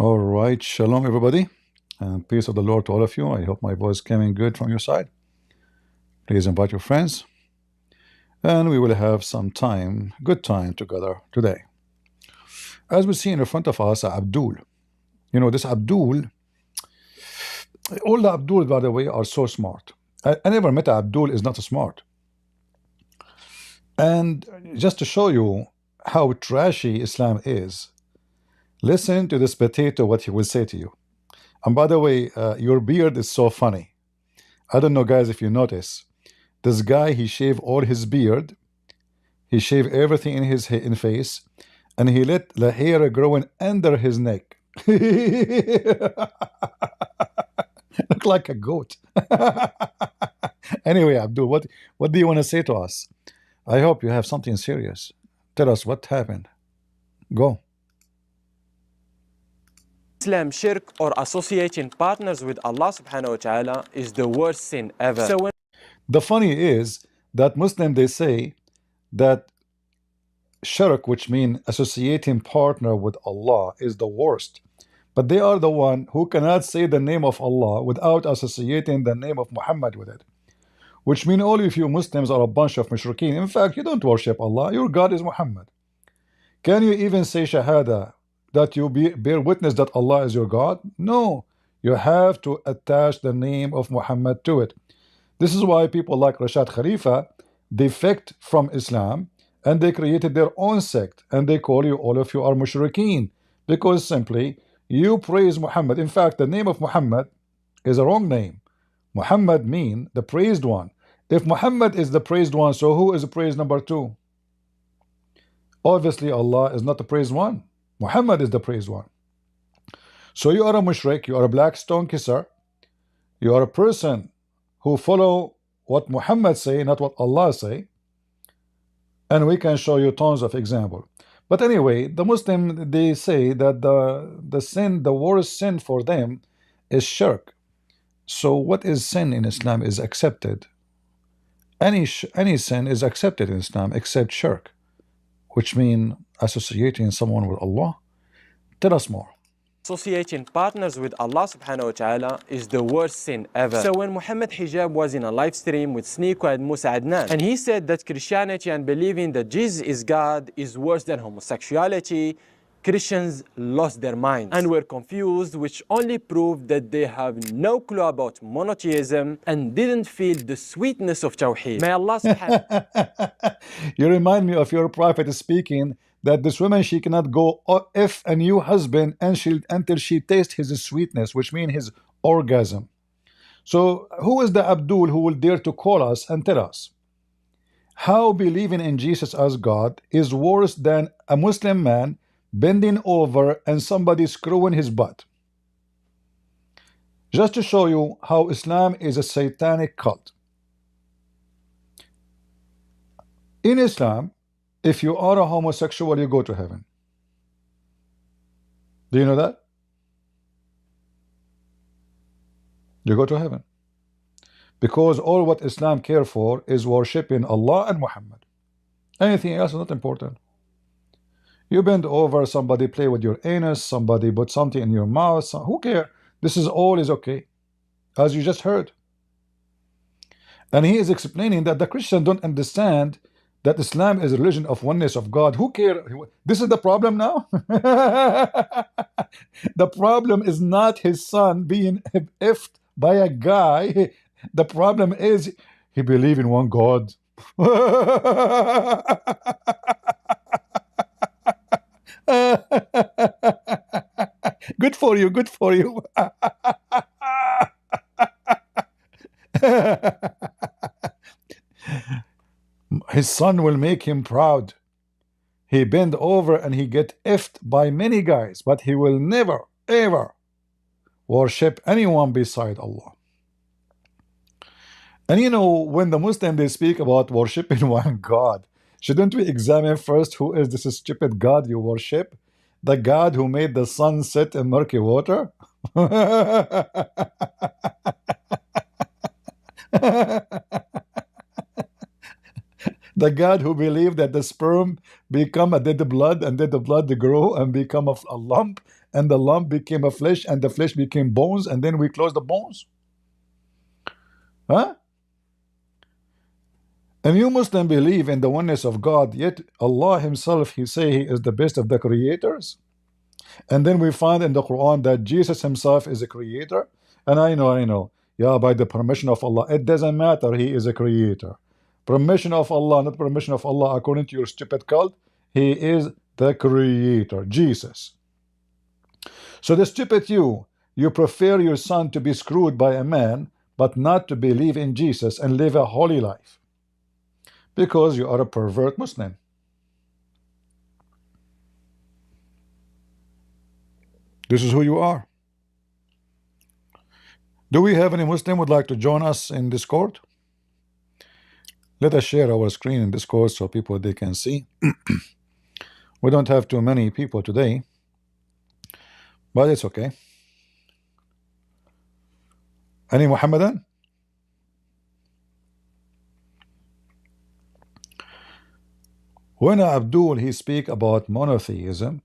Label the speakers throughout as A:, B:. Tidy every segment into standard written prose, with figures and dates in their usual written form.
A: All right, shalom everybody, and peace of the Lord to all of you. I hope my voice came in good from your side. Please invite your friends, and we will have some time, good time together today. As we see in front of us, Abdul. You know, this Abdul, all the Abdul, by the way, are so smart. I never met Abdul is not smart. And just to show you how trashy Islam is, listen to this potato, what he will say to you. And by the way, your beard is so funny. I don't know, guys, if you notice. This guy, he shaved all his beard. He shaved everything in his face. And he let the hair growing under his neck. Look like a goat. Anyway, Abdul, what do you want to say to us? I hope you have something serious. Tell us what happened. Go.
B: Islam, shirk, or associating partners with Allah subhanahu wa ta'ala is the worst sin ever. So when
A: the funny is that Muslim, they say that shirk, which means associating partner with Allah, is the worst. But they are the one who cannot say the name of Allah without associating the name of Muhammad with it. Which means all of you Muslims are a bunch of mushrikeen. In fact, you don't worship Allah. Your God is Muhammad. Can you even say Shahada, that you bear witness that Allah is your God? No. You have to attach the name of Muhammad to it. This is why people like Rashad Khalifa defect from Islam and they created their own sect and they call you, all of you are mushrikeen, because simply you praise Muhammad. In fact, the name of Muhammad is a wrong name. Muhammad means the praised one. If Muhammad is the praised one, so who is the praised number two? Obviously Allah is not the praised one. Muhammad is the praised one. So you are a mushrik, you are a black stone kisser, you are a person who follow what Muhammad say, not what Allah say, and we can show you tons of example. But anyway, the Muslim, they say that the sin, the worst sin for them is shirk. So what is sin in Islam is accepted. Any sin is accepted in Islam except shirk, which means associating someone with Allah. Tell us more.
B: associating partners with Allah subhanahu wa ta'ala is the worst sin ever. So when Muhammed Hijab was in a live stream with Sneeko and Musa Adnan, and he said that Christianity and believing that Jesus is God is worse than homosexuality, Christians lost their minds and were confused, which only proved that they have no clue about monotheism and didn't feel the sweetness of Tawheed. May Allah subhanahu
A: You remind me of your prophet speaking that this woman, she cannot go if a new husband until she tastes his sweetness, which means his orgasm. So who is the Abdul who will dare to call us and tell us how believing in Jesus as God is worse than a Muslim man bending over and somebody screwing his butt? Just to show you how Islam is a satanic cult. In Islam, if you are a homosexual, you go to heaven. Do you know that? You go to heaven. Because all what Islam care for is worshiping Allah and Muhammad. Anything else is not important. You bend over, somebody play with your anus, somebody put something in your mouth, who cares? This is all is okay, as you just heard. And he is explaining that the Christians don't understand that Islam is a religion of oneness of God. Who cares? This is the problem now. The problem is not his son being effed by a guy. The problem is he believes in one God. Good for you, good for you. His son will make him proud. He bend over and he get effed by many guys, but he will never ever worship anyone beside Allah. And you know, when the Muslim they speak about worshiping one God, shouldn't we examine first who is this stupid God you worship? The God who made the sun set in murky water? The God who believed that the sperm become a dead blood, and then the blood grow and become a lump, and the lump became a flesh, and the flesh became bones, and then we close the bones. Huh? And you Muslim believe in the oneness of God, yet Allah Himself, He say He is the best of the creators. And then we find in the Quran that Jesus Himself is a creator. And I know, yeah, by the permission of Allah. It doesn't matter, He is a creator. Permission of Allah, not permission of Allah, according to your stupid cult, He is the creator, Jesus. So the stupid you prefer your son to be screwed by a man, but not to believe in Jesus and live a holy life, because you are a pervert Muslim. This is who you are. Do we have any Muslim would like to join us in Discord? Let us share our screen in Discord so people they can see. We don't have too many people today, but it's okay. Any Muhammadan? When Abdul he speak about monotheism,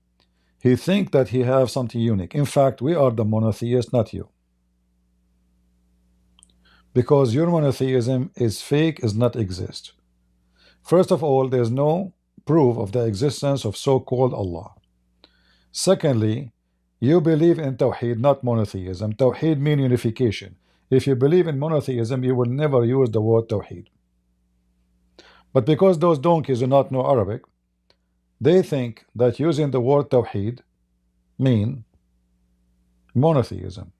A: he think that he have something unique. In fact, we are the monotheists, not you. Because your monotheism is fake, does not exist. First of all, there's no proof of the existence of so-called Allah. Secondly, you believe in Tawheed, not monotheism. Tawheed means unification. If you believe in monotheism, you will never use the word Tawheed. But because those donkeys do not know Arabic, they think that using the word Tawheed mean monotheism.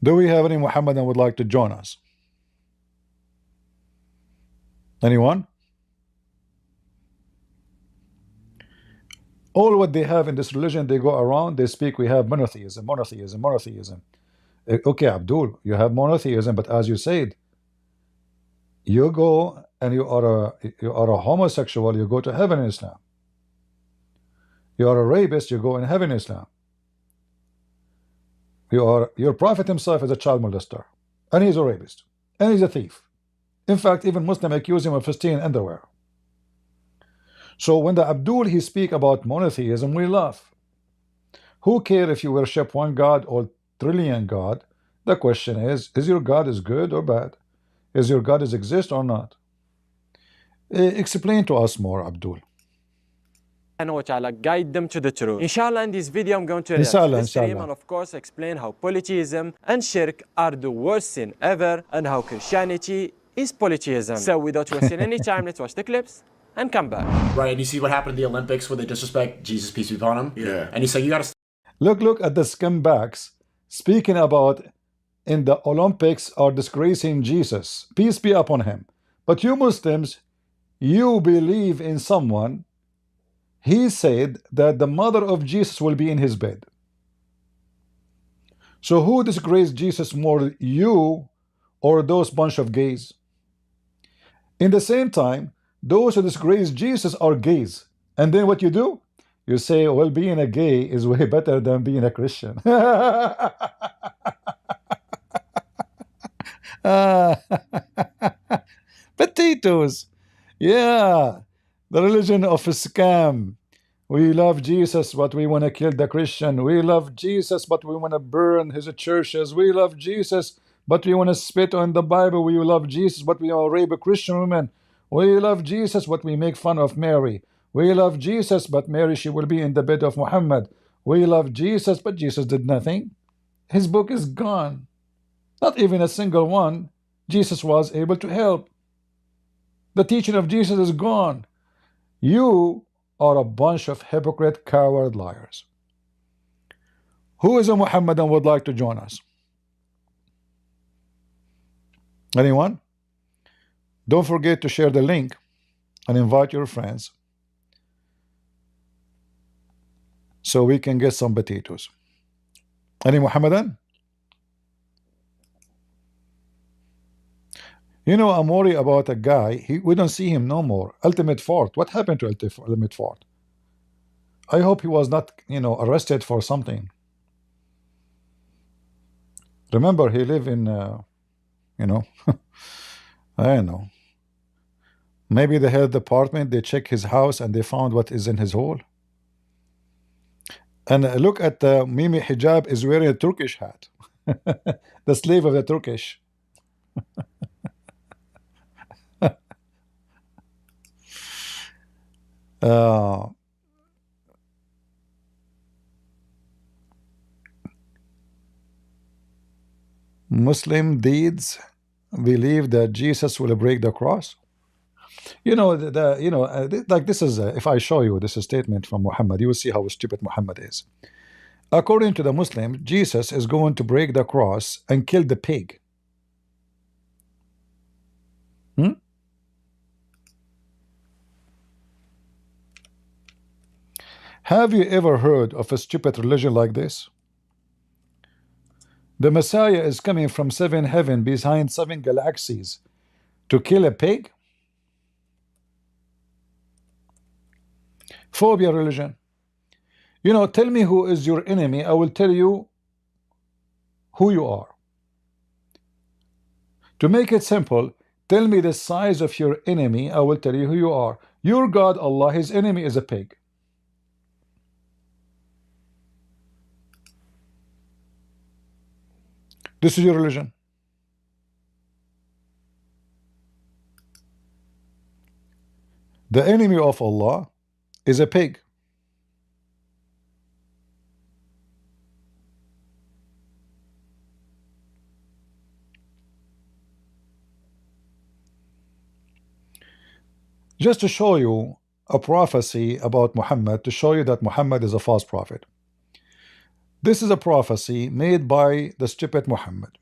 A: Do we have any Muhammadan would like to join us? Anyone? All what they have in this religion, they go around, they speak, we have monotheism, monotheism, monotheism. Okay, Abdul, you have monotheism, but as you said, you go and you are a homosexual, you go to heaven in Islam. You are a rapist, you go in heaven in Islam. Your prophet himself is a child molester, and he's a rapist, and he's a thief. In fact, even Muslims accuse him of stealing underwear. So when the Abdul he speak about monotheism, we laugh. Who cares if you worship one God or trillion God? The question is your God is good or bad? Is your God is exist or not? Explain to us more, Abdul.
B: Guide them to the truth. Inshallah, in this video, I'm going to
A: Inshallah,
B: this stream
A: inshallah.
B: and of course explain how polytheism and shirk are the worst sin ever, and how Christianity is polytheism. So without wasting any time, let's watch the clips and come back.
C: Right, and you see what happened at the Olympics where they disrespect Jesus, peace be upon him?
D: Yeah.
C: And he's like, you gotta
A: Look at the scumbags speaking about in the Olympics are disgracing Jesus, peace be upon him. But you Muslims, you believe in someone. He said that the mother of Jesus will be in his bed. So who disgraced Jesus more, you or those bunch of gays? In the same time, those who disgrace Jesus are gays. And then what you do? You say, well, being a gay is way better than being a Christian. Potatoes. Yeah. The religion of a scam. We love Jesus, but we want to kill the Christian. We love Jesus, but we want to burn his churches. We love Jesus, but we want to spit on the Bible. We love Jesus, but we want to rape Christian women. We love Jesus, but we make fun of Mary. We love Jesus, but Mary, she will be in the bed of Muhammad. We love Jesus, but Jesus did nothing. His book is gone. Not even a single one Jesus was able to help. The teaching of Jesus is gone. You are a bunch of hypocrite, coward liars. Who is a Muhammadan would like to join us? Anyone? Don't forget to share the link and invite your friends so we can get some potatoes. Any Muhammadan? You know, I'm worried about a guy. We don't see him no more. Ultimate Fort. What happened to Ultimate Fort? I hope he was not, arrested for something. Remember, he lived in, I know. Maybe the health department, they check his house and they found what is in his hole. And look at Mimi Hijab is wearing a Turkish hat. The slave of the Turkish. Uh, Muslim deeds believe that Jesus will break the cross. You know, like this is if I show you this is a statement from Muhammad, you will see how stupid Muhammad is. According to the Muslim, Jesus is going to break the cross and kill the pig. Hmm? Have you ever heard of a stupid religion like this? The Messiah is coming from 7 heaven behind 7 galaxies to kill a pig? Phobia religion. You know, tell me who is your enemy, I will tell you who you are. To make it simple, tell me the size of your enemy, I will tell you who you are. Your God, Allah, his enemy is a pig. This is your religion. The enemy of Allah is a pig. Just to show you a prophecy about Muhammad, to show you that Muhammad is a false prophet. This is a prophecy made by the stupid Muhammad,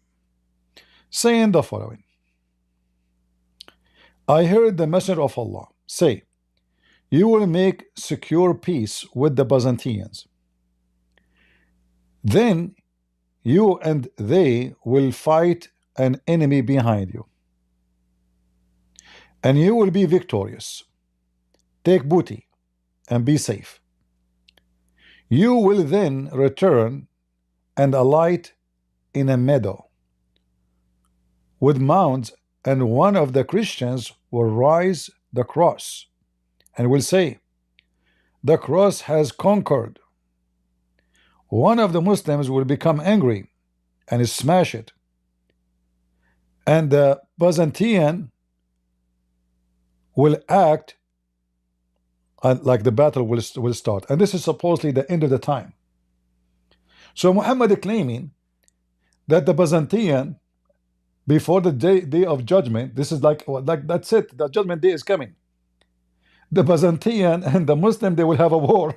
A: saying the following: I heard the Messenger of Allah say, you will make secure peace with the Byzantines. Then you and they will fight an enemy behind you, and you will be victorious. Take booty and be safe. You will then return and alight in a meadow with mounds, and one of the Christians will rise the cross and will say, the cross has conquered. One of the Muslims will become angry and smash it, and the Byzantine will act like the battle will start, and this is supposedly the end of the time. So Muhammad is claiming that the Byzantine, before the day of judgment, this is like that's it, the judgment day is coming. The Byzantine and the Muslim, they will have a war.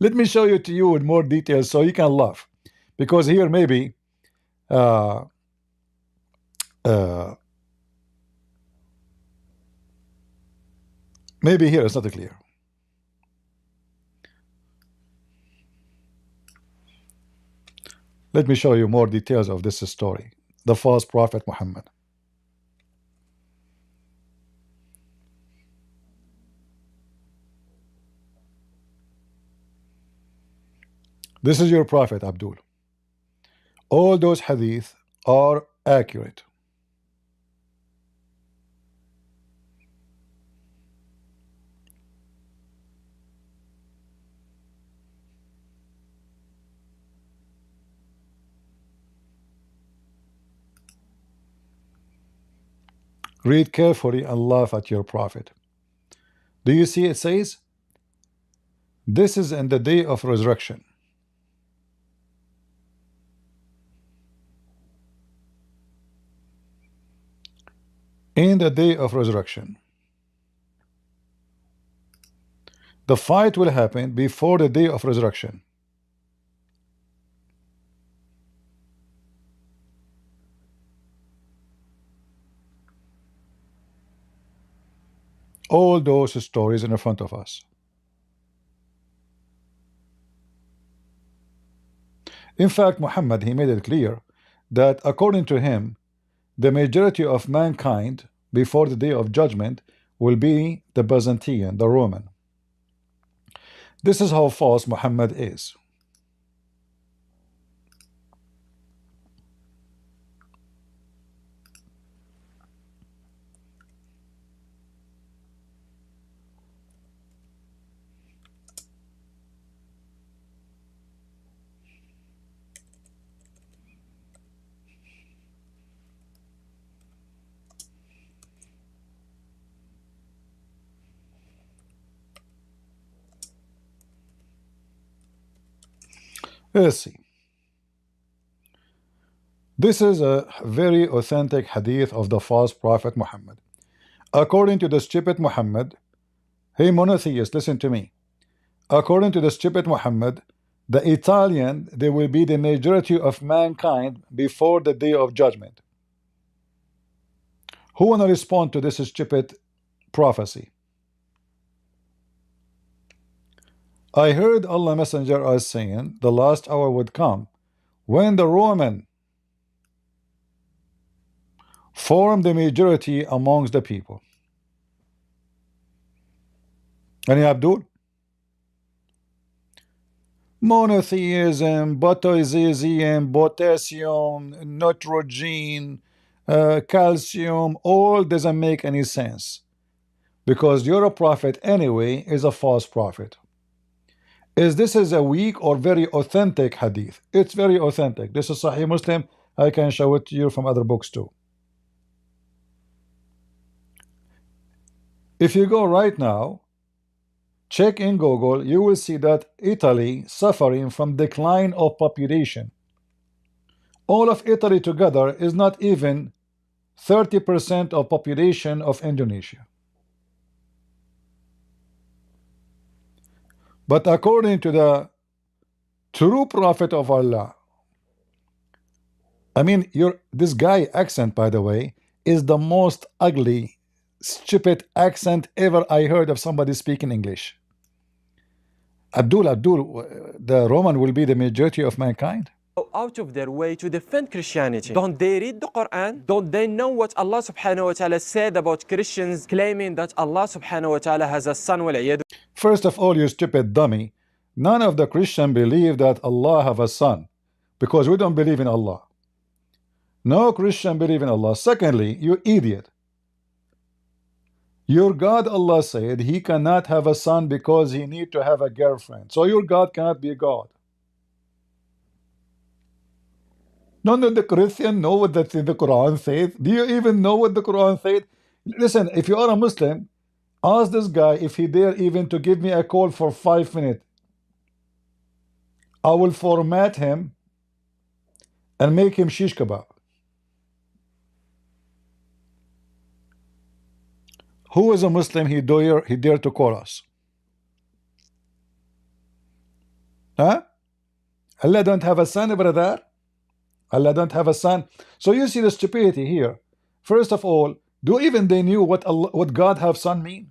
A: Let me show you to you in more details so you can laugh, because here maybe maybe here it's not clear. Let me show you more details of this story, the false prophet Muhammad. This is your prophet Abdul. All those hadith are accurate. Read carefully and laugh at your prophet. Do you see it says, this is in the day of resurrection. In the day of resurrection. The fight will happen before the day of resurrection. All those stories in front of us. In fact, Muhammad, he made it clear that according to him, the majority of mankind before the day of judgment will be the Byzantine, the Roman. This is how false Muhammad is. Let's see. This is a very authentic hadith of the false prophet Muhammad. According to the stupid Muhammad, hey monotheist, listen to me. According to the stupid Muhammad, the Italian, they will be the majority of mankind before the day of judgment. Who wanna respond to this stupid prophecy? I heard Allah Messenger as saying the last hour would come when the Roman form the majority amongst the people. Any Abdul? Monotheism, botoism, potassium, nitrogen, calcium, all doesn't make any sense. Because you're a prophet anyway is a false prophet. Is this is a weak or very authentic hadith? It's very authentic. This is Sahih Muslim. I can show it to you from other books too. If you go right now, check in Google, you will see that Italy suffering from decline of population. All of Italy together is not even 30% of population of Indonesia. But according to the true prophet of Allah, I mean, this guy accent, by the way, is the most ugly, stupid accent ever I heard of somebody speaking English. Abdul, the Roman will be the majority of mankind.
B: Out of their way to defend Christianity. Don't they read the Quran? Don't they know what Allah subhanahu wa ta'ala said about Christians claiming that Allah subhanahu wa ta'ala has a son?
A: First of all, you stupid dummy, none of the Christians believe that Allah have a son, because we don't believe in Allah. No Christian believe in Allah. Secondly, you idiot, your God Allah said he cannot have a son because he need to have a girlfriend. So your God cannot be a God. None of the Christians know what the Quran says. Do you even know what the Quran said? Listen, if you are a Muslim, ask this guy if he dare even to give me a call for 5 minutes. I will format him and make him shish kebab. Who is a Muslim he dare to call us? Huh? Allah don't have a son, brother. Allah don't have a son. So you see the stupidity here. First of all, do even they knew what God have son mean?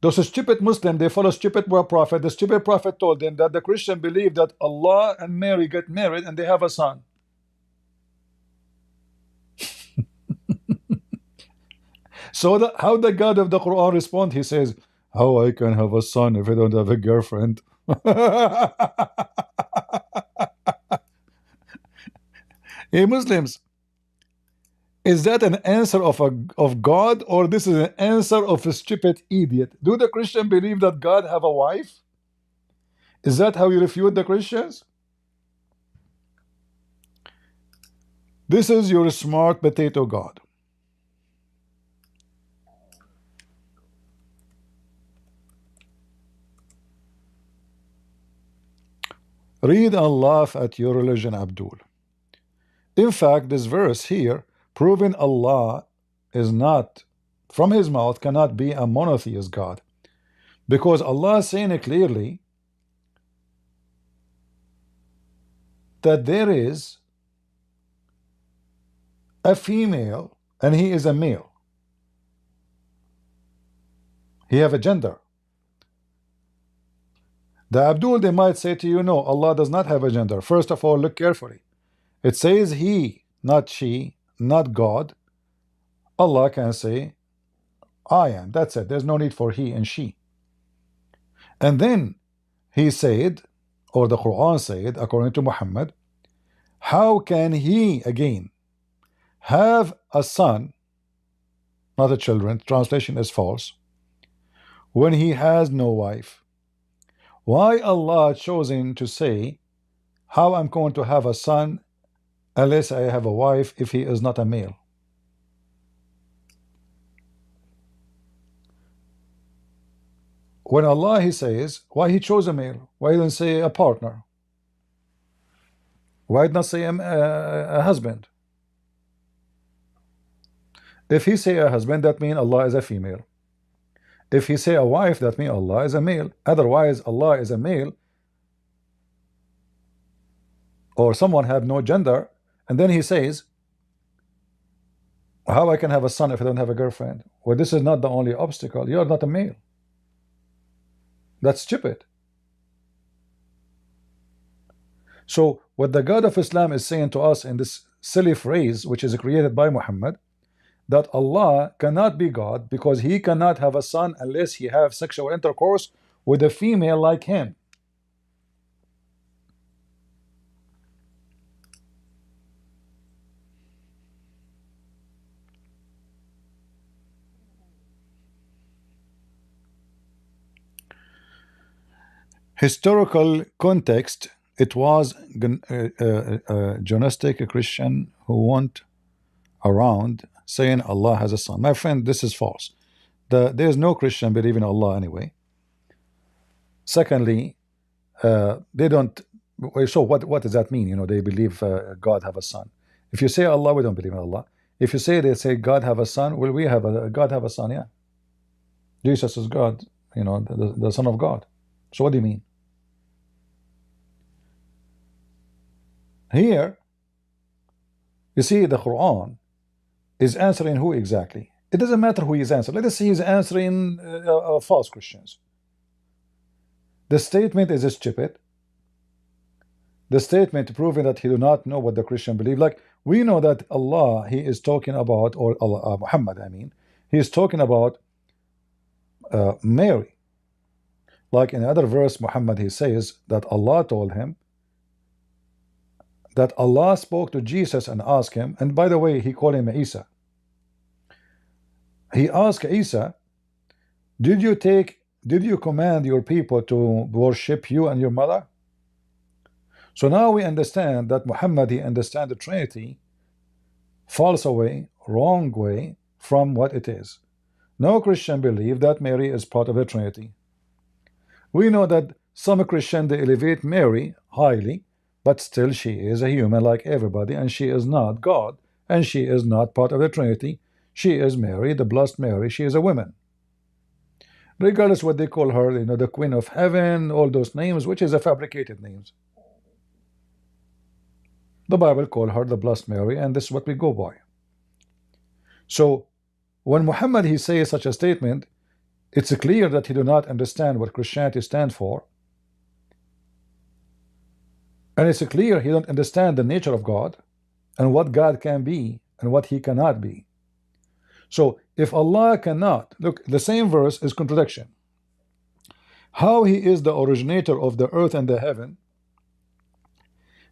A: Those stupid Muslim, they follow stupid prophet. The stupid prophet told them that the Christian believe that Allah and Mary get married and they have a son. So how the God of the Quran respond? He says, how I can have a son if I don't have a girlfriend? Hey Muslims, is that an answer of God, or this is an answer of a stupid idiot? Do the Christian believe that God have a wife? Is that how you refute the Christians? This is your smart potato God. Read and laugh at your religion, Abdul. In fact, this verse here proving Allah is not, from his mouth, cannot be a monotheist God, because Allah is saying it clearly that there is a female and he is a male. He have a gender. The Abdul, they might say to you, no, Allah does not have a gender. First of all, look carefully. It says he, not she, not God. Allah can say, I am. That's it. There's no need for he and she. And then he said, or the Quran said, according to Muhammad, how can he, again, have a son, not a children, translation is false, when he has no wife? Why Allah chosen to say, how I'm going to have a son unless I have a wife if he is not a male? When Allah, he says, why he chose a male? Why he didn't say a partner? Why not say a husband? If he say a husband, that means Allah is a female. If he say a wife, that means Allah is a male. Otherwise, Allah is a male, or someone have no gender, and then he says, how I can have a son if I don't have a girlfriend? Well, this is not the only obstacle. You are not a male. That's stupid. So what the God of Islam is saying to us in this silly phrase, which is created by Muhammad, that Allah cannot be God because he cannot have a son unless he have sexual intercourse with a female like him. Historical context, it was a Gnostic Christian who went around saying Allah has a son. My friend, this is false. There is no Christian believe in Allah anyway. Secondly, they don't. So what does that mean? You know, they believe God have a son. If you say Allah, we don't believe in Allah. If you say they say God have a son, well, we have a God have a son, yeah. Jesus is God, you know, the Son of God. So what do you mean? Here, you see, the Quran is answering who exactly? It doesn't matter who is answering. Let us see, he's answering false Christians. The statement is stupid. The statement proving that he do not know what the Christian believe. Like, we know that Allah, he is talking about, or Allah, Muhammad, I mean, he is talking about Mary. Like in another verse, Muhammad, he says that Allah told him that Allah spoke to Jesus and asked him, and by the way, he called him Isa. He asked Isa, did you command your people to worship you and your mother? So now we understand that Muhammad, he understands the Trinity false away, wrong way from what it is. No Christian believe that Mary is part of the Trinity. We know that some Christian, they elevate Mary highly, but still she is a human like everybody, and she is not God, and she is not part of the Trinity. She is Mary, the blessed Mary. She is a woman. Regardless what they call her, you know, the Queen of Heaven, all those names, which is a fabricated names. The Bible call her the blessed Mary, and this is what we go by. So when Muhammad, he says such a statement, it's clear that he do not understand what Christianity stands for. And it's clear he don't understand the nature of God and what God can be and what he cannot be. So if Allah cannot, look, the same verse is contradiction. How he is the originator of the earth and the heaven,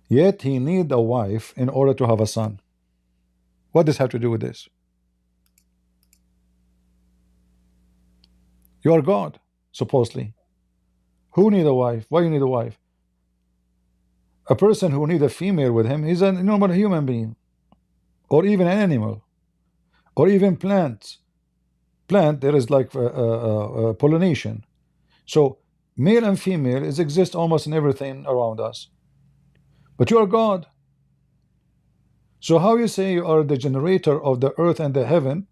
A: yet he need a wife in order to have a son. What does have to do with this? You are God, supposedly. Who need a wife? Why you need a wife? A person who needs a female with him is a normal human being, or even an animal, or even plants. Plant, there is like pollination. So male and female exist almost in everything around us. But you are God. So how you say you are the generator of the earth and the heaven,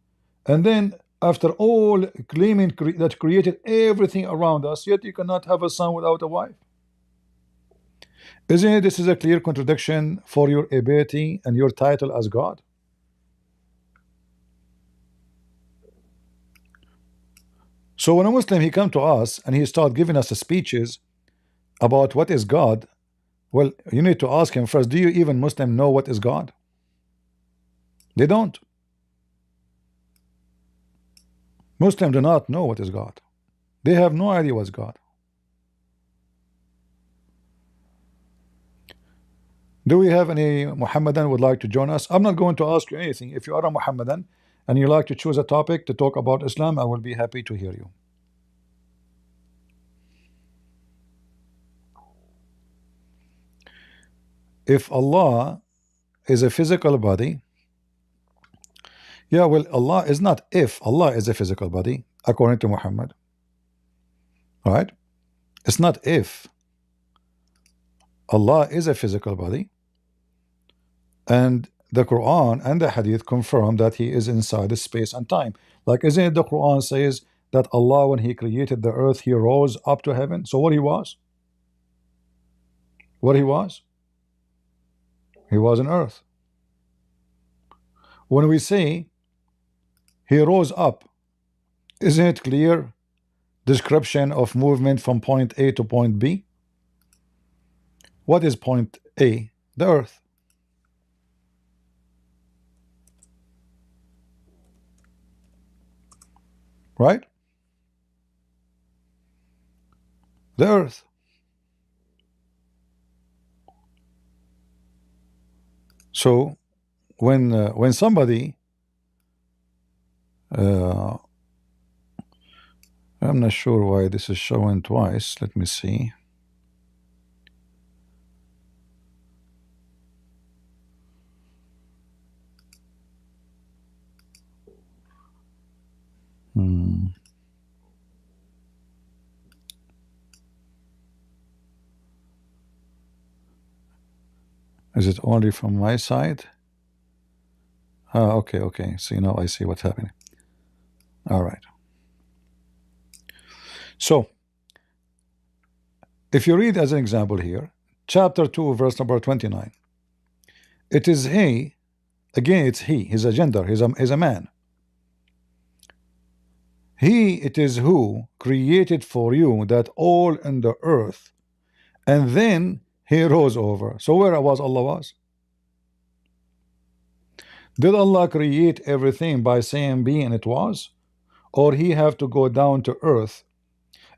A: and then after all claiming that created everything around us, yet you cannot have a son without a wife? Isn't it this is a clear contradiction for your ability and your title as God? So when a Muslim, he come to us and he start giving us speeches about what is God, well, you need to ask him first, do you even Muslim know what is God? They don't. Muslims do not know what is God. They have no idea what's God. Do we have any Muhammadan would like to join us? I'm not going to ask you anything. If you are a Muhammadan and you like to choose a topic to talk about Islam, I will be happy to hear you. If Allah is a physical body, yeah, well, Allah is not if. Allah is a physical body, according to Muhammad. All right? It's not if. Allah is a physical body. And the Quran and the Hadith confirm that he is inside the space and time. Like, isn't it the Quran says that Allah, when he created the earth, he rose up to heaven? So what he was? What he was? He was on earth. When we say he rose up, isn't it clear description of movement from point A to point B? What is point A? The earth. Right? The earth. So when somebody I'm not sure why this is showing twice. Let me see. Is it only from my side? Okay, okay. So now I see what's happening. All right. So if you read as an example here, chapter 2, verse number 29, it is he, again, it's he, he's a gender, he's a man. He it is who created for you that all in the earth, and then he rose over. So where was Allah was? Did Allah create everything by saying be and it was? Or he have to go down to earth?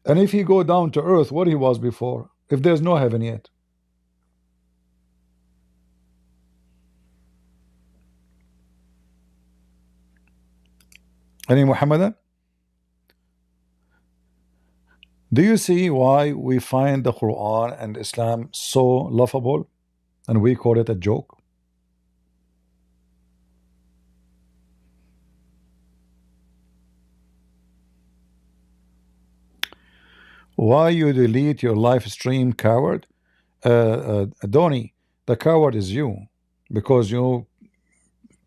A: And if he go down to earth, what he was before, if there's no heaven yet? Any Muhammadan? Do you see why we find the Quran and Islam so laughable and we call it a joke? Why you delete your live stream, coward? Donnie, the coward is you, because you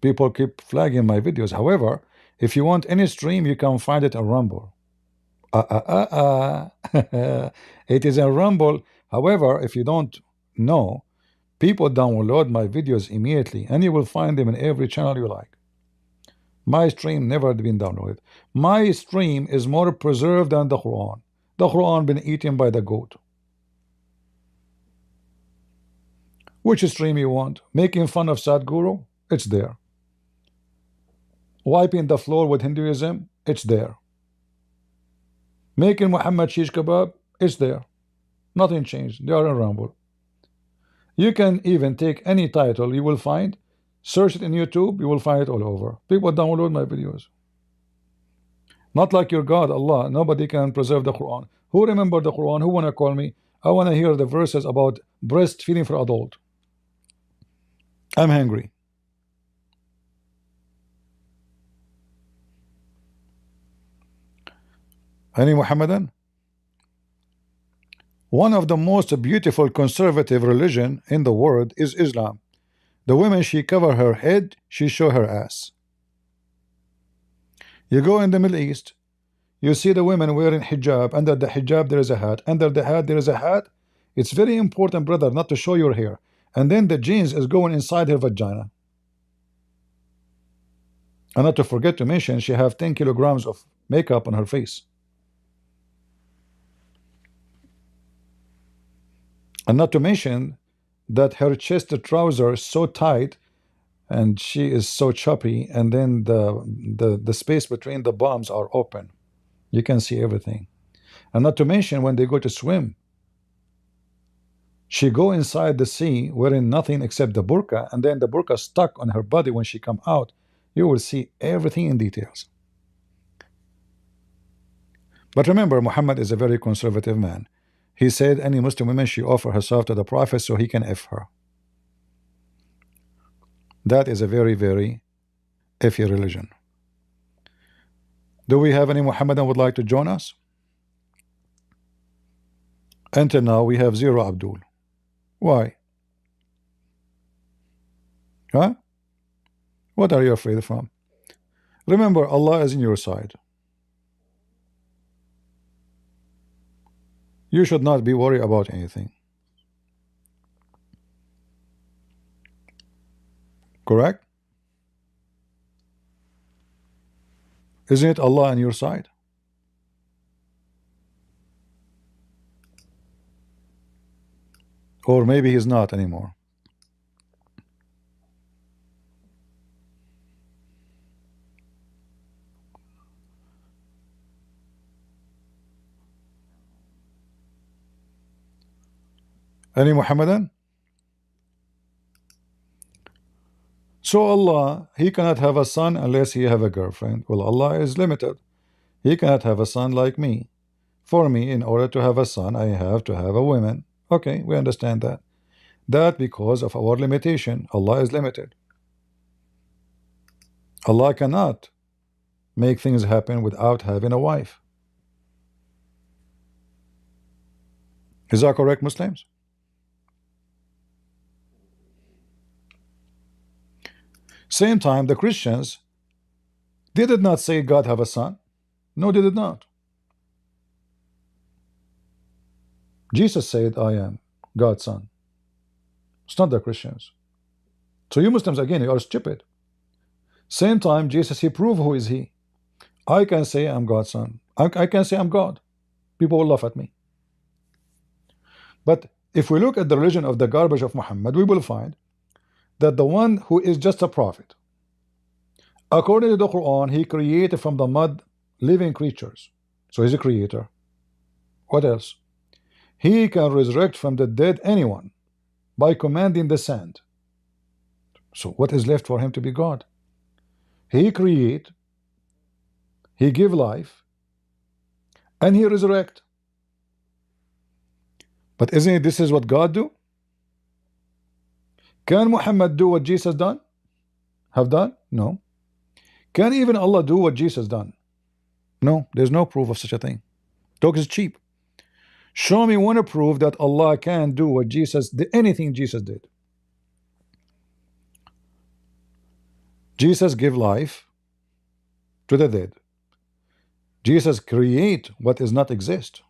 A: people keep flagging my videos. However, if you want any stream, you can find it on Rumble. It is a Rumble. However, if you don't know, people download my videos immediately, and you will find them in every channel you like. My stream never been downloaded. My stream is more preserved than the Quran. The Quran been eaten by the goat. Which stream you want? Making fun of Sadhguru? It's there. Wiping the floor with Hinduism? It's there. Making Muhammad shish kebab? It's there. Nothing changed. They are in Rumble. You can even take any title you will find, search it in YouTube, you will find it all over. People download my videos. Not like your God, Allah. Nobody can preserve the Quran. Who remember the Quran? Who wanna call me? I wanna hear the verses about breastfeeding for adult. I'm hungry. Any Muhammadan? One of the most beautiful conservative religion in the world is Islam. The women, she cover her head, she show her ass. You go in the Middle East, you see the women wearing hijab. Under the hijab there is a hat. Under the hat there is a hat. It's very important, brother, not to show your hair. And then the jeans is going inside her vagina. And not to forget to mention, she have 10 kilograms of makeup on her face. And not to mention that her chest trouser is so tight and she is so choppy, and then the space between the bums are open. You can see everything. And not to mention when they go to swim, she go inside the sea wearing nothing except the burqa, and then the burqa stuck on her body. When she come out, you will see everything in details. But remember, Muhammad is a very conservative man. He said any Muslim woman, she offer herself to the Prophet so he can F her. That is a very, very iffy religion. Do we have any Muhammadan would like to join us? Until now we have zero Abdul. Why? Huh? What are you afraid from? Remember, Allah is in your side. You should not be worried about anything. Correct? Isn't it Allah on your side? Or maybe He's not anymore. Any Muhammadan? So Allah, He cannot have a son unless He have a girlfriend. Well, Allah is limited. He cannot have a son like me. For me, in order to have a son, I have to have a woman. Okay, we understand that. That because of our limitation. Allah is limited. Allah cannot make things happen without having a wife. Is that correct, Muslims? Same time, the Christians, they did not say God have a son. No, they did not. Jesus said, I am God's son. It's not the Christians. So you Muslims, again, you are stupid. Same time, Jesus, He proved who is He. I can say I'm God's son. I can say I'm God. People will laugh at me. But if we look at the religion of the garbage of Muhammad, we will find that the one who is just a prophet, according to the Quran, he created from the mud living creatures. So he's a creator. What else? He can resurrect from the dead anyone by commanding the sand. So what is left for him to be God? He create, he give life, and he resurrect. But isn't it this is what God do? Can Muhammad do what Jesus have done? No. Can even Allah do what Jesus done? No, there's no proof of such a thing. Talk is cheap. Show me one proof that Allah can do what Jesus did, anything Jesus did. Jesus give life to the dead. Jesus create what is not exist.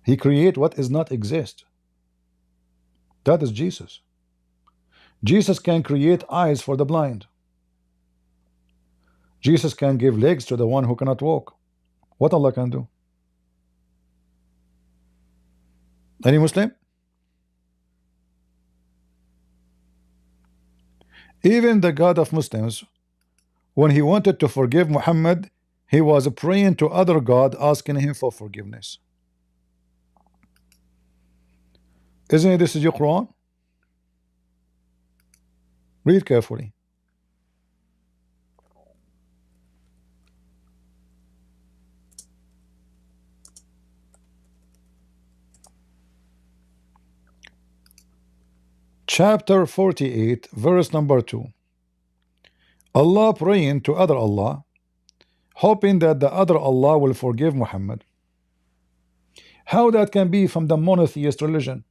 A: He create what is not exist. That is Jesus. Jesus can create eyes for the blind. Jesus can give legs to the one who cannot walk. What Allah can do? Any Muslim? Even the God of Muslims, when he wanted to forgive Muhammad, he was praying to other God, asking him for forgiveness. Isn't it this is your Quran? Read carefully. Chapter 48, verse number 2. Allah praying to other Allah, hoping that the other Allah will forgive Muhammad. How that can be from the monotheist religion?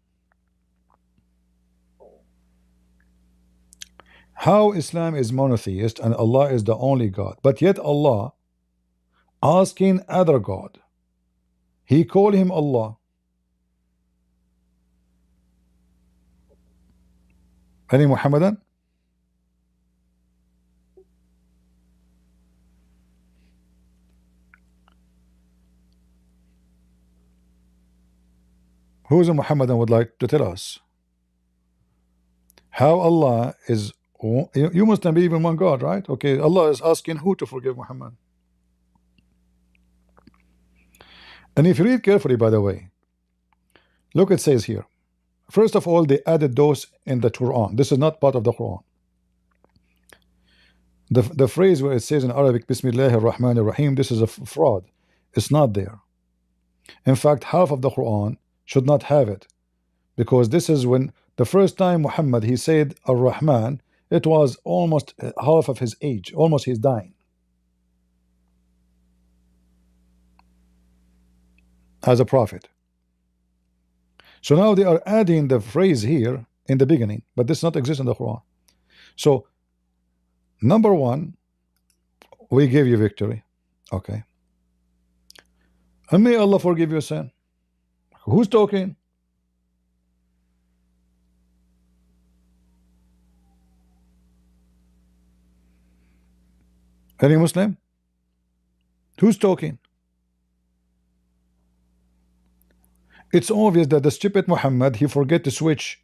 A: How Islam is monotheist and Allah is the only God, but yet Allah asking other God, He called him Allah. Any Muhammadan? Who is a Muhammadan would like to tell us how Allah is? You must believe in one God, right? Okay, Allah is asking who to forgive Muhammad. And if you read carefully, by the way, look, it says here, first of all, they added those in the Quran. This is not part of the Quran. The phrase where it says in Arabic, Bismillahir Rahmanir Rahim, this is a fraud. It's not there. In fact, half of the Quran should not have it, because this is when the first time Muhammad he said Ar-Rahman, it was almost half of his age, almost he's dying as a prophet. So now they are adding the phrase here in the beginning, but this not exist in the Quran. So number one, we give you victory. Okay. And may Allah forgive your sin. Who's talking? Any Muslim? Who's talking? It's obvious that the stupid Muhammad, he forget to switch.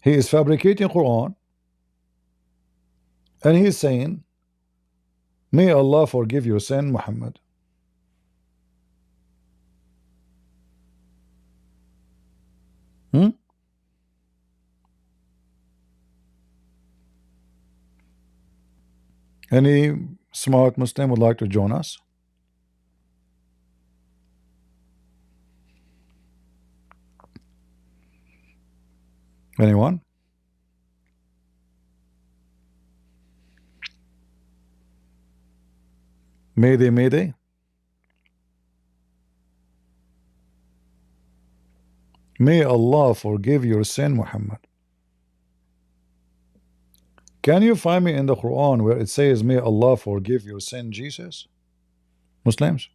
A: He is fabricating Quran, and he is saying, may Allah forgive your sin, Muhammad. Any smart Muslim would like to join us? Anyone? Mayday, mayday. May Allah forgive your sin, Muhammad. Can you find me in the Quran where it says, may Allah forgive your sin, Jesus? Muslims?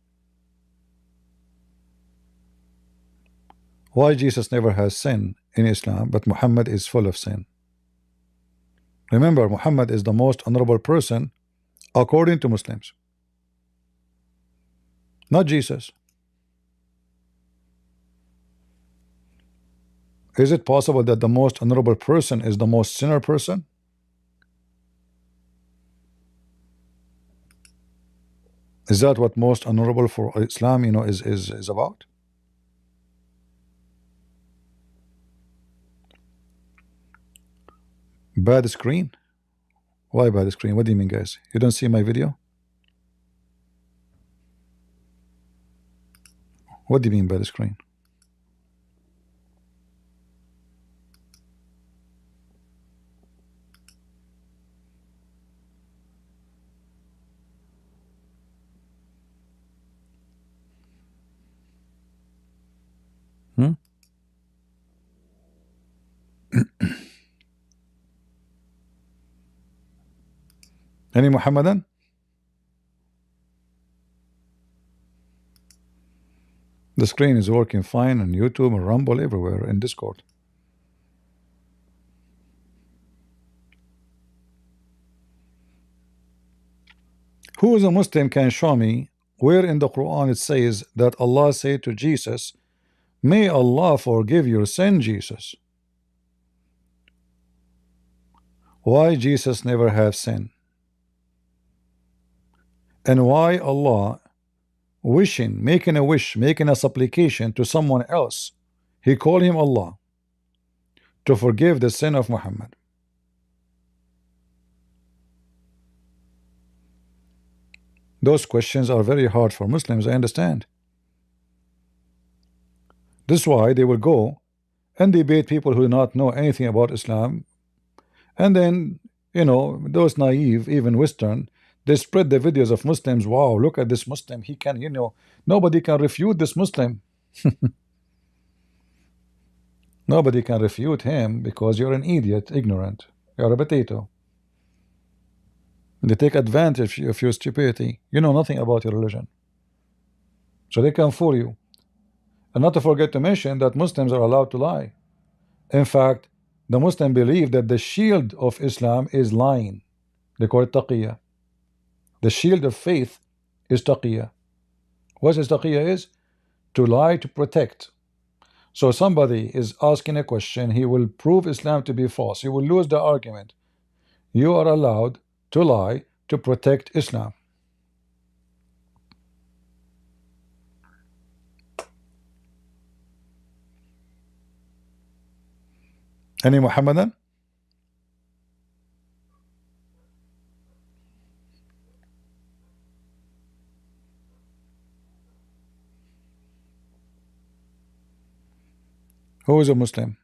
A: Why Jesus never has sin in Islam, but Muhammad is full of sin? Remember, Muhammad is the most honorable person according to Muslims, not Jesus. Is it possible that the most honorable person is the most sinner person? Is that what most honorable for Islam, is about? Bad screen? Why bad screen? What do you mean, guys? You don't see my video? What do you mean bad screen? Any Muhammadan? The screen is working fine on YouTube and Rumble, everywhere, in Discord. Who is a Muslim can show me where in the Quran it says that Allah said to Jesus, may Allah forgive your sin, Jesus? Why Jesus never have sin? And why Allah making a wish, making a supplication to someone else, he called him Allah to forgive the sin of Muhammad? Those questions are very hard for Muslims, I understand. This is why they will go and debate people who do not know anything about Islam, and then those naive, even Western, they spread the videos of Muslims. Wow, look at this Muslim, he can, nobody can refute this Muslim. Nobody can refute him because you're an idiot, ignorant, you're a potato. They take advantage of your stupidity. You know nothing about your religion, so they can fool you. And not to forget to mention that Muslims are allowed to lie. In fact, the Muslim believe that the shield of Islam is lying. They call it taqiyya. The shield of faith is taqiyya. What is taqiyya? Is to lie to protect. So somebody is asking a question, he will prove Islam to be false, he will lose the argument. You are allowed to lie to protect Islam. Any Muhammadan? Who is a Muslim?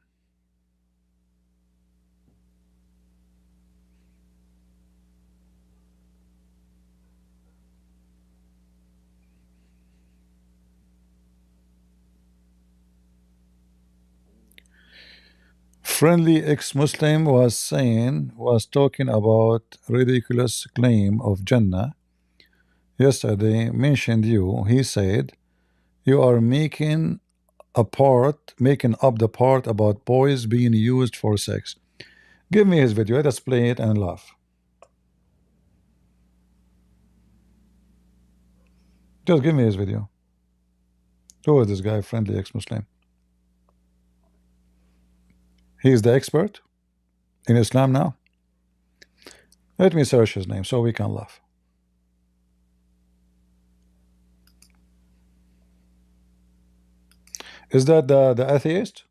A: Friendly ex-Muslim was talking about ridiculous claim of Jannah yesterday, mentioned you. He said you are making up the part about boys being used for sex. Give me his video. Let us play it and laugh. Just give me his video. Who is this guy? Friendly ex-Muslim. He is the expert in Islam now. Let me search his name so we can laugh. Is that the atheist?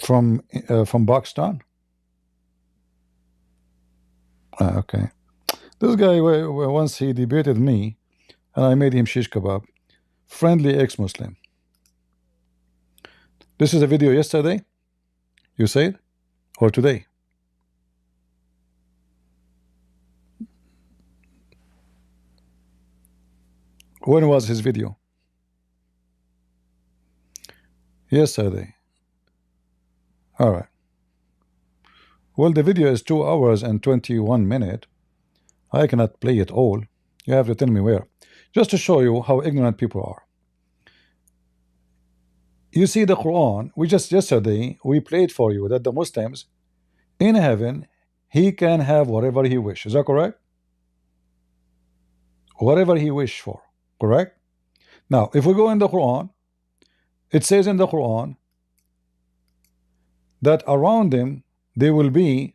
A: From Pakistan? Okay. This guy, once he debated me, and I made him shish kebab. Friendly ex-Muslim. This is a video yesterday, you said, or today? When was his video? Yesterday. All right. Well, the video is 2 hours and 21 minutes. I cannot play it all. You have to tell me where. Just to show you how ignorant people are. You see the Quran, yesterday we played for you that the Muslims in heaven, he can have whatever he wishes. Is that correct? Whatever he wished for. Correct? Now, if we go in the Quran, it says in the Quran that around them there will be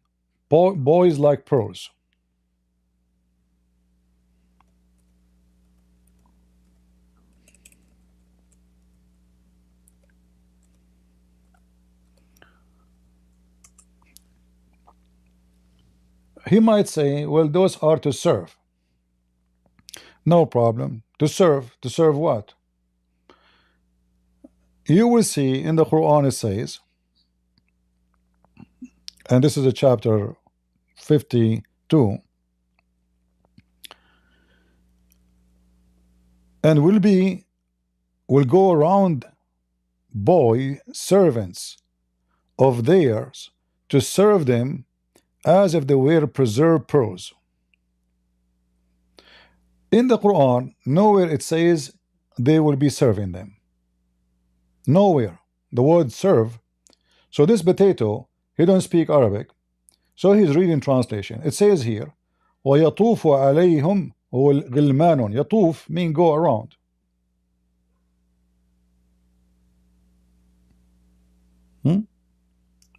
A: boys like pearls. He might say, well, those are to serve. No problem. To serve what? You will see in the Quran it says, and this is a chapter 52, and will go around boy servants of theirs to serve them as if they were preserved pearls. In the Quran, nowhere it says they will be serving them. Nowhere. The word serve. So this potato, he don't speak Arabic, so he's reading translation. It says here, وَيَطُوفُ عَلَيْهِمْ غِلْمَانٌ. يَطُوف mean go around.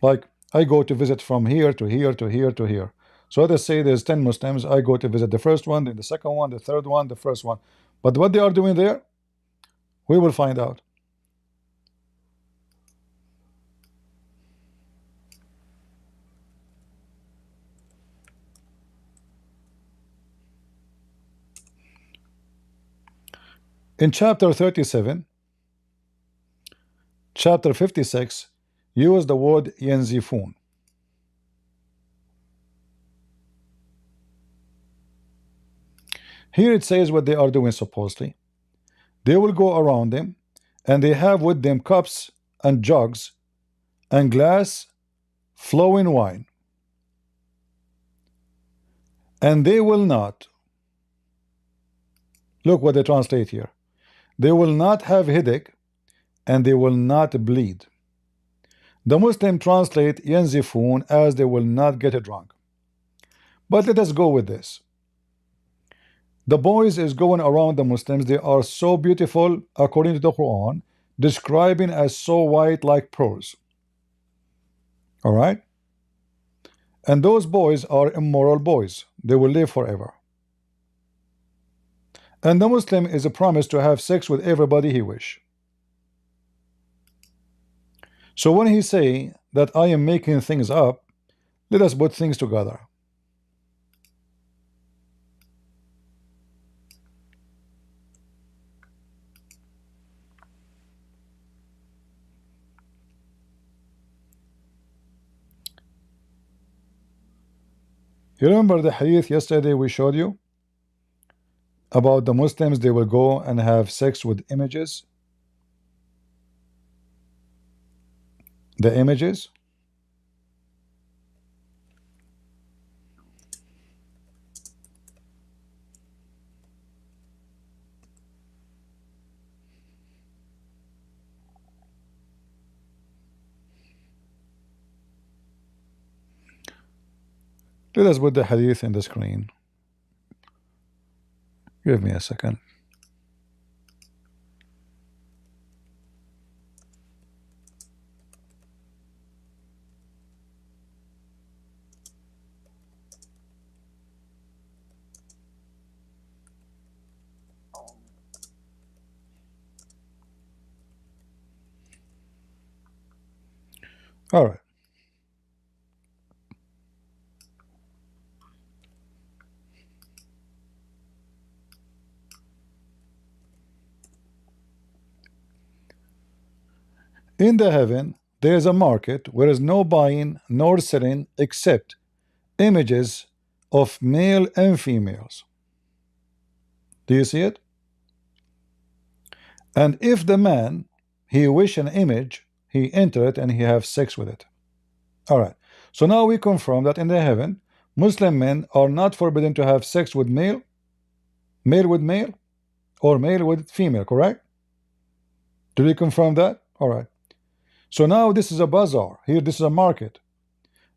A: Like I go to visit from here to here to here to here. So let's say there's 10 Muslims. I go to visit the first one, then the second one, the third one, the first one. But what they are doing there, we will find out. In chapter 37, chapter 56, use the word ينزفون. Here it says what they are doing supposedly. They will go around them, and they have with them cups and jugs and glass flowing wine. And they will not, look what they translate here, they will not have headache and they will not bleed. The Muslim translate ينزفون as they will not get drunk. But let us go with this. The boys is going around the Muslims. They are so beautiful according to the Quran, describing as so white like pearls. All right? And those boys are immoral boys. They will live forever. And the Muslim is a promise to have sex with everybody he wish. So when he say that I am making things up, let us put things together. You remember the hadith yesterday we showed you? about the Muslims, they will go and have sex with images. The images. Let us put the hadith in the screen. Give me a second. All right. In the heaven, there is a market where is no buying nor selling except images of male and females. Do you see it? And if the man he wish an image, he enter it and he have sex with it. All right. So now we confirm that in the heaven, Muslim men are not forbidden to have sex with male, male with male, or male with female. Correct? Do we confirm that? All right. So now this is a bazaar. Here, this is a market.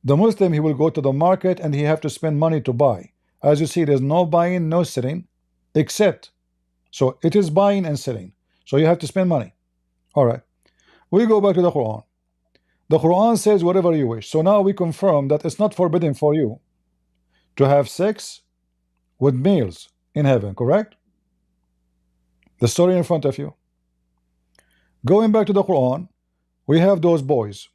A: The Muslim, he will go to the market and he have to spend money to buy. As you see, there's no buying, no selling, except, so it is buying and selling. So you have to spend money. All right. We go back to the Quran. The Quran says whatever you wish. So now we confirm that it's not forbidden for you to have sex with males in heaven, correct? The story in front of you. Going back to the Quran, we have those boys.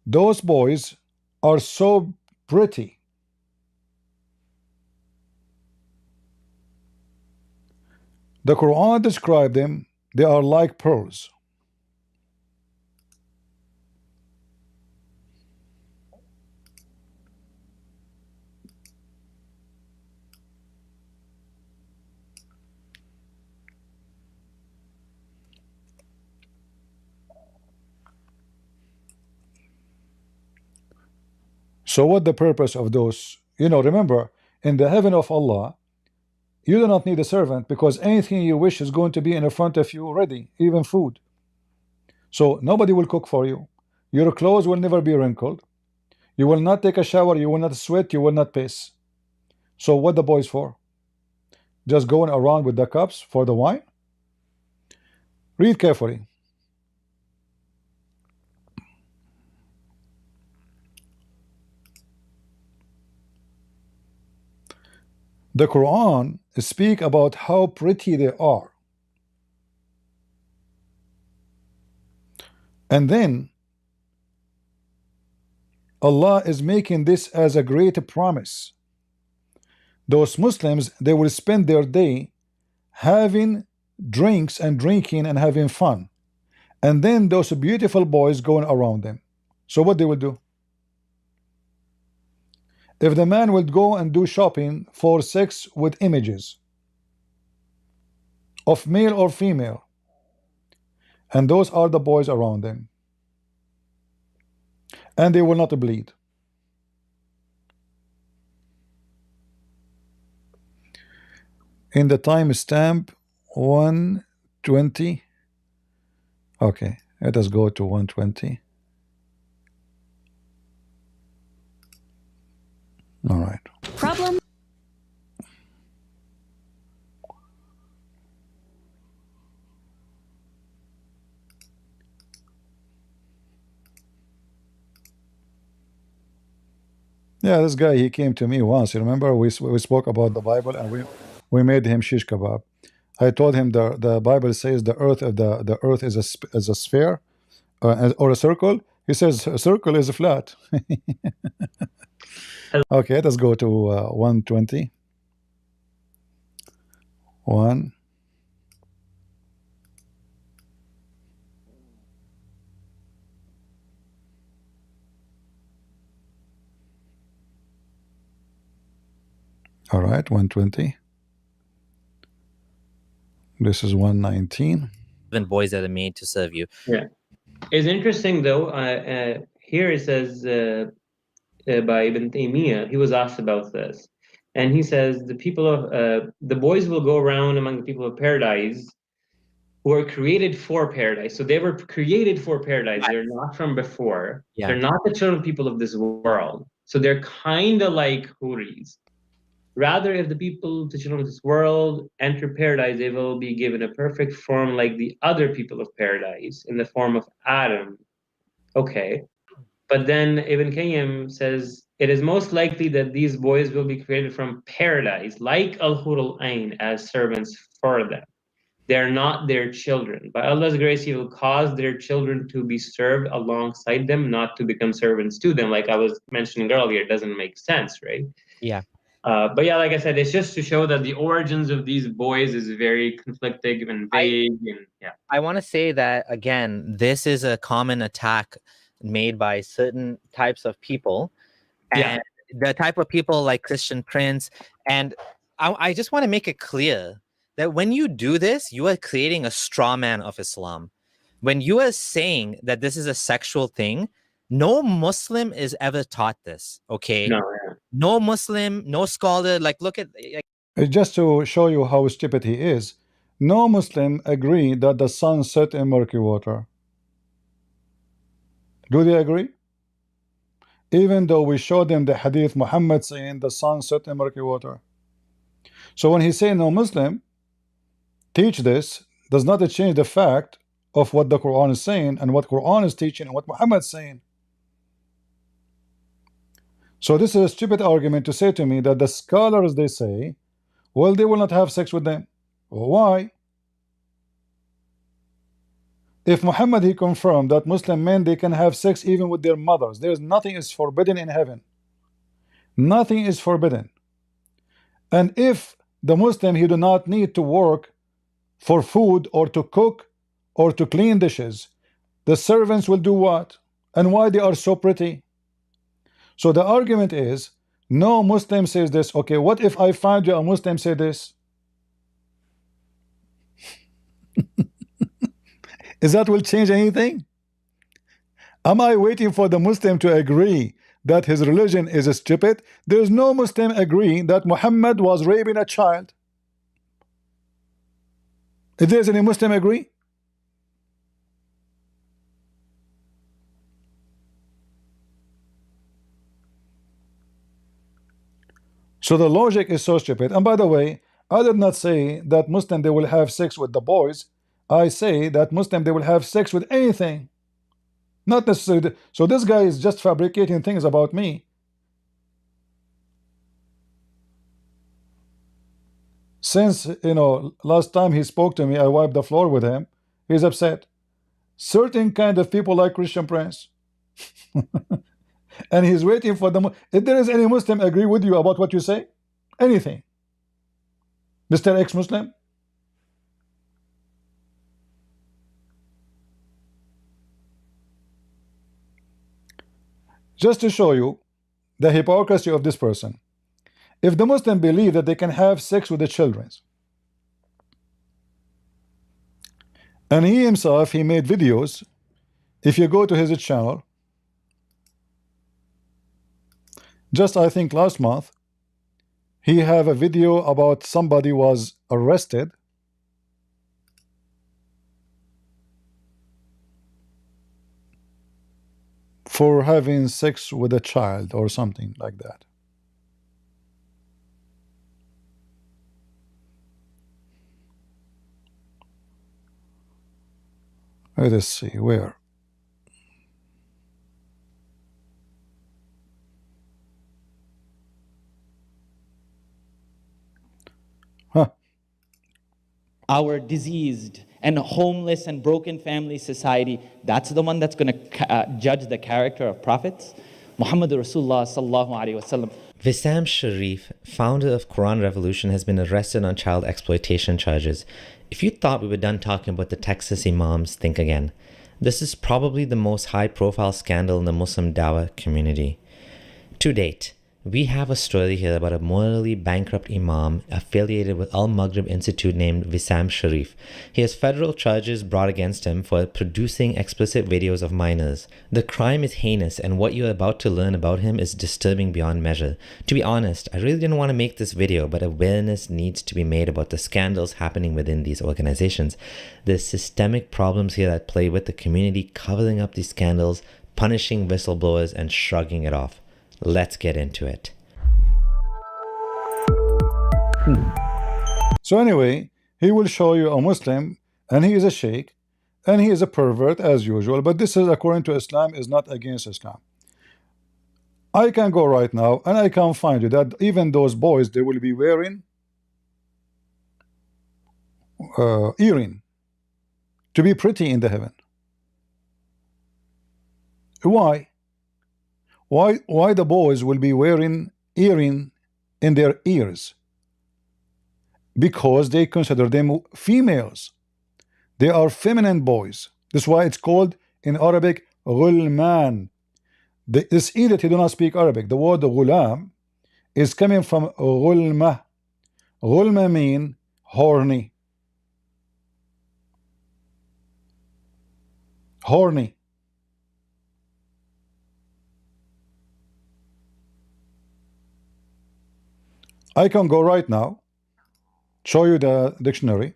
A: Those boys are so pretty. The Quran described them, they are like pearls. So what the purpose of those? Remember, in the heaven of Allah, you do not need a servant because anything you wish is going to be in front of you ready, even food. So nobody will cook for you. Your clothes will never be wrinkled. You will not take a shower. You will not sweat. You will not piss. So what the boys for? Just going around with the cups for the wine? Read carefully. The Quran speak about how pretty they are. And then Allah is making this as a great promise. Those Muslims, they will spend their day having drinks and drinking and having fun. And then those beautiful boys going around them. So what they will do? If the man will go and do shopping for sex with images of male or female, and those are the boys around them, and they will not bleed. In the timestamp 120. Okay, let us go to 120. All right.
D: Problem.
A: Yeah, this guy, he came to me once. You remember we spoke about the Bible and we made him shish kebab. I told him the Bible says the earth is a sphere or a circle. He says a circle is flat. Okay, let's go to 120. 1. All right, 120. This is 119.
D: Boys that are made to serve you.
E: Yeah. It's interesting though. Here it says by Ibn Taymiyyah, he was asked about this, and he says the boys will go around among the people of paradise who are created for paradise. So they were created for paradise. They're not from before.
D: Yeah.
E: They're not the children people of this world. So they're kind of like Huris. Rather, if the children of this world enter paradise, they will be given a perfect form like the other people of paradise in the form of Adam. Okay. But then Ibn Qayyim says, it is most likely that these boys will be created from paradise, like Al-Hur al-Ain, as servants for them. They're not their children. By Allah's grace, He will cause their children to be served alongside them, not to become servants to them. Like I was mentioning earlier, it doesn't make sense, right?
D: Yeah.
E: But yeah, like I said, it's just to show that the origins of these boys is very conflicting and vague.
D: I want to say that, again, this is a common attack made by certain types of people. And the type of people like Christian Prince. And I just want to make it clear that when you do this, you are creating a straw man of Islam. When you are saying that this is a sexual thing, no Muslim is ever taught this, okay? No Muslim, no scholar, look at...
A: Just to show you how stupid he is, no Muslim agree that the sun set in murky water. Do they agree? Even though we showed them the hadith Muhammad saying the sun set in murky water. So when he say no Muslim teach this, does not change the fact of what the Quran is saying and what Quran is teaching and what Muhammad is saying. So this is a stupid argument to say to me that the scholars, they say, well, they will not have sex with them. Why? If Muhammad, he confirmed that Muslim men, they can have sex even with their mothers. There's nothing is forbidden in heaven. Nothing is forbidden. And if the Muslim, he do not need to work for food or to cook or to clean dishes, the servants will do what? And why they are so pretty? So the argument is, no Muslim says this. Okay, what if I find you a Muslim say this? Is that will change anything? Am I waiting for the Muslim to agree that his religion is stupid? There is no Muslim agree that Muhammad was raping a child. If there's any Muslim agree? So the logic is so stupid. And by the way, I did not say that Muslim they will have sex with the boys. I say that Muslim they will have sex with anything. Not necessarily. So this guy is just fabricating things about me. Since, last time he spoke to me, I wiped the floor with him. He's upset. Certain kind of people like Christian Prince. And he's waiting for them. If there is any Muslim agree with you about what you say, anything, Mr. Ex-Muslim, just to show you the hypocrisy of this person. If the Muslim believe that they can have sex with the children, and he himself, he made videos. If you go to his channel, just I think last month, he have a video about somebody was arrested for having sex with a child or something like that. Let us see where.
F: Our diseased and homeless and broken family society, that's the one that's going to judge the character of prophets. Muhammad Rasulullah sallallahu alaihi wasallam.
D: Wissam Sharif, founder of Quran Revolution, has been arrested on child exploitation charges. If you thought we were done talking about the Texas imams, think again. This is probably the most high-profile scandal in the Muslim Dawah community. To date,
G: We have a story here about a morally bankrupt imam affiliated with Al Maghrib Institute named Wissam Sharif. He has federal charges brought against him for producing explicit videos of minors. The crime is heinous, and what you're about to learn about him is disturbing beyond measure. To be honest, I really didn't want to make this video, but awareness needs to be made about the scandals happening within these organizations. There's systemic problems here that play with the community covering up these scandals, punishing whistleblowers, and shrugging it off. Let's get into it.
A: So anyway, he will show you a Muslim, and he is a sheikh, and he is a pervert as usual. But this is, according to Islam, is not against Islam. I can go right now, and I can find you that even those boys, they will be wearing earring to be pretty in the heaven. Why? Why the boys will be wearing earring in their ears? Because they consider them females. They are feminine boys. That's why it's called in Arabic ghulman. This that you do not speak Arabic. The word ghulam is coming from ghulma. Ghulma mean horny. Horny. I can go right now, show you the dictionary.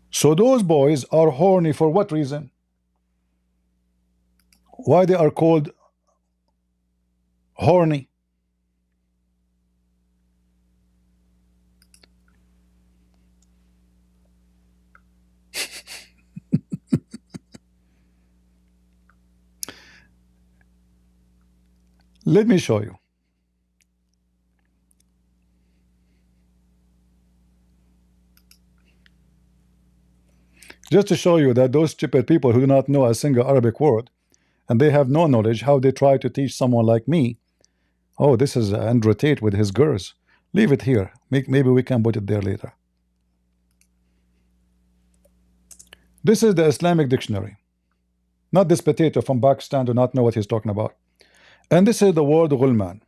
A: So those boys are horny for what reason? Why they are called horny? Let me show you. Just to show you that those stupid people who do not know a single Arabic word, and they have no knowledge, how they try to teach someone like me. Oh, this is Andrew Tate with his girls. Leave it here. Maybe we can put it there later. This is the Islamic dictionary. Not this potato from Pakistan, do not know what he's talking about. And this is the word ghulman.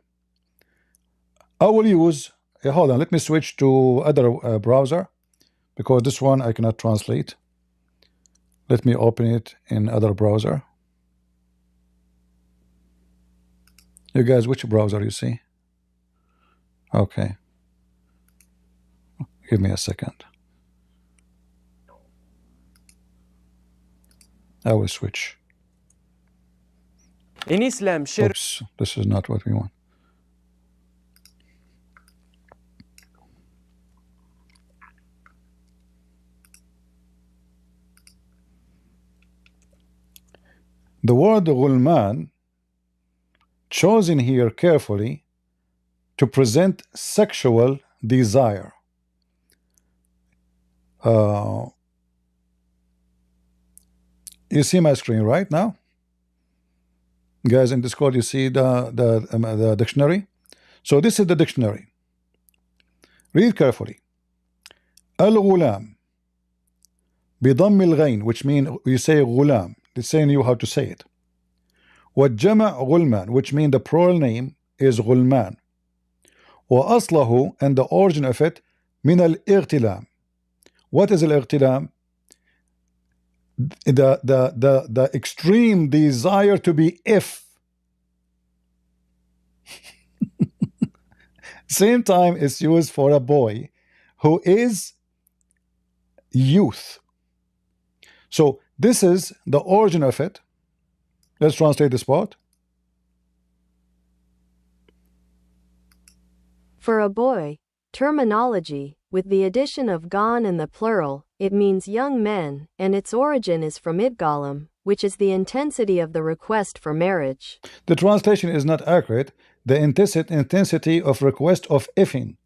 A: I will use, hold on, let me switch to other browser, because this one I cannot translate. Let me open it in other browser. You guys, which browser you see? Okay. Give me a second. I will switch.
B: In Islam, shirk.
A: Oops, this is not what we want. The word ghulman, chosen here carefully to present sexual desire. You see my screen right now? Guys in Discord, you see the dictionary? So this is the dictionary. Read carefully. Al-ghulam بضم الغين, which means you say ghulam. It's saying you how to say it. والجمع غلمان, which means the plural name is غلمان. وأصله, and the origin of it, من الاغتلام. What is الاغتلام? The extreme desire to be if. Same time it's used for a boy who is youth. So this is the origin of it. Let's translate this part.
H: For a boy, terminology, with the addition of gan in the plural, it means young men, and its origin is from idgalam, which is the intensity of the request for marriage.
A: The translation is not accurate. The intensity of request of ifin.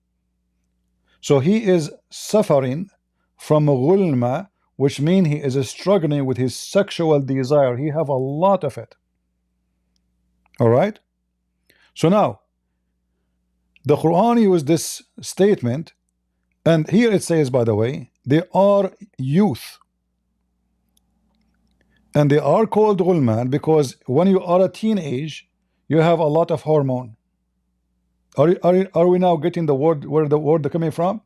A: So he is suffering from ghulma, which means he is struggling with his sexual desire. He have a lot of it. All right. So now, the Quran used this statement And here it says, by the way, they are youth. And they are called ghulman because when you are a teenage, you have a lot of hormone. Are we now getting the word, where the word coming from?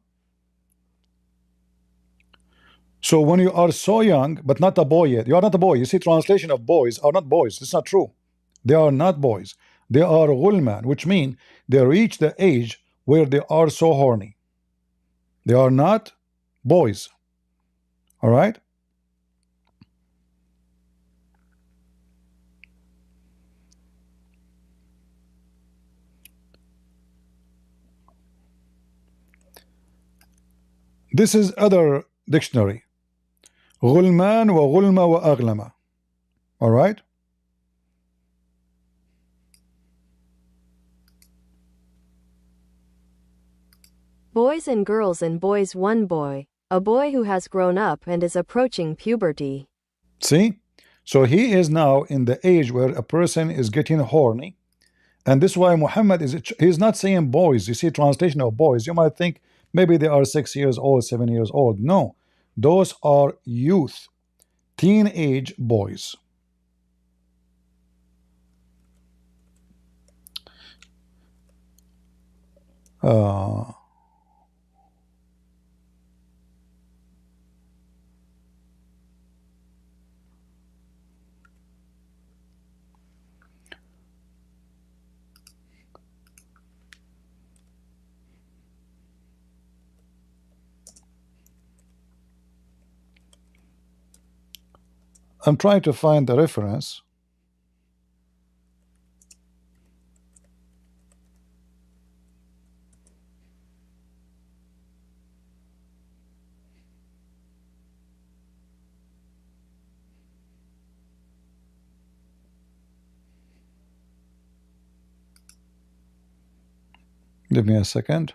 A: So when you are so young, but not a boy yet, you are not a boy. You see, translation of boys are not boys. It's not true. They are not boys. They are ghulman, which means they reach the age where they are so horny. They are not boys. All right? This is other dictionary. غلمان وغلمة وأغلمة. All right?
H: Boys and girls and boys one boy, a boy who has grown up and is approaching puberty.
A: See? So he is now in the age where a person is getting horny. And this is why Muhammad he's not saying boys. You see, translation of boys, you might think maybe they are 6 years old, 7 years old. No, those are youth, teenage boys. I'm trying to find the reference. Give me a second.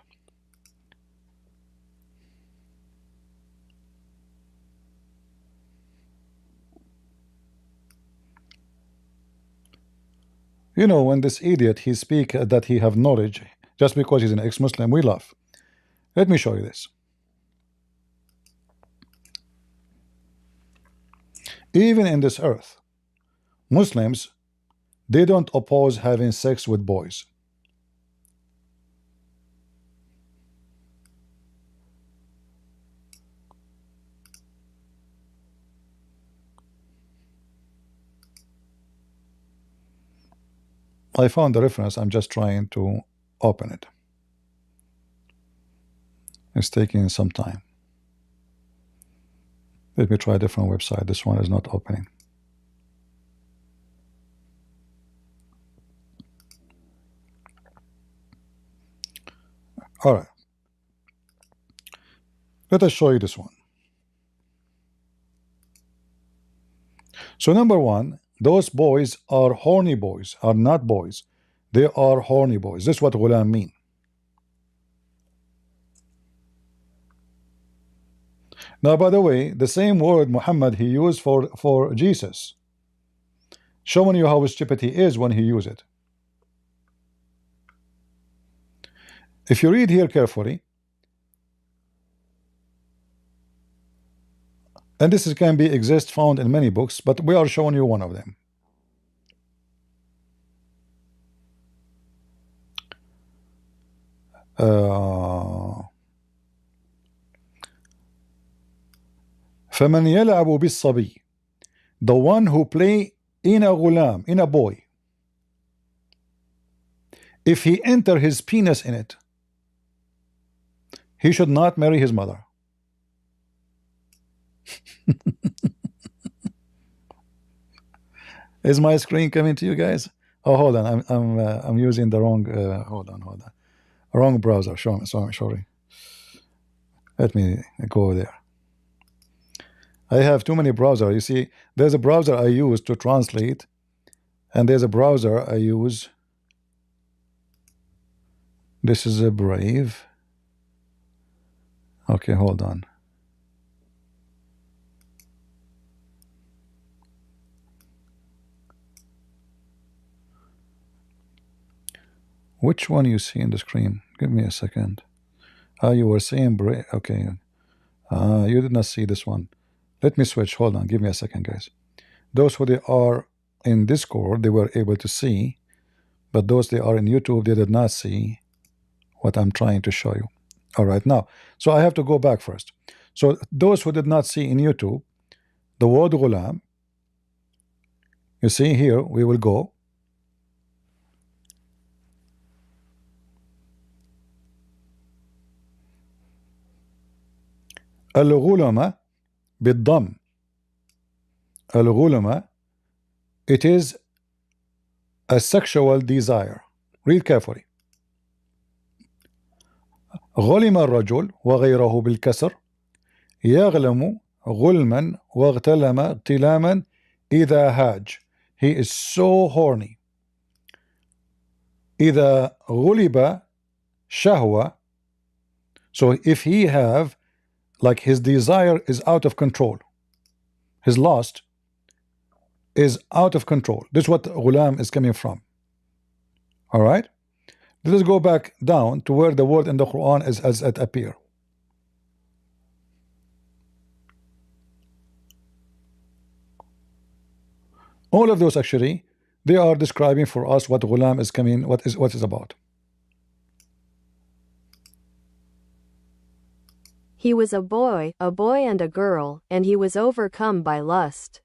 A: You know, when this idiot he speak that he have knowledge just because he's an ex-Muslim, we laugh. Let me show you this. Even in this earth, Muslims, they don't oppose having sex with boys. I found the reference. I'm just trying to open it. It's taking some time. Let me try a different website. This one is not opening. All right. Let us show you this one. So number one, those boys are horny boys, are not boys. They are horny boys. This is what ghulam mean. Now, by the way, the same word Muhammad he used for Jesus, showing you how stupid he is when he used it. If you read here carefully, and this can be found in many books, but we are showing you one of them. فمن يلعب بالصبي, the one who play in a ghulam, in a boy, if he enter his penis in it, he should not marry his mother. Is my screen coming to you guys? Oh, hold on. I'm using the wrong. Hold on. Wrong browser. Sorry. Let me go there. I have too many browsers. You see, there's a browser I use to translate, and there's a browser I use. This is a Brave. Okay, hold on. Which one you see in the screen? Give me a second. You were saying, okay. You did not see this one. Let me switch. Hold on. Give me a second, guys. Those who they are in Discord, they were able to see, but those they are in YouTube, they did not see what I'm trying to show you. All right, now, so I have to go back first. So those who did not see in YouTube, the word ghulam, you see here, we will go. Al-ghulama bid-dam. Al-ghulama, it is a sexual desire. Read carefully. غلم الرجل وغيره بالكسر يغلم غلما واغتلم اغتلاما إذا هاج. He is so horny. إذا غلب شهوة. So if he have, like, his desire is out of control, his lust is out of control. This is what ghulam is coming from. All right, let us go back down to where the word in the Quran is as it appear. All of those actually, they are describing for us what ghulam is coming, what is about.
H: He was a boy and a girl, and he was overcome by lust.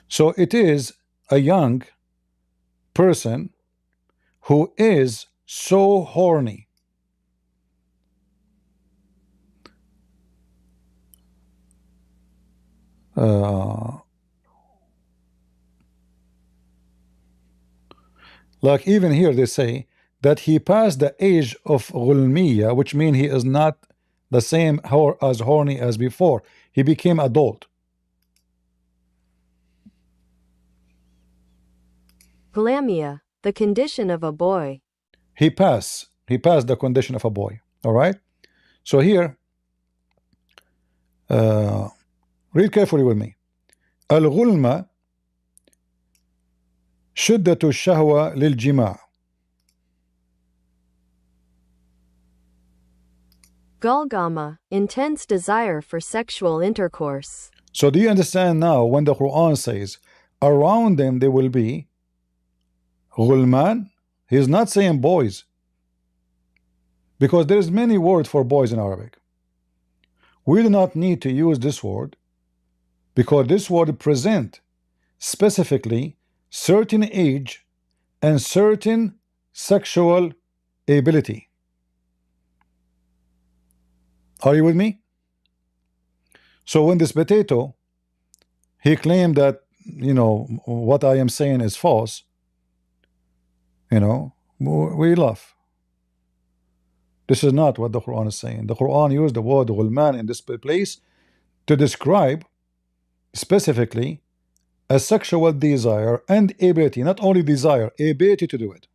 A: So it is a young person who is so horny. Like even here they say that he passed the age of ghulmiya, which means he is not the same as horny as before. He became adult.
H: Ghulamia, the condition of a boy.
A: He passed the condition of a boy. All right, so here read carefully with me. Al-ghulma شدة الشهوة للجماع.
H: Galgama, intense desire for sexual intercourse.
A: So do you understand now when the Quran says around them there will be ghulman? He's not saying boys, because there is many words for boys in Arabic. We do not need to use this word because this word present specifically certain age and certain sexual ability. Are you with me? So when this potato, he claimed that, you know, what I am saying is false, you know, we laugh. This is not what the Quran is saying. The Quran used the word ghulman in this place to describe specifically a sexual desire and ability, not only desire, ability to do it.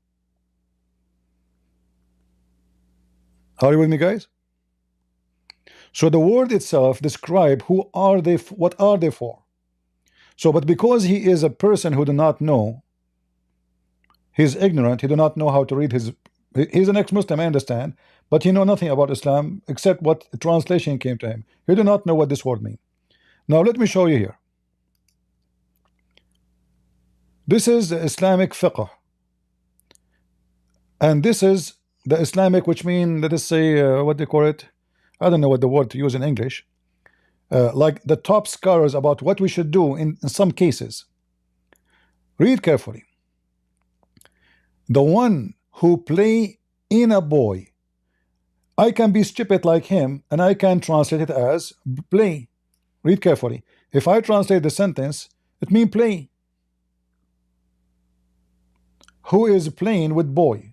A: Are you with me, guys? So the word itself describe who are they, what are they for. So, but because he is a person who do not know, he's ignorant, he do not know how to read he's an ex-Muslim, I understand, but he know nothing about Islam except what translation came to him. He do not know what this word means. Now let me show you here. This is the Islamic fiqh, and this is the Islamic, which mean, let us say, what they call it, I don't know what the word to use in English, like the top scholars about what we should do in some cases. Read carefully. The one who play in a boy, I can be stupid like him and I can translate it as play. Read carefully. If I translate the sentence, it means play. Who is playing with boy?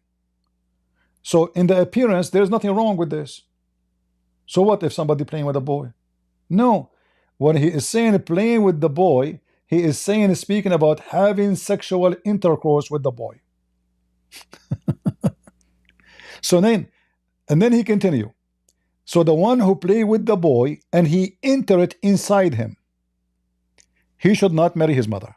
A: So in the appearance, there's nothing wrong with this. So what if somebody playing with a boy? No. When he is saying playing with the boy, he is saying, speaking about having sexual intercourse with the boy. So then, and then he continue. So the one who play with the boy and he enter it inside him, he should not marry his mother.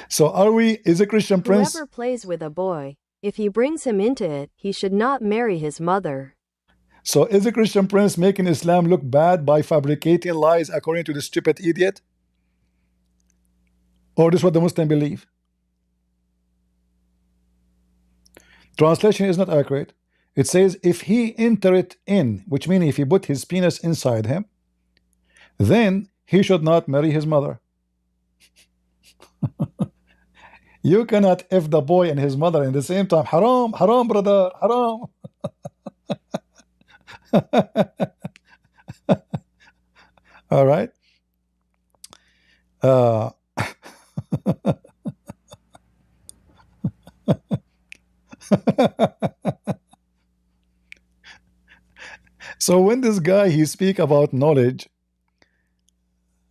A: So are we, is a Christian prince?
H: Whoever plays with a boy, if he brings him into it, he should not marry his mother.
A: So is the Christian prince making Islam look bad by fabricating lies according to the stupid idiot? Or this is what the Muslim believe? Translation is not accurate. It says if he enter it in, which means if he put his penis inside him, then he should not marry his mother. You cannot F the boy and his mother in the same time. Haram, haram, brother, haram. All right. So when this guy he speak about knowledge,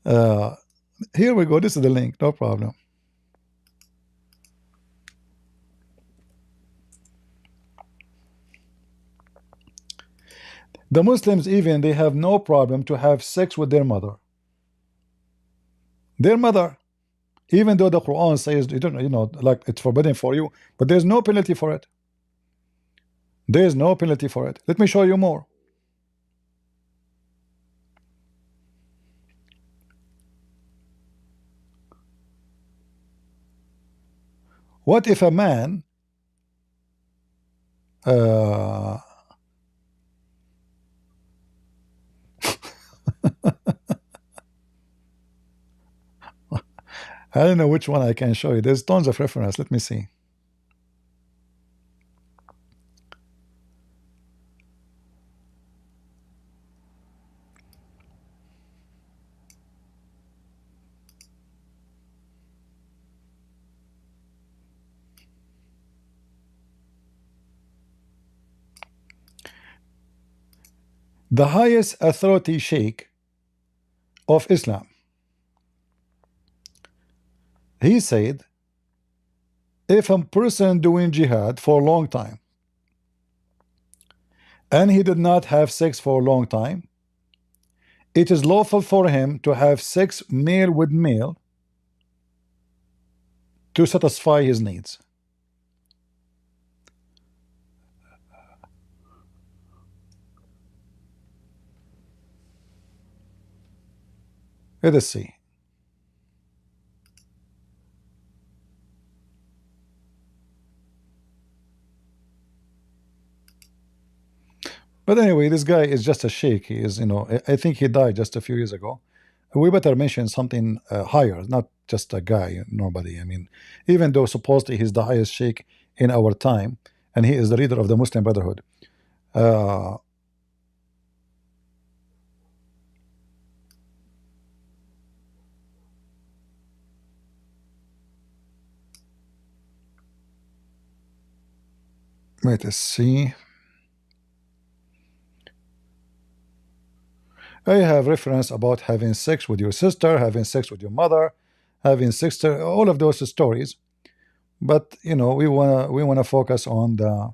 A: here we go. This is the link. No problem. The Muslims even they have no problem to have sex with their mother. Their mother, even though the Quran says you don't, like it's forbidden for you, but there's no penalty for it. There is no penalty for it. Let me show you more. What if a man I don't know which one I can show you. There's tons of reference. Let me see. The highest authority sheikh of Islam, he said if a person doing jihad for a long time and he did not have sex for a long time, it is lawful for him to have sex male with male to satisfy his needs. Let us see. But anyway, this guy is just a sheikh. He is, I think he died just a few years ago. We better mention something higher, not just a guy, nobody. I mean, even though supposedly he's the highest sheikh in our time, and he is the leader of the Muslim Brotherhood. Let us see. I have reference about having sex with your sister, having sex with your mother, having sex, all of those stories. But we wanna focus on the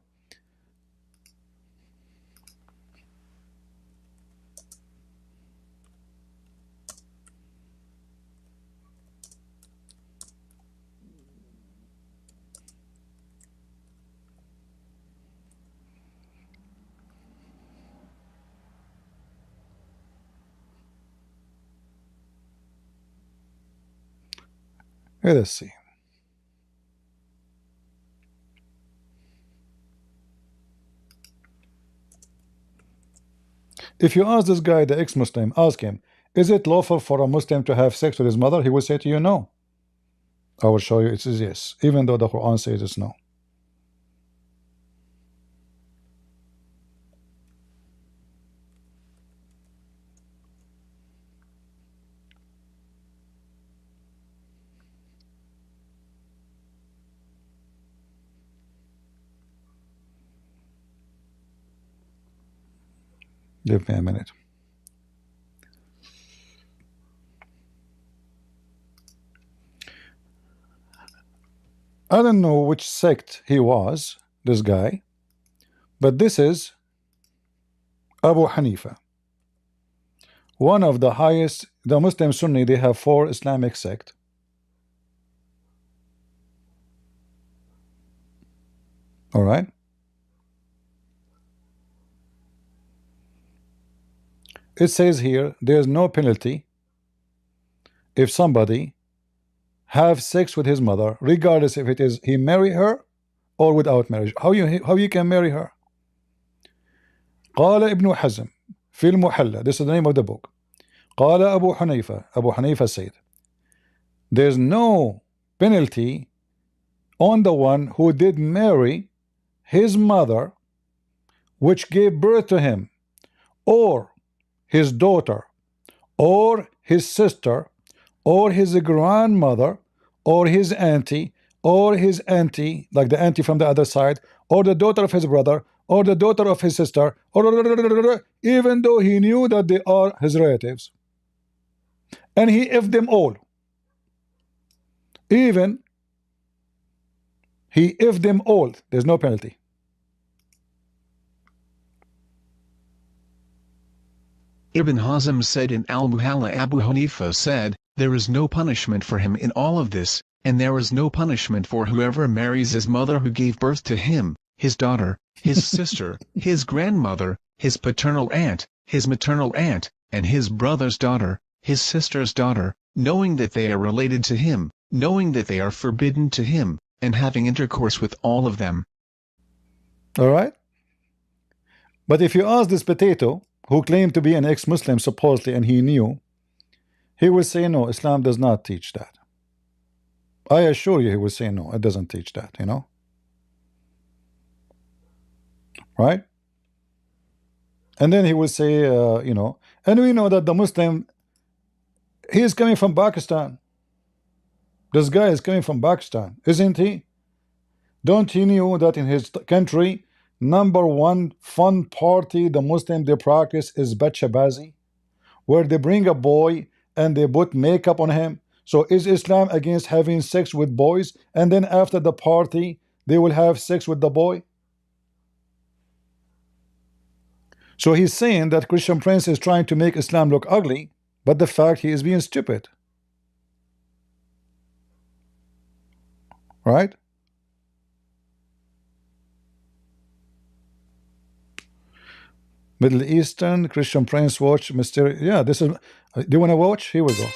A: let us see. If you ask this guy, the ex-Muslim, ask him, is it lawful for a Muslim to have sex with his mother? He will say to you, no. I will show you it says yes, even though the Quran says it's no. Give me a minute. I don't know which sect he was, this guy, but this is Abu Hanifa, one of the highest. The Muslim Sunni, they have 4 Islamic sects. All right. It says here there's no penalty if somebody have sex with his mother, regardless if it is he marry her or without marriage. How you can marry her? قال ابن حزم في المحلى. This is the name of the book. قال أبو حنيفة. Abu Hanifa said, there's no penalty on the one who did marry his mother, which gave birth to him, or his daughter, or his sister, or his grandmother, or his auntie, like the auntie from the other side, or the daughter of his brother, or the daughter of his sister, or even though he knew that they are his relatives. And he effed them all. Even he effed them all. There's no penalty.
I: Ibn Hazm said in Al-Muhalla, Abu Hanifa said, there is no punishment for him in all of this, and there is no punishment for whoever marries his mother who gave birth to him, his daughter, his sister, his grandmother, his paternal aunt, his maternal aunt, and his brother's daughter, his sister's daughter, knowing that they are related to him, knowing that they are forbidden to him, and having intercourse with all of them.
A: All right. But if you ask this potato, who claimed to be an ex-Muslim supposedly, and he knew, he will say no, Islam does not teach that. I assure you he will say no, it doesn't teach that, you know. Right? And then he will say, you know, and we know that the Muslim, he is coming from Pakistan. This guy is coming from Pakistan, isn't he? Don't he know that in his country, #1 fun party the Muslim they practice is Bachabazi, where they bring a boy and they put makeup on him. So is Islam against having sex with boys, and then after the party they will have sex with the boy? So he's saying that Christian Prince is trying to make Islam look ugly, but the fact he is being stupid. Right? Middle Eastern Christian Prince watch mysterious. Yeah, this is. Do you want to watch? Here we go.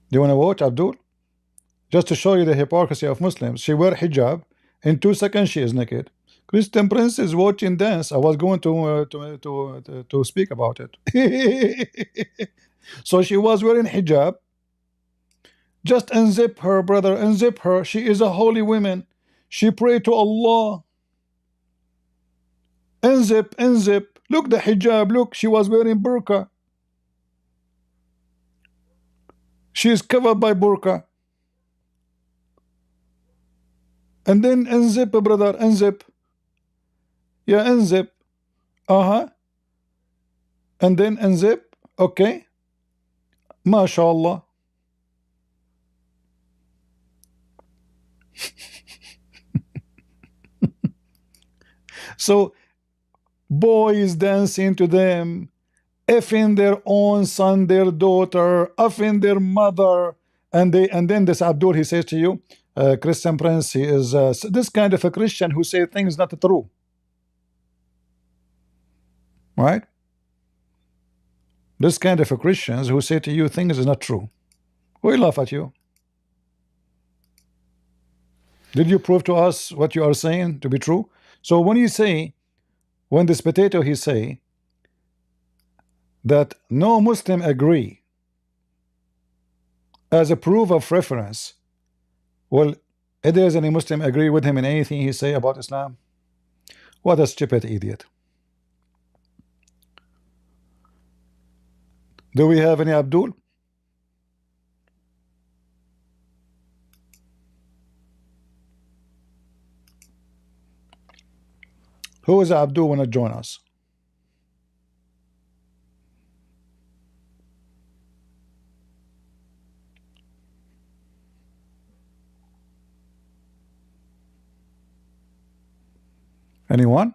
A: Do you want to watch, Abdul? Just to show you the hypocrisy of Muslims. She wear hijab. In 2 seconds, she is naked. Christian Prince is watching dance. I was going to speak about it. So she was wearing hijab. Just unzip her, brother. Unzip her. She is a holy woman. She prayed to Allah. Unzip, unzip. Look the hijab. Look, she was wearing burqa. She is covered by burqa. And then unzip, brother. Unzip. Yeah, unzip. And then unzip. Okay. MashaAllah. So boys dancing to them, effing their own son, their daughter, effing their mother, and then this Abdul, he says to you, Christian Prince, he is this kind of a Christian who say things not true. Right? This kind of a Christians who say to you things is not true. We laugh at you. Did you prove to us what you are saying to be true? So when you say, when this potato he say that no Muslim agree as a proof of reference, well, does any Muslim agree with him in anything he say about Islam? What a stupid idiot. Do we have any Abdul? Who is Abdul want to join us? Anyone?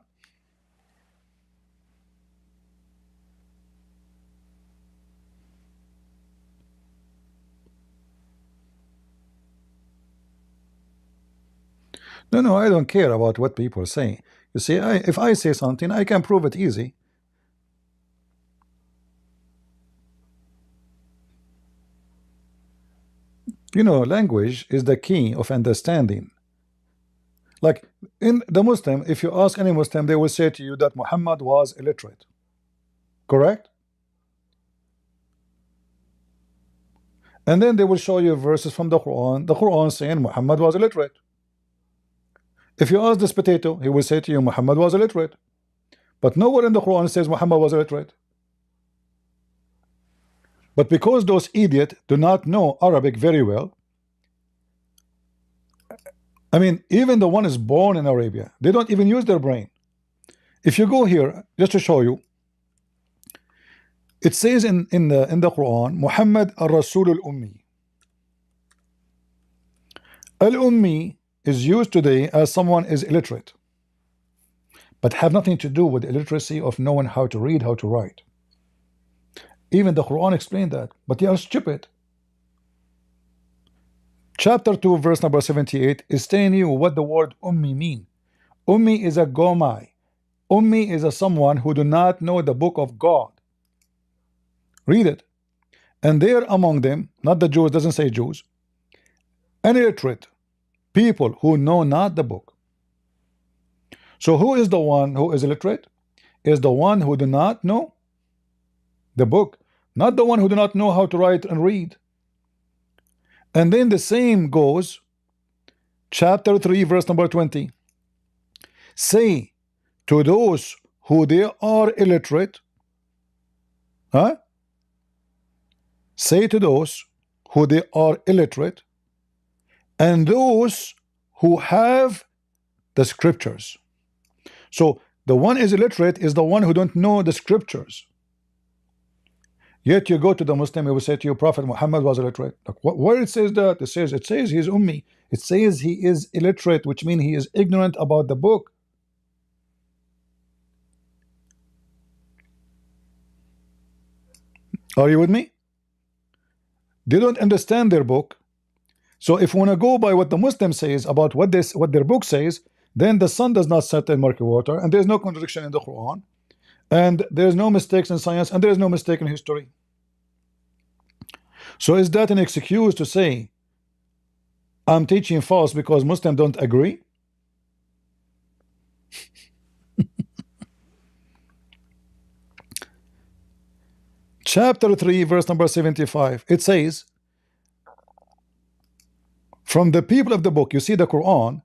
A: No, no, I don't care about what people say. You see, if I say something, I can prove it easy. You know, language is the key of understanding. Like in the Muslim, if you ask any Muslim, they will say to you that Muhammad was illiterate. Correct? And then they will show you verses from the Quran saying Muhammad was illiterate. If you ask this potato, he will say to you Muhammad was illiterate. But nowhere in the Quran says Muhammad was illiterate. But because those idiots do not know Arabic very well, I mean, even the one is born in Arabia, they don't even use their brain. If you go here, just to show you, it says in the Quran, Muhammad al-Rasul al-Ummi. Al-Ummi is used today as someone is illiterate, but have nothing to do with illiteracy of knowing how to read, how to write. Even the Quran explained that, but they are stupid. Chapter 2, verse number 78 is telling you what the word Ummi mean. Ummi is a gomai. Ummi is a someone who do not know the book of God. Read it. And there among them, not the Jews, doesn't say Jews, illiterate people who know not the book. So who is the one who is illiterate? Is the one who do not know the book, not the one who do not know how to write and read. And then the same goes, chapter 3, verse number 20. Say to those who they are illiterate, huh? Say to those who they are illiterate, and those who have the scriptures. So the one is illiterate is the one who don't know the scriptures. Yet you go to the Muslim, he will say to you, Prophet Muhammad was illiterate. Like, where it says that? It says he's ummi. It says he is illiterate, which means he is ignorant about the book. Are you with me? They don't understand their book. So if we want to go by what the Muslim says about what their book says, then the sun does not set in murky water, and there's no contradiction in the Quran, and there's no mistakes in science, and there's no mistake in history. So is that an excuse to say I'm teaching false because Muslims don't agree? Chapter 3, verse number 75, it says, from the people of the book, you see the Quran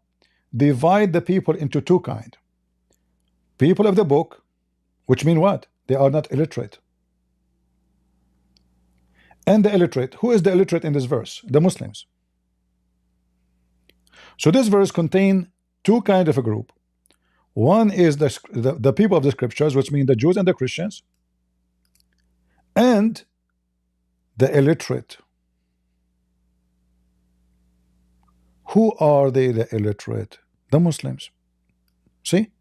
A: divide the people into two kinds. People of the book, which mean what? They are not illiterate. And the illiterate, who is the illiterate in this verse? The Muslims. So this verse contains two kinds of a group. One is the people of the scriptures, which mean the Jews and the Christians, and the illiterate. Who are they, the illiterate? The Muslims. See?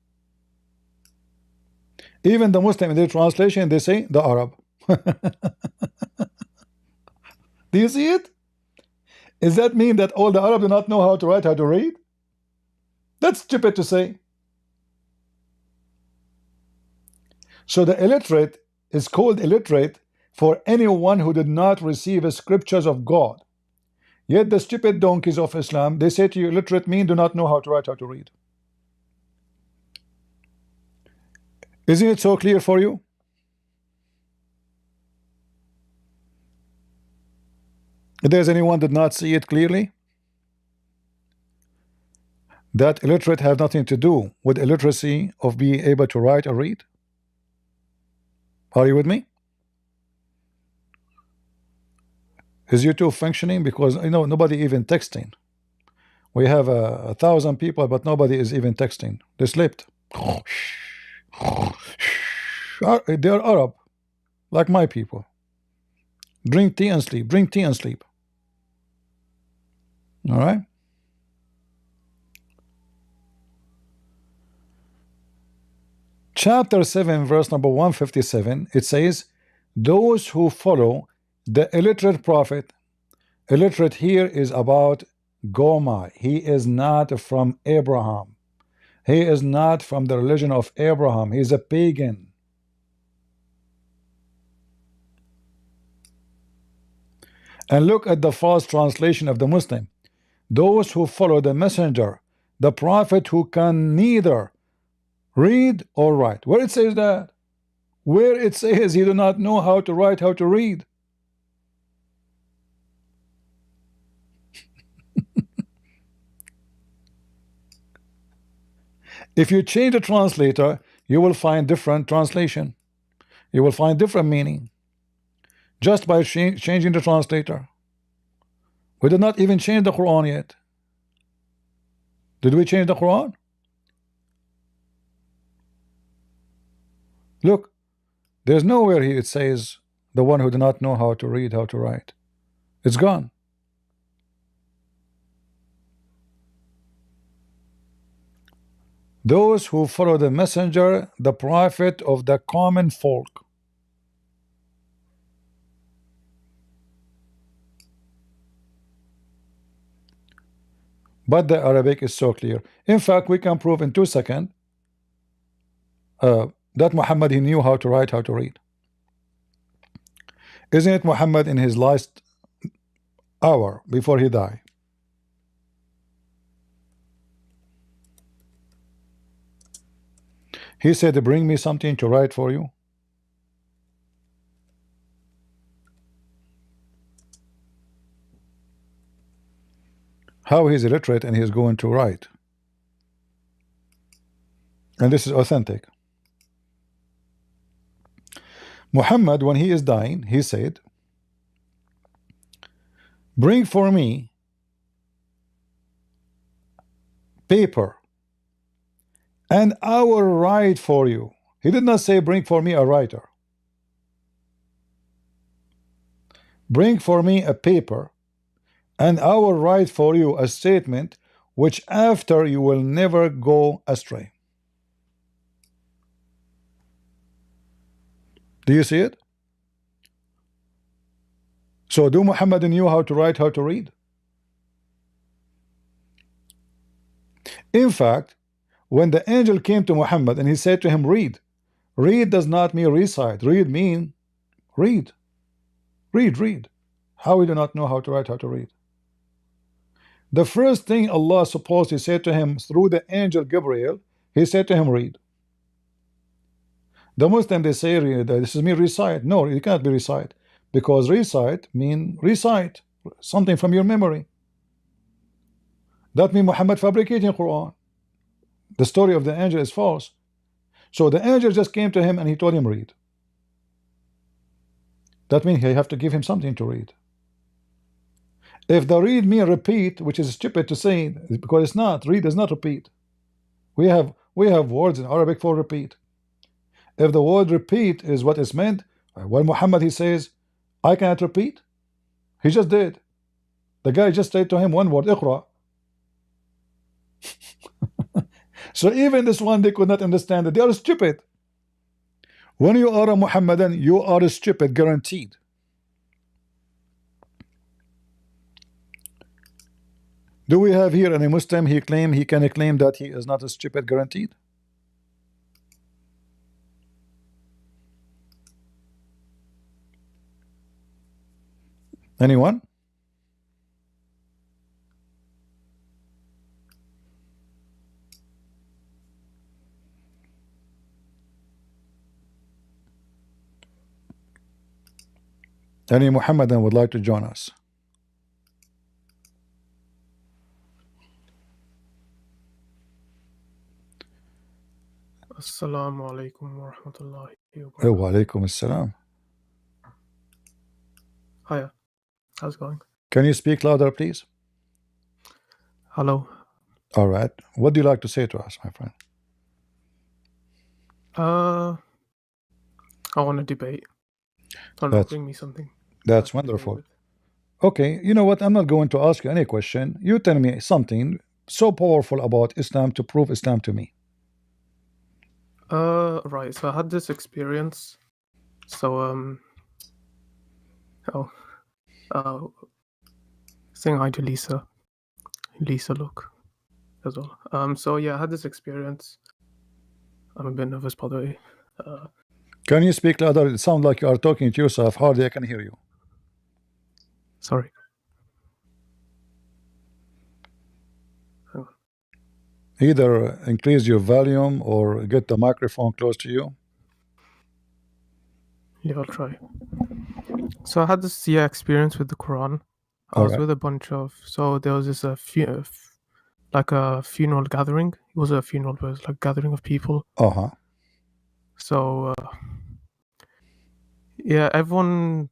A: Even the Muslim in their translation, they say the Arab. Do you see it? Does that mean that all the Arab do not know how to write, how to read? That's stupid to say. So the illiterate is called illiterate for anyone who did not receive the scriptures of God. Yet the stupid donkeys of Islam, they say to you, illiterate mean do not know how to write, how to read. Isn't it so clear for you? If there's anyone did not see it clearly, that illiterate have nothing to do with illiteracy of being able to write or read. Are you with me? Is YouTube functioning? Because you know nobody even texting. We have 1,000 people, but nobody is even texting. They slept. They are Arab, like my people. Drink tea and sleep. Drink tea and sleep. All right. Chapter 7, verse number 157. It says, "Those who follow the illiterate prophet." Illiterate here is about Goma. He is not from Abraham. He is not from the religion of Abraham. He is a pagan. And look at the false translation of the Muslim. Those who follow the messenger, the prophet who can neither read or write. Where it says that? Where it says he do not know how to write, how to read. If you change the translator, you will find different translation. You will find different meaning. Just by changing the translator. We did not even change the Quran yet. Did we change the Quran? Look, there's nowhere here it says the one who do not know how to read, how to write. It's gone. Those who follow the messenger, the prophet of the common folk. But the Arabic is so clear. In fact, we can prove in 2 seconds that Muhammad, he knew how to write, how to read. Isn't it Muhammad in his last hour before he died? He said, bring me something to write for you. How he's illiterate and he's going to write. And this is authentic. Muhammad, when he is dying, he said, bring for me paper and I will write for you. He did not say bring for me a writer. Bring for me a paper and I will write for you a statement which after you will never go astray. Do you see it? So do Muhammad knew how to write, how to read? In fact, when the angel came to Muhammad and he said to him, read. Read does not mean recite. Read mean read. Read. How we do not know how to write, how to read? The first thing Allah supposedly said to him through the angel Gabriel, he said to him, read. The Muslim, they say this is me recite. No, it cannot be recite, because recite mean recite something from your memory. That means Muhammad fabricating Quran. The story of the angel is false. So the angel just came to him and he told him read. That means you have to give him something to read. If the read mean repeat, which is stupid to say, because it's not, read is not repeat. We have words in Arabic for repeat. If the word repeat is what is meant, when Muhammad he says, I cannot repeat, he just did. The guy just said to him one word, Iqra. So even this one, they could not understand it. They are stupid. When you are a Muhammadan, you are stupid, guaranteed. Do we have here any Muslim he can claim that he is not a stupid, guaranteed? Anyone? Any Muhammadan would like to join us?
J: Assalamu alaikum wa rahmatullahi wa
A: Wa
J: barakatuh.
A: alaikum assalam.
J: Hiya, how's it going?
A: Can you speak louder, please?
J: Hello.
A: All right. What do you like to say to us, my friend?
J: I want to debate. Don't know, bring me something.
A: That's
J: I can debate
A: wonderful.
J: with.
A: Okay, you know what? I'm not going to ask you any question. You tell me something so powerful about Islam to prove Islam to me.
J: Right. So I had this experience. So saying hi to Lisa. Lisa look as well. So yeah, I had this experience. I'm a bit nervous, by the way.
A: Can you speak louder? It sounds like you are talking to yourself. Hardly I can hear you.
J: Sorry. Hang on.
A: Either increase your volume or get the microphone close to you.
J: Yeah, I'll try. So I had this experience with the Quran. I was with a bunch of. So there was this like a funeral gathering. It was a funeral, but it was like gathering of people. So yeah, everyone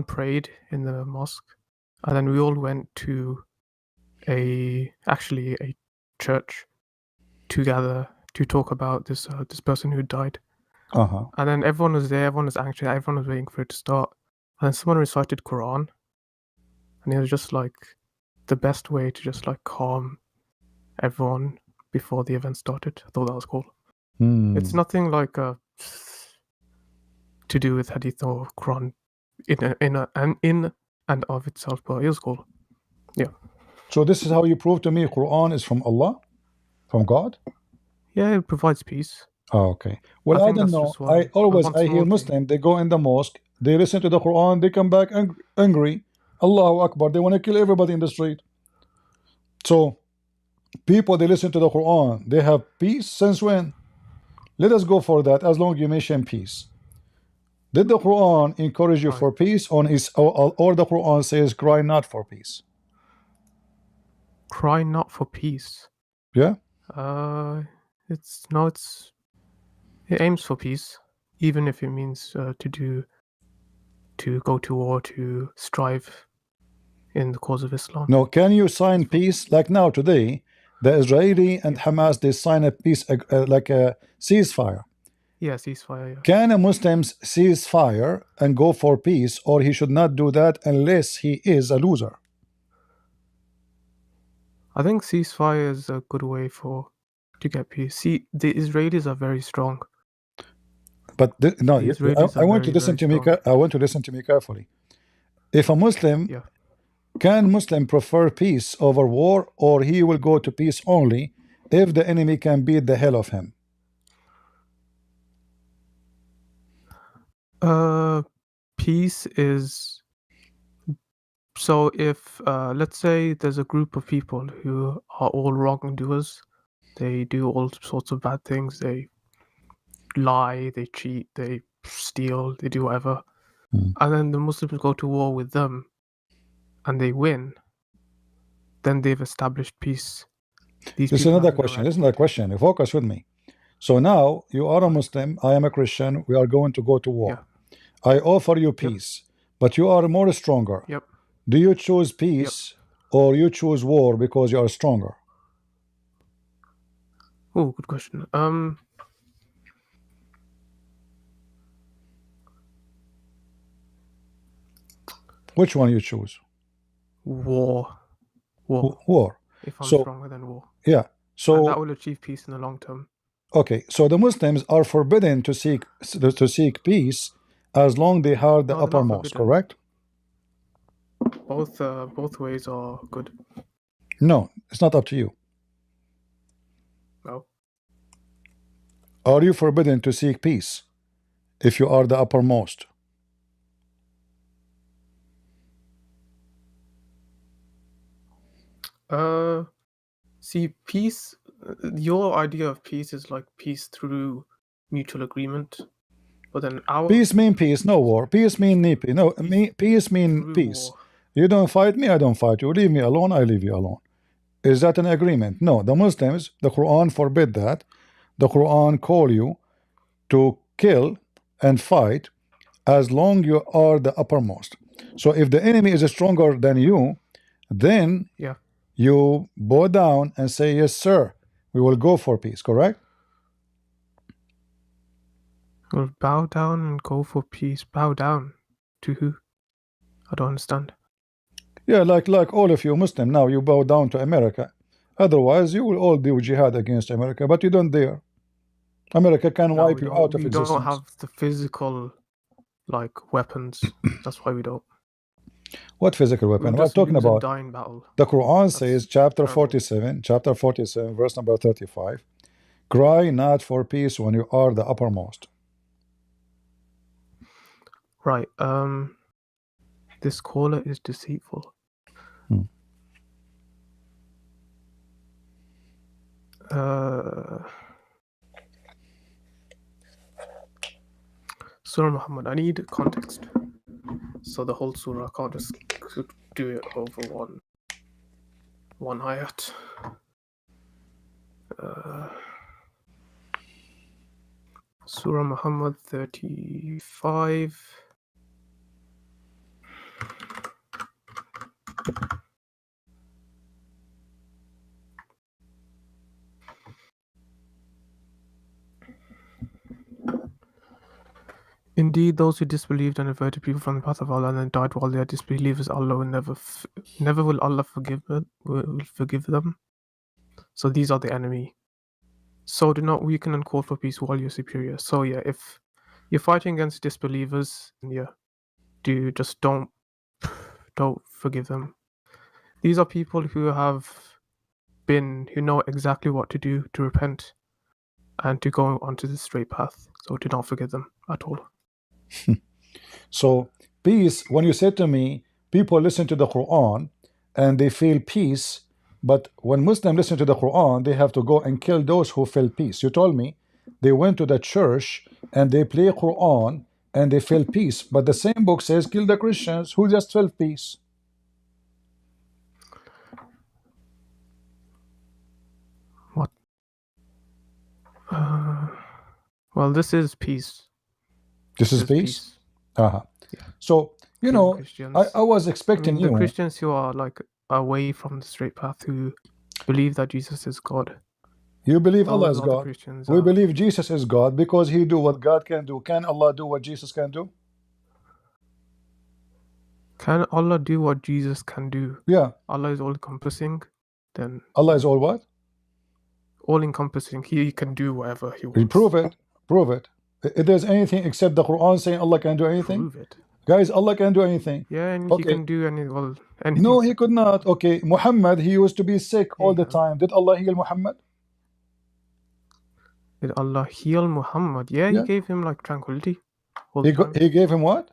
J: prayed in the mosque, and then we all went to a church together to talk about this person who died. And then everyone was there, everyone was anxious, everyone was waiting for it to start. And then someone recited Quran, and it was just like the best way to just like calm everyone before the event started. I thought that was cool. It's nothing like to do with hadith or Quran in and of itself, but it was cool. Yeah.
A: So this is how you prove to me Quran is from Allah, from God?
J: Yeah, it provides peace.
A: Oh, okay. Well, I don't know. I hear Muslim. They go in the mosque. They listen to the Quran. They come back angry. Allahu Akbar. They want to kill everybody in the street. So people, they listen to the Quran. They have peace since when? Let us go for that. As long as you mention peace. Did the Quran encourage you for peace, or the Quran says cry not for peace?
J: Cry not for peace.
A: Yeah.
J: It aims for peace, even if it means to go to war, to strive in the cause of Islam.
A: No, can you sign peace like now today? The Israeli and Hamas, they sign a peace like a ceasefire.
J: Yeah, ceasefire. Yeah.
A: Can a Muslim cease fire and go for peace, or he should not do that unless he is a loser?
J: I think ceasefire is a good way to get peace. See, the Israelis are very strong.
A: But I want to listen to me. I want to listen to me carefully. If a Muslim, can Muslim prefer peace over war, or he will go to peace only if the enemy can beat the hell of him?
J: Peace is, so if let's say there's a group of people who are all wrongdoers, they do all sorts of bad things, they lie, they cheat, they steal, they do whatever, and then the Muslims go to war with them and they win, then they've established peace.
A: This is another question. Listen to the question. You focus with me. So now you are a Muslim, I am a Christian, we are going to go to war. I offer you peace, but you are more stronger. Do you choose peace or you choose war because you are stronger?
J: Oh, good question.
A: Which one you choose?
J: War. If I'm stronger than war.
A: Yeah. So
J: and that will achieve peace in the long term.
A: Okay, so the Muslims are forbidden to seek peace as long they are the uppermost, correct?
J: Both ways are good.
A: No, it's not up to you.
J: No.
A: Are you forbidden to seek peace if you are the uppermost?
J: See, peace, your idea of peace is like peace through mutual agreement. But then
A: peace mean peace, no war. Peace mean peace. No, peace mean peace. War. You don't fight me, I don't fight you. Leave me alone, I leave you alone. Is that an agreement? No, the Muslims, the Quran forbid that. The Quran call you to kill and fight as long you are the uppermost. So if the enemy is stronger than you, then you bow down and say, yes, sir, we will go for peace, correct?
J: We'll bow down and go for peace. Bow down to who? I don't understand.
A: Yeah, like all of you Muslim now, you bow down to America. Otherwise, you will all do jihad against America, but you don't dare. America can wipe you out of existence.
J: We don't have the physical, like, weapons. That's why we don't.
A: What physical
J: We'll
A: weapon? We're
J: just
A: talking
J: lose and
A: about
J: die in battle.
A: the Quran
J: That's
A: says, chapter
J: terrible.
A: 47, verse number 35. Cry not for peace when you are the uppermost.
J: Right. This caller is deceitful.
A: Hmm.
J: Surah Muhammad. I need context. So the whole surah, I can't just do it over one ayat. Surah Muhammad 35. Indeed, those who disbelieved and averted people from the path of Allah and then died while they are disbelievers, Allah will never will Allah forgive them. So these are the enemy. So do not weaken and call for peace while you're superior. So yeah, if you're fighting against disbelievers, yeah, don't forgive them. These are people who know exactly what to do to repent and to go onto the straight path. So do not forgive them at all.
A: So peace, when you say to me, people listen to the Quran and they feel peace, but when Muslims listen to the Quran, they have to go and kill those who feel peace. You told me they went to the church and they play Quran and they feel peace, but the same book says kill the Christians who just felt peace.
J: What? Well, this is peace.
A: This is peace? Uh-huh.
J: Yeah.
A: So, you know, I was expecting
J: the Christians who are like away from the straight path, who believe that Jesus is God.
A: You believe Allah is God. We
J: are.
A: believe Jesus is God because he do what God can do. Can Allah do what Jesus can do?
J: Can Allah do what Jesus can do?
A: Yeah.
J: Allah is all-encompassing. Then
A: Allah is all what?
J: All-encompassing. He can do whatever he wants.
A: Prove it. Prove it. If there's anything except the Quran saying Allah can do anything,
J: prove it.
A: Guys, Allah can do anything.
J: Yeah, and
A: okay.
J: He can do anything.
A: No, he could not. Okay, Muhammad, he used to be sick all the time. Did Allah heal Muhammad?
J: Did Allah heal Muhammad? Yeah, he gave him like tranquility.
A: He gave him what?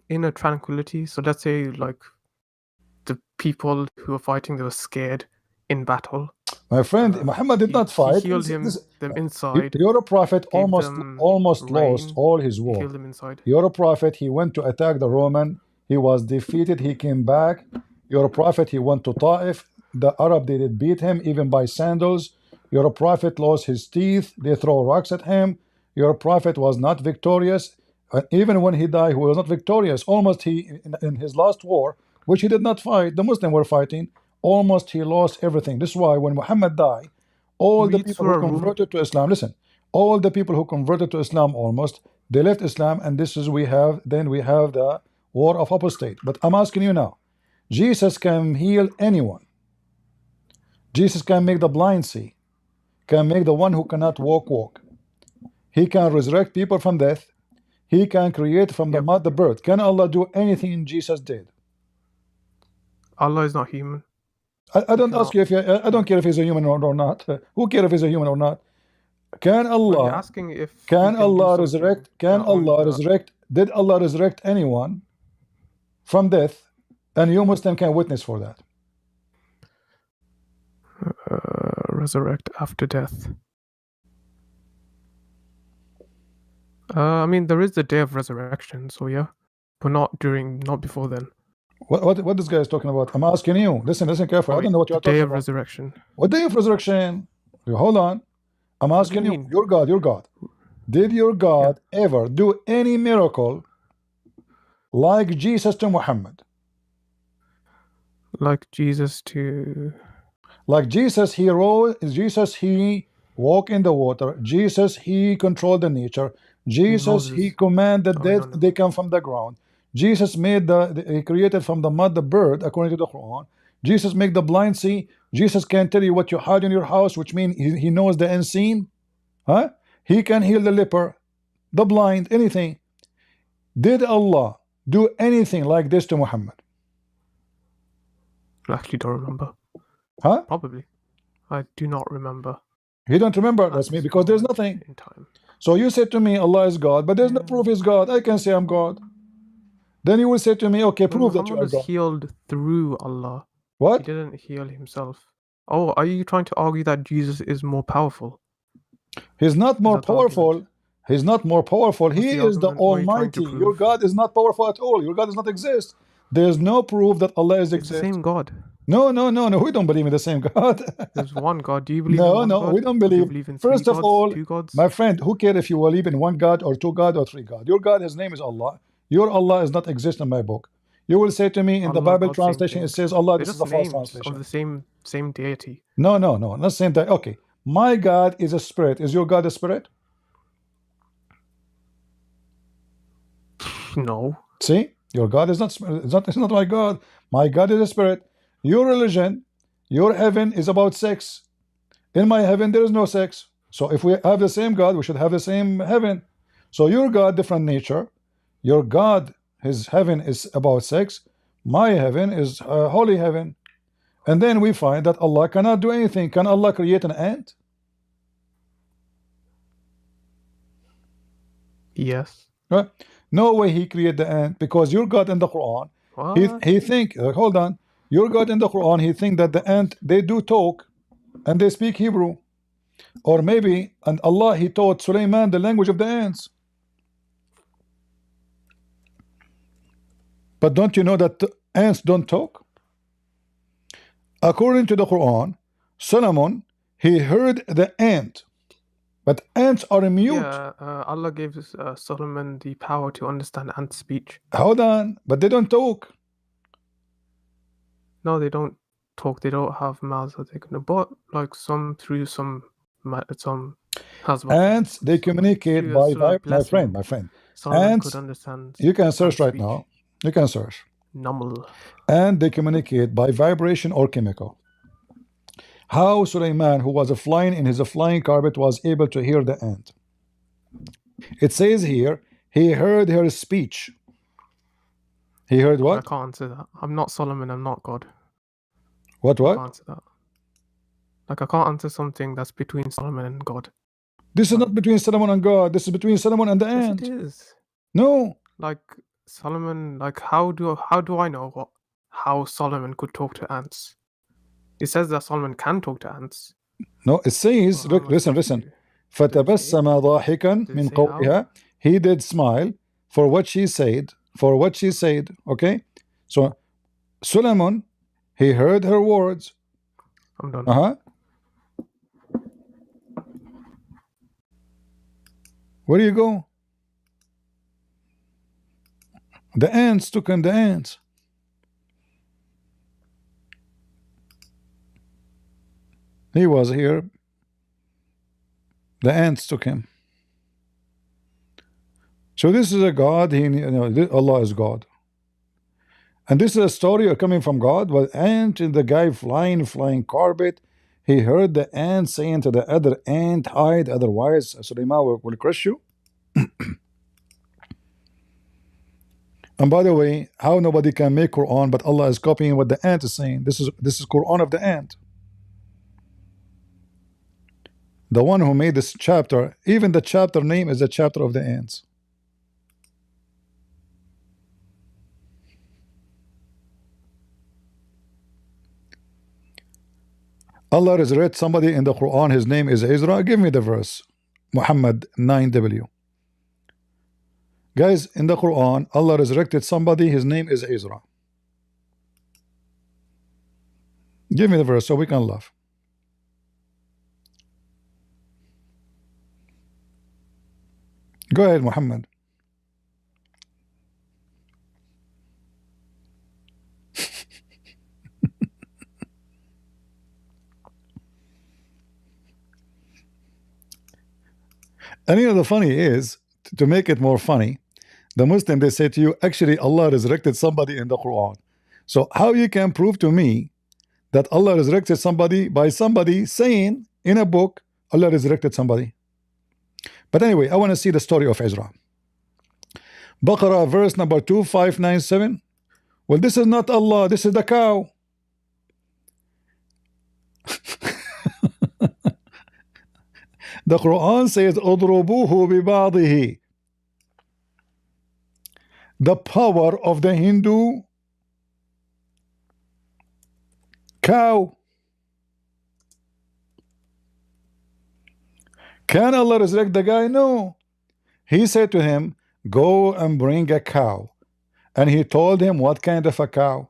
J: Inner tranquility. So let's say like the people who were fighting, they were scared in battle.
A: My friend, Muhammad did not fight.
J: He healed them inside.
A: You're a prophet, almost lost all his war.
J: He healed them inside.
A: You're a prophet. He went to attack the Roman. He was defeated. He came back. You're a prophet. He went to Ta'if. The Arab, they did beat him even by sandals. You're a prophet, lost his teeth. They throw rocks at him. Your prophet was not victorious. Even when he died, he was not victorious. Almost in his last war, which he did not fight, the Muslims were fighting. Almost he lost everything. This is why when Muhammad died, all the people who converted to Islam, listen, all the people who converted to Islam almost, they left Islam, and this is we have the war of apostate. But I'm asking you now, Jesus can heal anyone. Jesus can make the blind see, can make the one who cannot walk. He can resurrect people from death. He can create from the mud the birth. Can Allah do anything Jesus did?
J: Allah is not human.
A: I don't ask you if I don't care if he's a human or not. Who cares if he's a human or not? Can Allah?
J: You're asking if
A: can Allah resurrect? Can Allah resurrect? Did Allah resurrect anyone from death? And you Muslim can witness for that.
J: Resurrect after death. I mean, there is the day of resurrection, so yeah, but not before then.
A: What this guy is talking about? I'm asking you. Listen carefully. I don't know what you're talking about.
J: Day of resurrection.
A: What day of resurrection? Hold on. I'm asking you. Your God. Did your God ever do any miracle like Jesus to Muhammad?
J: Like Jesus to...
A: Like Jesus, he rose. Jesus, he walked in the water. Jesus, he controlled the nature. Jesus, he commanded death, they come from the ground. Jesus made he created from the mud the bird, according to the Quran. Jesus make the blind see. Jesus can tell you what you hide in your house, which means he knows the unseen. He can heal the leper, the blind, anything. Did Allah do anything like this to Muhammad?
J: I actually don't remember.
A: Huh?
J: Probably. I do not remember.
A: You don't remember?
J: at
A: That's me,
J: this
A: because there's
J: moment
A: nothing.
J: in time.
A: So you said to me, Allah is God, but there's no proof He's God. I can say I'm God. Then you will say to me, okay,
J: No,
A: prove that you
J: Muhammad
A: are
J: was
A: God.
J: healed through Allah. He
A: What?
J: didn't heal himself. Oh, are you trying to argue that Jesus is more powerful?
A: He's not
J: Is
A: more
J: that the argument?
A: powerful. He's not more powerful.
J: What's
A: He
J: the
A: is the
J: argument? What are you trying to
A: Almighty. Your
J: prove?
A: God is not powerful at all. Your God does not exist. There's no proof that Allah is
J: It's the
A: exist.
J: same God.
A: No, no, no, no. We don't believe in the same God.
J: There's one God. Do you believe in
A: No,
J: one
A: no,
J: God?
A: we don't
J: Or do you
A: believe.
J: believe in
A: First
J: three
A: of
J: gods,
A: all,
J: two gods?
A: my friend, who cares if you believe in one God or two God or three God? Your God, His name is Allah. Your Allah is not exist in my book. You will say to me in the
J: Allah,
A: Bible
J: God, same
A: translation, it
J: thing.
A: says Allah.
J: They're
A: This is
J: just
A: a false
J: names
A: translation.
J: of the same deity.
A: No, no, no, not same that. Okay, my God is a spirit. Is your God a spirit?
J: No.
A: See, your God is not. It's not my God. My God is a spirit. Your religion, your heaven is about sex. In my heaven, there is no sex. So if we have the same God, we should have the same heaven. So your God, different nature. Your God, His heaven is about sex. My heaven is holy heaven. And then we find that Allah cannot do anything. Can Allah create an ant?
J: Yes.
A: Right? No way He created the ant, because your God in the Quran,
J: What?
A: he think, hold on, your God in the Quran, he think that the ant, they do talk and they speak Hebrew. Or maybe, and Allah, He taught Sulaiman the language of the ants. But don't you know that the ants don't talk? According to the Quran, Solomon, he heard the ant, but ants are mute.
J: Yeah, Allah gave Solomon the power to understand ant speech.
A: Hold on, but they don't talk.
J: No, they don't talk. They don't have mouths that they can. But like some through some
A: Ants, they communicate
J: through
A: by
J: Surah
A: my friend,
J: blessing, Solomon
A: ants,
J: could understand
A: you can search
J: ant
A: right
J: speech.
A: now. You can search.
J: Naml.
A: And they communicate by vibration or chemical. How Sulaiman, who was flying in his flying carpet, was able to hear the ant? It says here, he heard her speech. He heard
J: I
A: what?
J: can't answer that. I'm not Solomon. I'm not God.
A: What?
J: I can't answer that. Like I can't answer something that's between Solomon and God.
A: This is not between Solomon and God. This is between Solomon and the
J: Yes,
A: ant.
J: it is.
A: No.
J: Like Solomon. Like how do I know how Solomon could talk to ants? It says that Solomon can talk to ants.
A: No, it says,
J: Well,
A: look, listen. فَتَبَسَّمَ ضَاحِكًا
J: Does it
A: مِنْ
J: say how?
A: قَوْلِهَا. He did smile for what she said. For what she said. Okay? So, Solomon, he heard her words.
J: I'm done.
A: Where do you go? The ants took him, the ants. He was here. The ants took him. So this is a God. Allah is God. And this is a story coming from God. But ant and the guy flying carpet, he heard the ant saying to the other ant, hide, otherwise Sulaiman will crush you. And by the way, how nobody can make Quran, but Allah is copying what the ant is saying. This is Quran of the ant. The one who made this chapter, even the chapter name is a chapter of the ants. Allah resurrected somebody in the Quran, his name is Ezra. Give me the verse. Muhammad 9W. Guys, in the Quran, Allah resurrected somebody, his name is Ezra. Give me the verse so we can laugh. Go ahead, Muhammad. And you know, the funny is, to make it more funny, the Muslim, they say to you, actually, Allah resurrected somebody in the Quran. So how you can prove to me that Allah resurrected somebody by somebody saying in a book, Allah resurrected somebody? But anyway, I want to see the story of Ezra. Baqarah verse number 2597. Well, this is not Allah, this is the cow. The Quran says "Udrubuhu bibadihi." The power of the Hindu cow. Can Allah resurrect the guy? No. He said to him, go and bring a cow. And he told him what kind of a cow.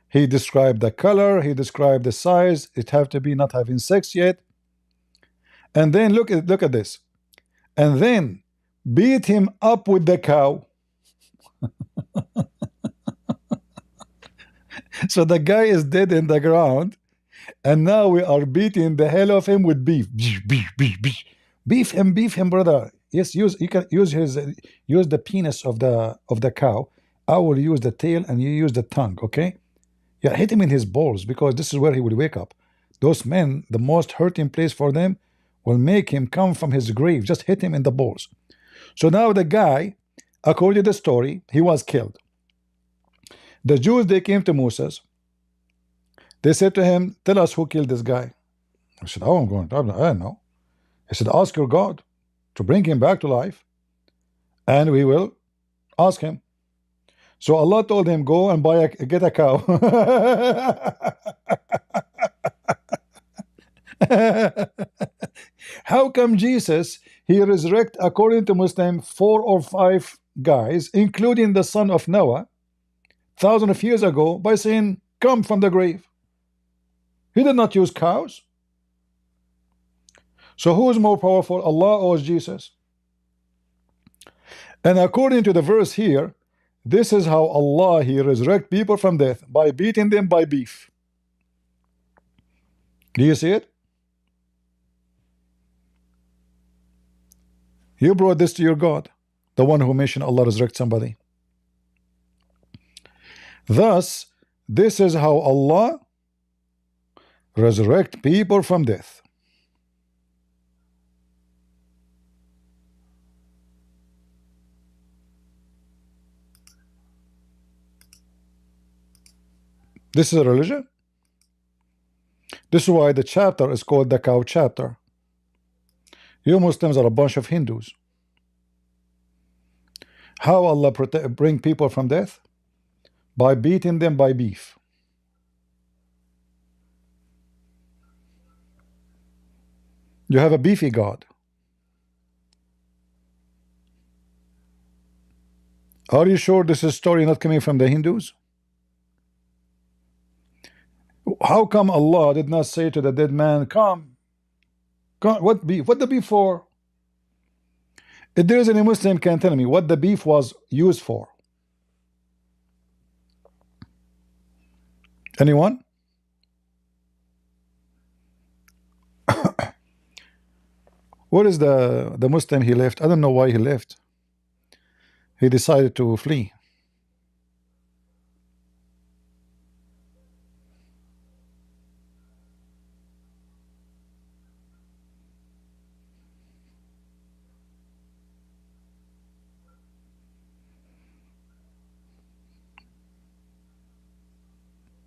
A: He described the color, he described the size, it have to be not having sex yet. And then look at this. And then beat him up with the cow. So the guy is dead in the ground, and now we are beating the hell of him with beef. Beef him, brother. Yes, you can use the penis of the cow. I will use the tail and you use the tongue, okay? Yeah, hit him in his balls, because this is where he will wake up. Those men, the most hurting place for them will make him come from his grave. Just hit him in the balls. So now the guy, according to the story, he was killed. The Jews, they came to Moses. They said to him, tell us who killed this guy. I said, oh, I don't know. He said, ask your God to bring him back to life, and we will ask him. So Allah told him, go and get a cow. How come Jesus, he resurrect, according to Muslim, 4 or 5 guys, including the son of Noah, thousands of years ago, by saying, come from the grave? He did not use cows. So who is more powerful, Allah or Jesus? And according to the verse here, this is how Allah, he resurrect people from death, by beating them by beef. Do you see it? You brought this to your God, the one who mentioned Allah resurrect somebody. Thus, this is how Allah resurrect people from death. This is a religion. This is why the chapter is called the cow chapter. You Muslims are a bunch of Hindus. How Allah bring people from death? By beating them by beef. You have a beefy God. Are you sure this is story not coming from the Hindus? How come Allah did not say to the dead man, come, what beef? What the beef for? If there is any Muslim can tell me what the beef was used for. Anyone? What is the Muslim he left? I don't know why he left. He decided to flee.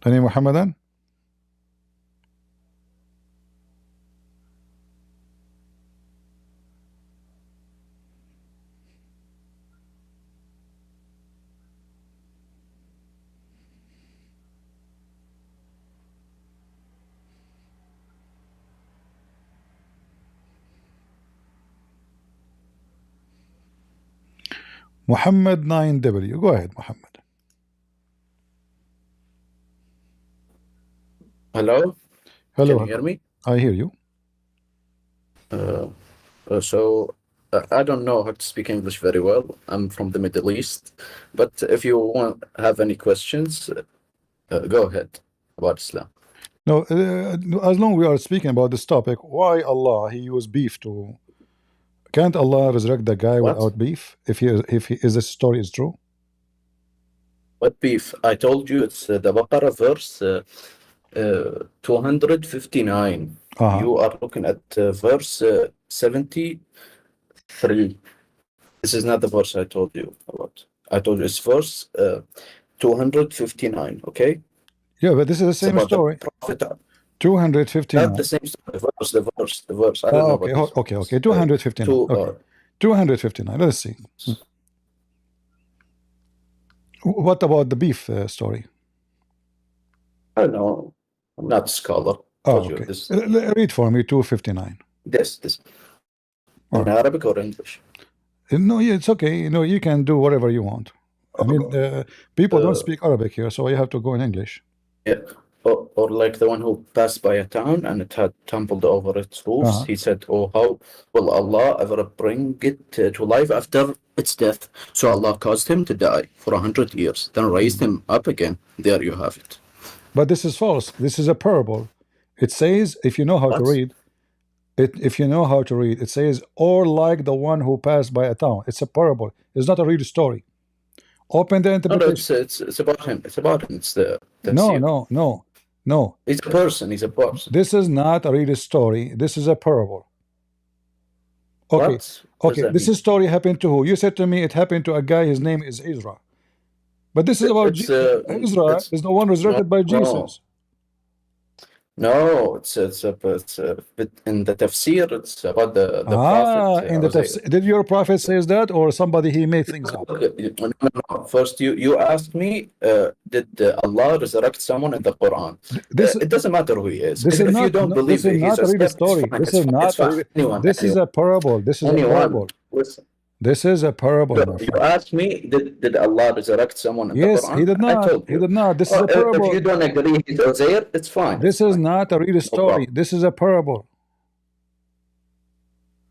A: Any Muhammadan? Muhammad 9W. Go ahead, Muhammad.
K: Hello?
A: Hello.
K: Can you hear me?
A: I hear you.
K: I don't know how to speak English very well. I'm from the Middle East. But if you have any questions, go ahead about Islam.
A: No, as long we are speaking about this topic, why Allah, he used beef to... Can't Allah resurrect the guy without beef? If this story is true?
K: What beef? I told you it's the Baqarah verse 259. You are looking at verse 73. This is not the verse I told you about. I told you it's verse 259. Okay.
A: Yeah, but this is the
K: It's
A: same
K: about
A: story.
K: the prophet. Not
A: 259.
K: the same story. The verse. I don't know
A: Okay,
K: what.
A: okay. 259. Okay. 259. Let's see. What about the beef story?
K: I don't know. I'm not a scholar.
A: Oh, okay. Read for me 259.
K: This.
A: All
K: In
A: right.
K: Arabic or English?
A: No, yeah, it's okay. You know, you can do whatever you want. I mean, people don't speak Arabic here, so you have to go in English.
K: Yeah. Or like the one who passed by a town and it had tumbled over its roofs. He said, "Oh, how will Allah ever bring it to life after its death?" So Allah caused him to die for 100 years, then raised him up again. There you have it.
A: But this is false. This is a parable. It says, if you know how to read, it says, or like the one who passed by a town. It's a parable. It's not a real story. Open the interpretation.
K: No, it's about him. It's about him. It's the
A: No.
K: He's a person. He's a person.
A: This is not a real story. This is a parable. Okay. Okay. This story happened to who? You said to me it happened to a guy. His name is Ezra. But this is about Ezra is the one resurrected by Jesus.
K: No, it's a bit in the tafsir. It's about the prophet.
A: In the tafsir. Did your prophet says that, or somebody he made things up?
K: No. First, you asked me, did Allah resurrect someone in the Quran? It doesn't matter who he is.
A: This is
K: if
A: not,
K: you don't believe
A: this is not a real story. This is not. This is a parable. This is a parable.
K: Listen.
A: This is a parable.
K: You asked me, did Allah resurrect someone in the Quran?
A: Yes, he did not.
K: I told you.
A: He did not. This is a parable.
K: If you don't agree he's Uzair, it's fine.
A: This is not a real story. This is a parable.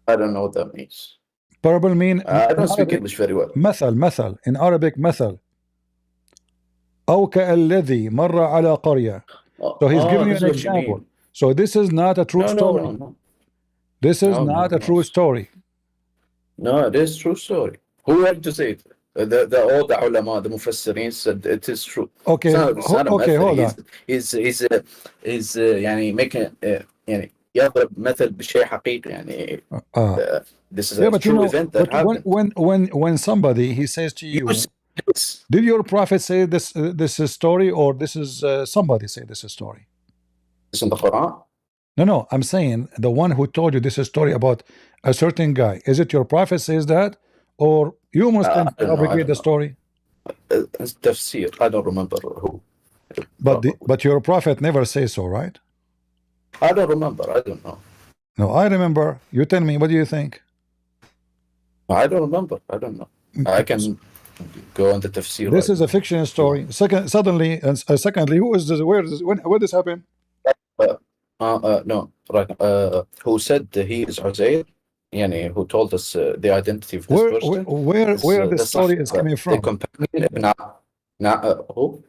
K: I don't know what that means.
A: Parable mean
K: I don't speak English very well.
A: مثل in Arabic مثل أو كالذي مر على قرية. So he's giving you an example. So this is not a true story.
K: No.
A: This is not a true story.
K: No, it is true story. Who had to say it? All the ulama, the mufassirin said it is true.
A: Okay.
K: It's not
A: okay, hold on.
K: He's يعني making يعني يضرب مثل بشيء حقيقي يعني. This is a true event that happened.
A: When somebody he says to you, did your prophet say this is story, or this is somebody say this is story?
K: It's in the Quran.
A: No, I'm saying the one who told you this is story about a certain guy. Is it your prophet says that, or you must fabricate the story?
K: It's tafsir. I don't remember who.
A: But your prophet never says so, right?
K: I don't remember. I don't know.
A: No, I remember. You tell me. What do you think?
K: I don't remember. I don't know. I can go on the tafsir.
A: This is a fiction story. Secondly, who is this? Where this happened?
K: No, right. Who said he is Uzair? Yani, who told us the identity of this person?
A: Where the story is coming from?
K: The companion, who?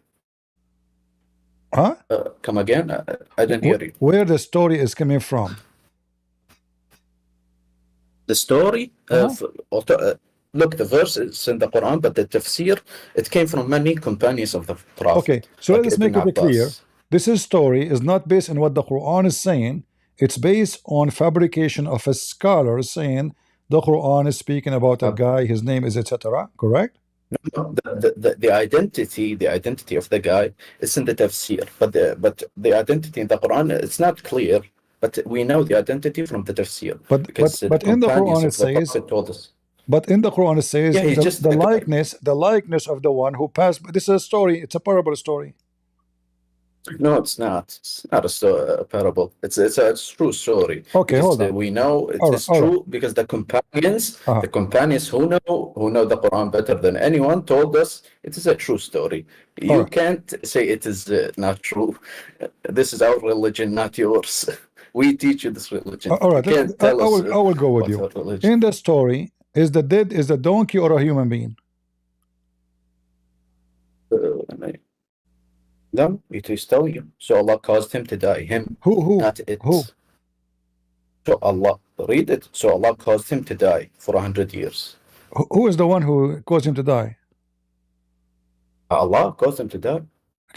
A: Huh?
K: Come again? I didn't hear you.
A: Where the story is coming from?
K: The story? Look, the verse is in the Quran, but the tafsir, it came from many companions of the Prophet.
A: Okay, so let's make it clear. This story is not based on what the Quran is saying. It's based on fabrication of a scholar saying the Quran is speaking about a guy, his name is etc. Correct?
K: No, the identity of the guy is in the tafsir, but the identity in the Quran, it's not clear. But we know the identity from the tafsir. But
A: in the Quran it says.
K: Told us.
A: But in the Quran it says the likeness of the one who passed. This is a story. It's a parable story.
K: No, it's not. It's not a parable. It's a true story.
A: Okay, hold on.
K: We know it is true because the companions who know the Quran better than anyone told us it is a true story. You can't say it is not true. This is our religion, not yours. We teach you this religion.
A: All right, I will go with you. In the story, is the dead is a donkey or a human being?
K: No, it is telling you. So Allah caused him to die. Him.
A: Who?
K: Not it.
A: Who?
K: So Allah, read it. So Allah caused him to die for 100 years.
A: Who is the one who caused him to die?
K: Allah caused him to die.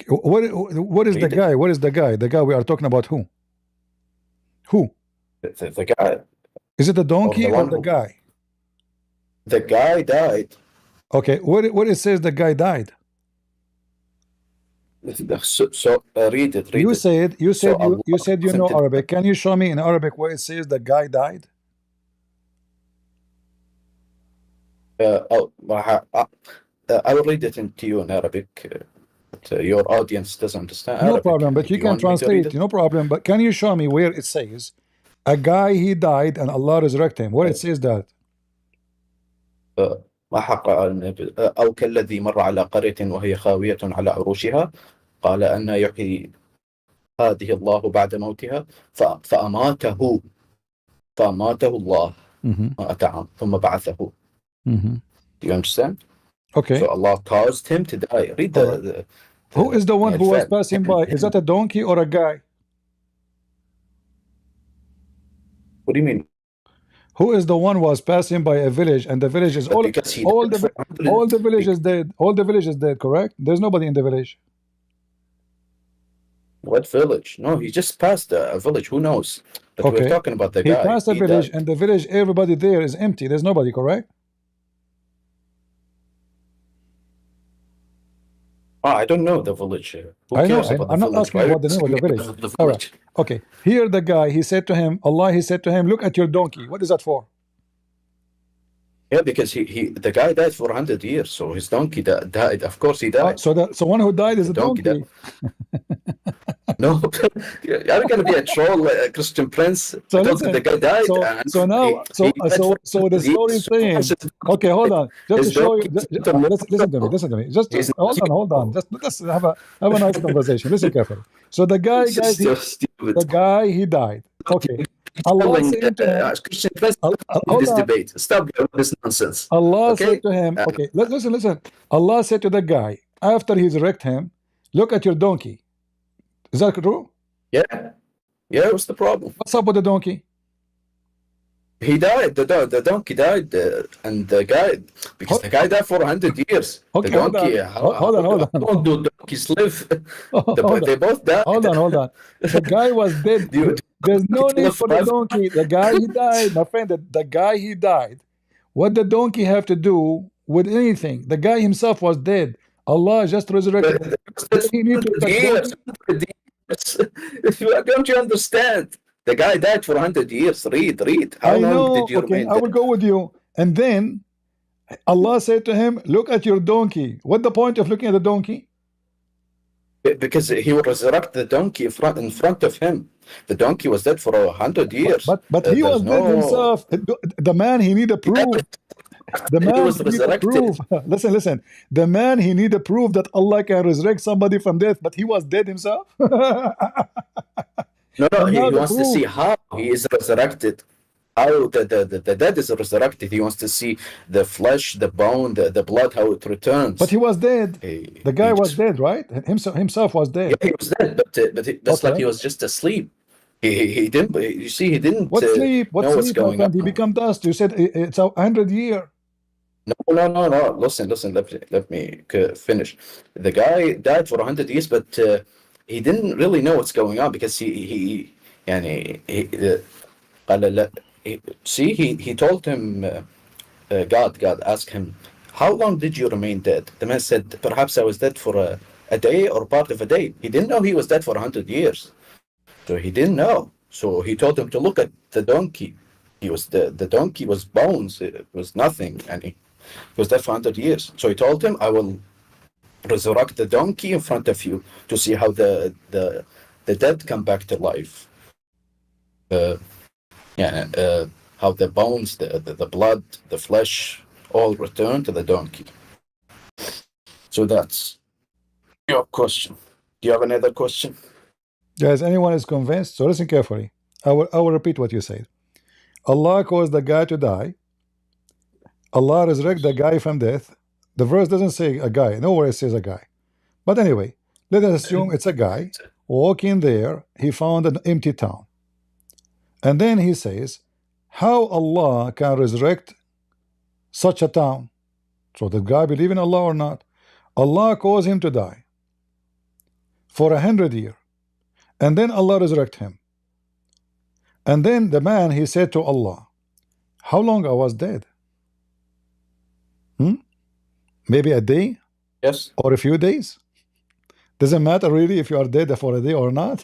A: What is the guy? What is the guy? The guy we are talking about who? Who?
K: The guy.
A: Is it the donkey or the guy?
K: The guy died.
A: Okay, what it says the guy died?
K: So read it.
A: You
K: Read it.
A: said you
K: So
A: said you said you know
K: Allah
A: Arabic. Can you show me in Arabic where it says the guy died?
K: I will read it to you in Arabic. But your audience doesn't understand
A: No
K: Arabic.
A: problem, but you
K: You
A: can
K: want me to read
A: translate.
K: it?
A: No problem, but can you show me where it says a guy he died and Allah resurrected him? Where it says that?
K: ما حق أو كالذي مر على قرية وهي خاوية على عروشها قال أن يحيي هذه الله بعد موتها فأماته الله عام ثم بعثه. Do you understand?
A: Okay.
K: So Allah caused him to die. Read the
A: Who is the one who was passing by? Is that a donkey or a guy?
K: What do you mean?
A: Who is the one who was passing by a village and the village is all the village is dead. All the village is dead, correct? There's nobody in the village.
K: What village? No, he just passed a village. Who knows? But
A: Okay.
K: we're talking about the guy.
A: He passed a village and the village, everybody there is empty. There's nobody, correct?
K: I don't know the village. Who
A: I know.
K: cares about the
A: I'm not
K: village?
A: asking
K: Why
A: about the
K: are you
A: name of the
K: asking me
A: village.
K: about the
A: All
K: village?
A: right. Okay. Here the guy, he said to him, Allah, he said to him, look at your donkey. What is that for?
K: Yeah, because the guy died for 100 years, so his donkey died. Of course he died.
A: So one who died is a donkey.
K: Died. No, I'm gonna be a troll, Christian Prince.
A: So
K: I told
A: listen,
K: you the guy died.
A: so now the story is saying, okay, hold on, just to show you, listen to me, just hold on, just let's have a nice conversation. Listen carefully. So the guy, guys, the guy he died. Okay, Allah said to him,
K: Christian Prince, this debate. Stop this nonsense.
A: Allah said to him, okay, listen. Allah said to the guy after he resurrected him, look at your donkey. Is that true?
K: Yeah. What's the problem?
A: What's up with the donkey?
K: He died. The donkey died, and the guy, because the guy died for 100 years.
A: Okay,
K: the donkey,
A: hold on.
K: How long do donkeys live? They both died.
A: Hold on. The guy was dead. There's no need for the donkey. The guy he died, my friend. The guy he died. What the donkey have to do with anything? The guy himself was dead. Allah just resurrected him. He need to
K: Don't you understand? The guy died for 100 years. Read. How long did you remain
A: I will go with you. And then Allah said to him, look at your donkey. What the point of looking at the donkey?
K: Because he will resurrect the donkey in front of him. The donkey was dead for 100 years.
A: But he was dead himself. The man, he need a proof. The man
K: was resurrected.
A: Listen. The man, he need a proof that Allah can resurrect somebody from death, but he was dead himself.
K: No, he wants to see how he is resurrected. How the dead is resurrected. He wants to see the flesh, the bone, the blood, how it returns.
A: But he was dead. The guy was dead, right? Himself was dead.
K: Yeah, he was dead, but that's like he was just asleep. He didn't. You see, he didn't.
A: What sleep?
K: Know what's going on.
A: He become dust. You said it's 100 years.
K: No. Listen. Let me finish. The guy died for 100 years, but he didn't really know what's going on because he told him, God asked him, how long did you remain dead? The man said, perhaps I was dead for a day or part of a day. He didn't know he was dead for 100 years. So he didn't know. So he told him to look at the donkey. The donkey was bones. It was nothing. And he was dead for 100 years. So he told him, I will resurrect the donkey in front of you to see how the dead come back to life. How the bones, the blood, the flesh all return to the donkey. So that's your question. Do you have another question?
A: Guys, anyone is convinced? So listen carefully. I will repeat what you said. Allah caused the guy to die. Allah resurrect the guy from death. The verse doesn't say a guy. Nowhere it says a guy. But anyway, let us assume it's a guy. Walking there, he found an empty town. And then he says, how Allah can resurrect such a town? So the guy believe in Allah or not? Allah caused him to die for 100 years. And then Allah resurrect him. And then the man, he said to Allah, how long I was dead? Hmm? Maybe a day
K: Yes.
A: or a few days. Doesn't matter really if you are dead for a day or not.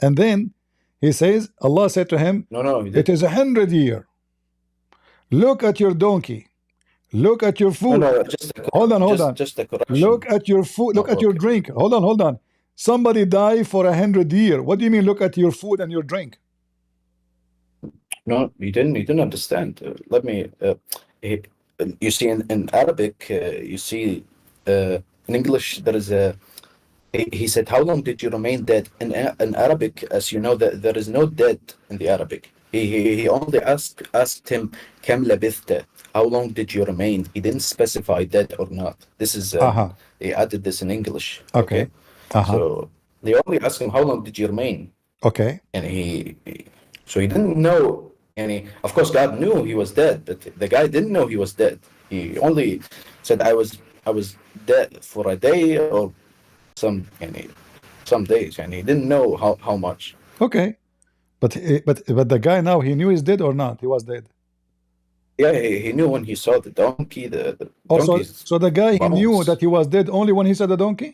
A: And then he says, Allah said to him,
K: No, he
A: it
K: did.
A: is 100 years. Look at your donkey. Look at your food.
K: No, just
A: Hold on.
K: just a correction.
A: Look at your food. Look
K: Oh,
A: at your
K: okay.
A: drink. Hold on. Somebody died for 100 years. What do you mean? Look at your food and your drink.
K: No, you didn't. You didn't understand. Let me. You see, in Arabic, you see, in English, there is a. He said, "How long did you remain dead?" In Arabic, as you know, that there is no dead in the Arabic. He only asked him, "Kam labithta?" How long did you remain? He didn't specify dead or not. This is he added this in English.
A: Okay.
K: So they only asked him, "How long did you remain?"
A: Okay.
K: And so he didn't know. And of course, God knew he was dead, but the guy didn't know he was dead. He only said, "I was dead for a day or some days," and he didn't know how much.
A: Okay. But the guy now, he knew he's dead or not? He was dead.
K: Yeah, he knew when he saw the donkey. The
A: Also,
K: donkey's
A: so the guy, he knew
K: bones.
A: that he was dead only when he saw the donkey?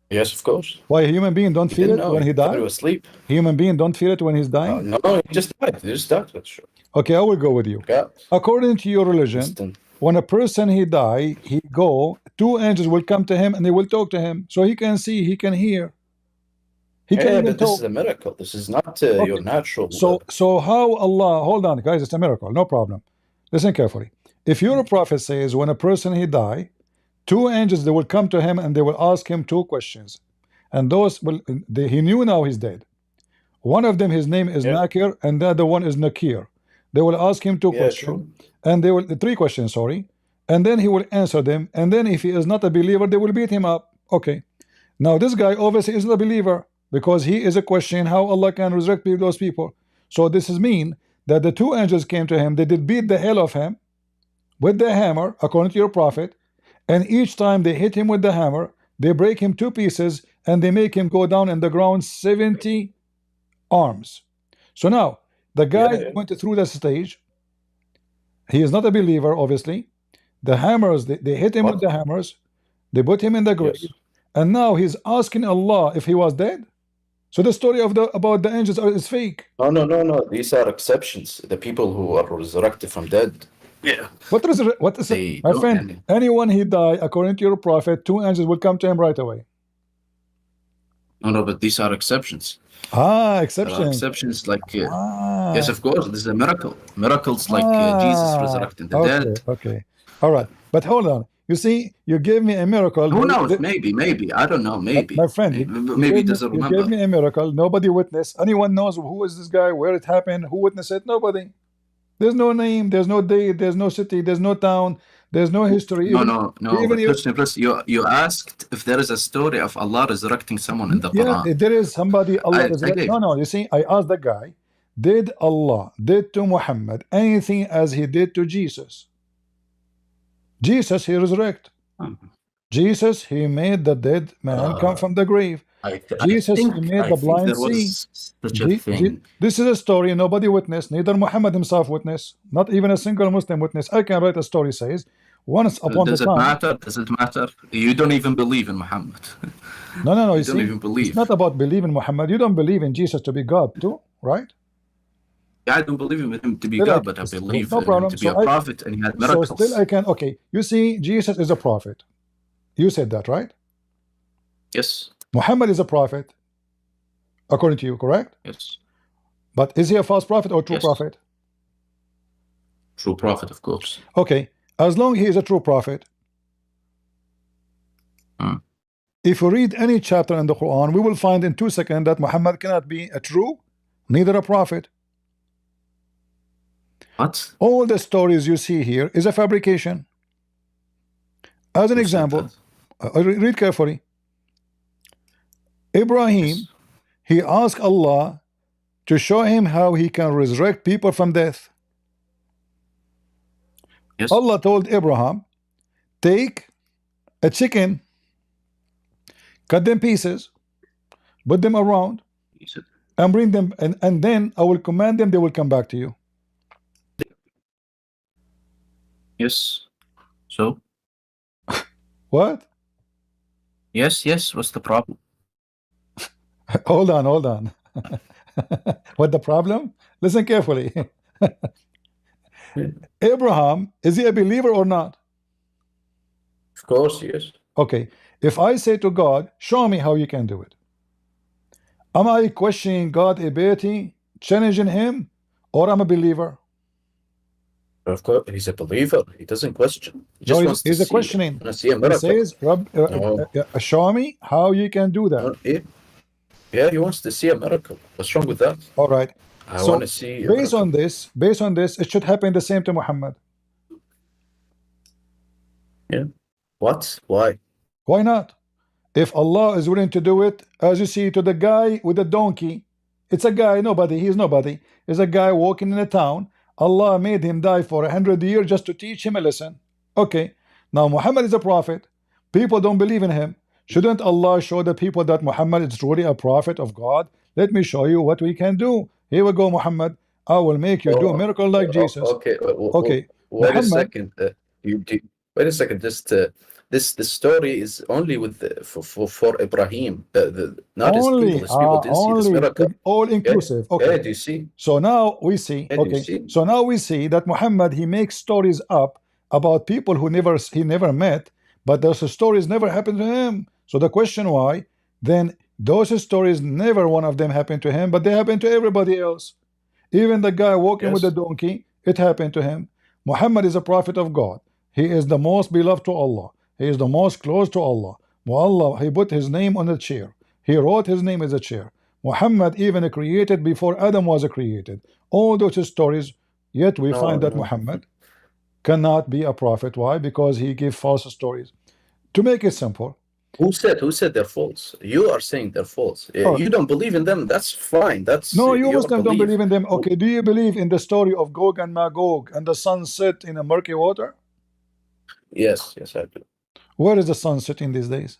K: Yes, of course.
A: Why, a human being don't
K: He
A: feel
K: didn't
A: it
K: know.
A: when he
K: thought he
A: died?
K: was asleep.
A: Human being don't feel it when he's dying?
K: No, he just died. He just died. That's true.
A: Okay, I will go with you.
K: God.
A: According to your religion,
K: Instant.
A: when a person he die, he go, two angels will come to him and they will talk to him. So he can see, he can hear. He can
K: Yeah,
A: even
K: but this
A: talk.
K: is a miracle. This is not
A: Okay.
K: your natural.
A: So how Allah, hold on guys, it's a miracle, no problem. Listen carefully. If your prophet says when a person he die, two angels they will come to him and they will ask him two questions. And those will he knew now he's dead. One of them, his name is Nakir, and the other one is Nakir. They will ask him two questions, and they will three questions, sorry, and then he will answer them. And then if he is not a believer, they will beat him up. Okay. Now this guy obviously is not a believer because he is a question how Allah can resurrect those people. So this is mean that the two angels came to him. They did beat the hell of him with the hammer, according to your prophet, and each time they hit him with the hammer, they break him two pieces and they make him go down in the ground 70 arms. So now the guy went through that stage. He is not a believer, obviously. The hammers, they hit him with the hammers, they put him in the grave, and now he's asking Allah if he was dead. So the story of about the angels is fake.
K: No. These are exceptions. The people who are resurrected from dead. Yeah.
A: What is it? My friend, anyone he die, according to your prophet, two angels will come to him right away.
K: No, but these are exceptions.
A: Exceptions.
K: There are exceptions like yes, of course, this is a miracle. Miracles like Jesus resurrecting the dead.
A: Okay. All right. But hold on. You see, you gave me a miracle.
K: Who knows? Maybe. I don't know. Maybe.
A: My friend,
K: maybe he doesn't remember.
A: You gave me a miracle. Nobody witnessed. Anyone knows who is this guy, where it happened, who witnessed it? Nobody. There's no name, there's no date, there's no city, there's no town, there's no history.
K: No. You asked if there is a story of Allah resurrecting someone in the Quran.
A: Yeah, there is somebody Allah resurrected. No. You see, I asked the guy, did Allah did to Muhammad anything as he did to Jesus? Jesus, he resurrected. Jesus, he made the dead man come from the grave. Jesus, he made the blind see. This is a story nobody witnessed, neither Muhammad himself witnessed, not even a single Muslim witness. I can write a story says, once upon a time.
K: Does it matter? You don't even believe in Muhammad.
A: No.
K: You don't even believe.
A: It's not about believing Muhammad. You don't believe in Jesus to be God too, right?
K: Yeah, I don't believe in him to be God, but I believe in him to be a prophet, and he had miracles.
A: So still I can, okay, you see, Jesus is a prophet. You said that, right?
K: Yes.
A: Muhammad is a prophet, according to you, correct?
K: Yes.
A: But is he a false prophet or true prophet?
K: True prophet, of course.
A: Okay, as long he is a true prophet, if we read any chapter in the Quran, we will find in 2 seconds that Muhammad cannot be a true, neither a prophet.
K: What?
A: All the stories you see here is a fabrication. As an example, read carefully. Ibrahim, he asked Allah to show him how he can resurrect people from death.
K: Yes.
A: Allah told Abraham, take a chicken, cut them pieces, put them around, and bring them, and then I will command them, they will come back to you.
K: Yes. So?
A: What?
K: Yes, yes. What's the problem?
A: Hold on, hold on. What the problem? Listen carefully.
K: Yeah.
A: Abraham, is he a believer or not?
K: Of course, yes.
A: Okay. If I say to God, show me how you can do it, am I questioning God's ability, challenging him, or I'm a believer?
K: Of course, he's a believer. He doesn't question. He
A: No,
K: just wants to
A: he's a
K: see.
A: questioning.
K: Want to see a
A: He
K: miracle.
A: says,
K: No.
A: show me how you can do that.
K: No, yeah, he wants to see a miracle. What's wrong with that?
A: All right.
K: I
A: So
K: want to see a
A: based
K: miracle.
A: on this, it should happen the same to Muhammad.
K: Yeah. What? Why?
A: Why not? If Allah is willing to do it, as you see to the guy with the donkey, it's a guy, nobody, he's nobody. It's a guy walking in a town. Allah made him die for 100 years just to teach him a lesson. Okay. Now Muhammad is a prophet. People don't believe in him. Shouldn't Allah show the people that Muhammad is truly a prophet of God? Let me show you what we can do. Here we go, Muhammad. I will make you do a miracle like Jesus.
K: Okay.
A: Okay.
K: Wait a
A: Muhammad,
K: second. Wait a second. Just this story is only with for Ibrahim. Not his
A: only,
K: people. His people didn't see this miracle.
A: all inclusive.
K: Yeah,
A: Okay.
K: do you see?
A: So now we see,
K: Yeah, do you
A: okay.
K: see?
A: So now we see that Muhammad, he makes stories up about people who he never met, but those stories never happened to him. So the question why? Then those stories never one of them happened to him, but they happened to everybody else. Even the guy walking with the
K: Yes.
A: donkey, it happened to him. Muhammad is a prophet of God. He is the most beloved to Allah. He is the most close to Allah. Allah, he put his name on the chair. He wrote his name as a chair. Muhammad even created before Adam was created. All those stories, yet we
K: No,
A: find that
K: no.
A: Muhammad cannot be a prophet. Why? Because he gave false stories. To make it simple,
K: Who said they're false? You are saying they're false.
A: Oh.
K: You don't believe in them. That's fine. That's
A: no, you
K: your
A: Muslims don't
K: belief.
A: believe in them. Okay, do you believe in the story of Gog and Magog and the sun set in a murky water?
K: Yes, I do.
A: Where is the sun setting these days?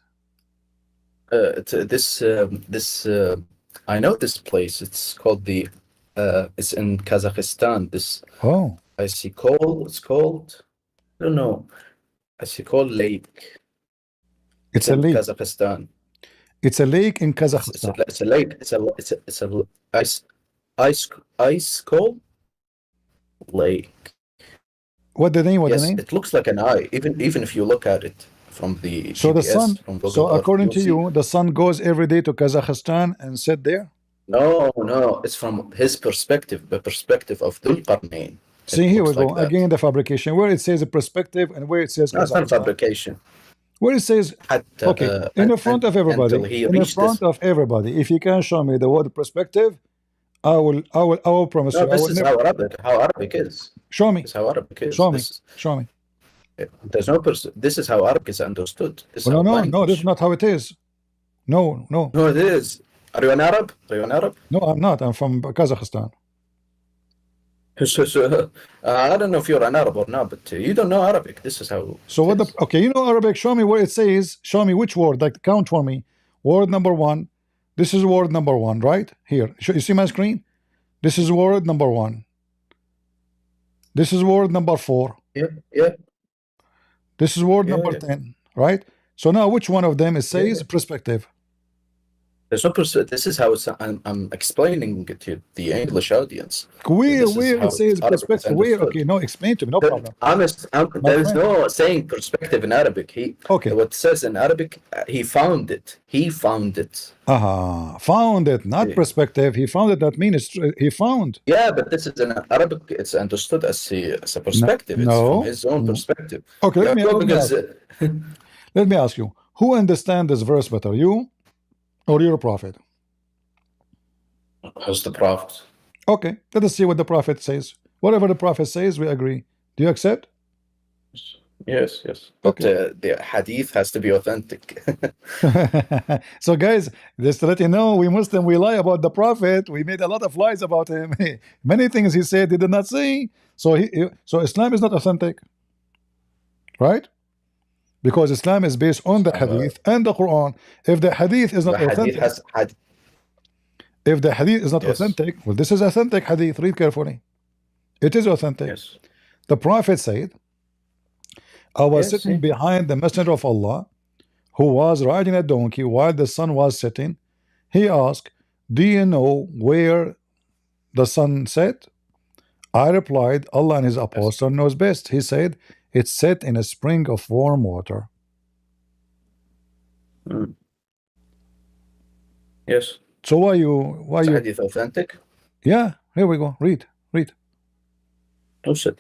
K: I know this place. It's called it's in Kazakhstan. This
A: Oh,
K: I see coal. It's called. I don't know. I see coal lake.
A: it's a
K: in
A: lake.
K: Kazakhstan.
A: It's a lake in
K: It's
A: Kazakhstan.
K: a lake. It's a ice coal lake.
A: What the name? What
K: Yes,
A: the name?
K: it looks like an eye. Even if you look at it from the
A: So the
K: GPS,
A: sun.
K: from Google
A: So
K: Earth,
A: according
K: you'll
A: to
K: see.
A: you, the sun goes every day to Kazakhstan and sit there.
K: No, it's from his perspective, the perspective of Dhul Qarnayn.
A: See, here we go again. The fabrication where it says a perspective and where it says
K: No, it's not
A: Kazakhstan.
K: fabrication.
A: Where it says okay, in the front of everybody, in the front of everybody. If you can show me the word perspective, I will promise
K: No,
A: you. I
K: this
A: will
K: is
A: never.
K: how Arabic is.
A: Show me.
K: This is how Arabic is.
A: Show me.
K: This,
A: Show me.
K: there's no this is how Arabic is understood. This is
A: Well,
K: how
A: no, this is not how it is. No.
K: No, it is. Are you an Arab? Are you an Arab?
A: No, I'm not. I'm from Kazakhstan.
K: I don't know if you're an Arab or not, but you don't know Arabic. This is how.
A: So what the? Okay, you know Arabic. Show me where it says. Show me which word. Like count for me. Word number one. This is word number one, right here. You see my screen? This is word number one. This is word number 4.
K: Yeah.
A: This is word number 10, right? So now which one of them it says perspective?
K: There's no this is how I'm explaining it to the English audience.
A: Where it says perspective? Where? Okay, no, explain to me. No problem.
K: There is no saying perspective in Arabic.
A: Okay.
K: What it says in Arabic, he found it. He found it.
A: Found it, not perspective. He found it. That means he found.
K: Yeah, but this is in Arabic. It's understood as a perspective. It's from his own perspective.
A: Okay, let me ask you. Who understands this verse better, you or your prophet?
K: Who's the prophet?
A: Okay, let us see what the prophet says. Whatever the prophet says, we agree. Do you accept?
K: Yes. But the hadith has to be authentic.
A: So guys, just to let you know, we Muslim, we lie about the prophet. We made a lot of lies about him. Many things he said he did not say. So Islam is not authentic, right? Because Islam is based on the hadith and the Quran. If the hadith is not authentic, if the hadith is not authentic, well, this is authentic hadith. Read carefully. It is authentic.
K: Yes.
A: The prophet said, I was
K: Yes,
A: sitting
K: yeah.
A: behind the Messenger of Allah, who was riding a donkey while the sun was setting. He asked, do you know where the sun set? I replied, Allah and His Apostle knows best. He said, it's set in a spring of warm water.
K: Mm. Yes.
A: So why you
K: Hadith authentic?
A: Yeah, here we go. Read.
K: Who said?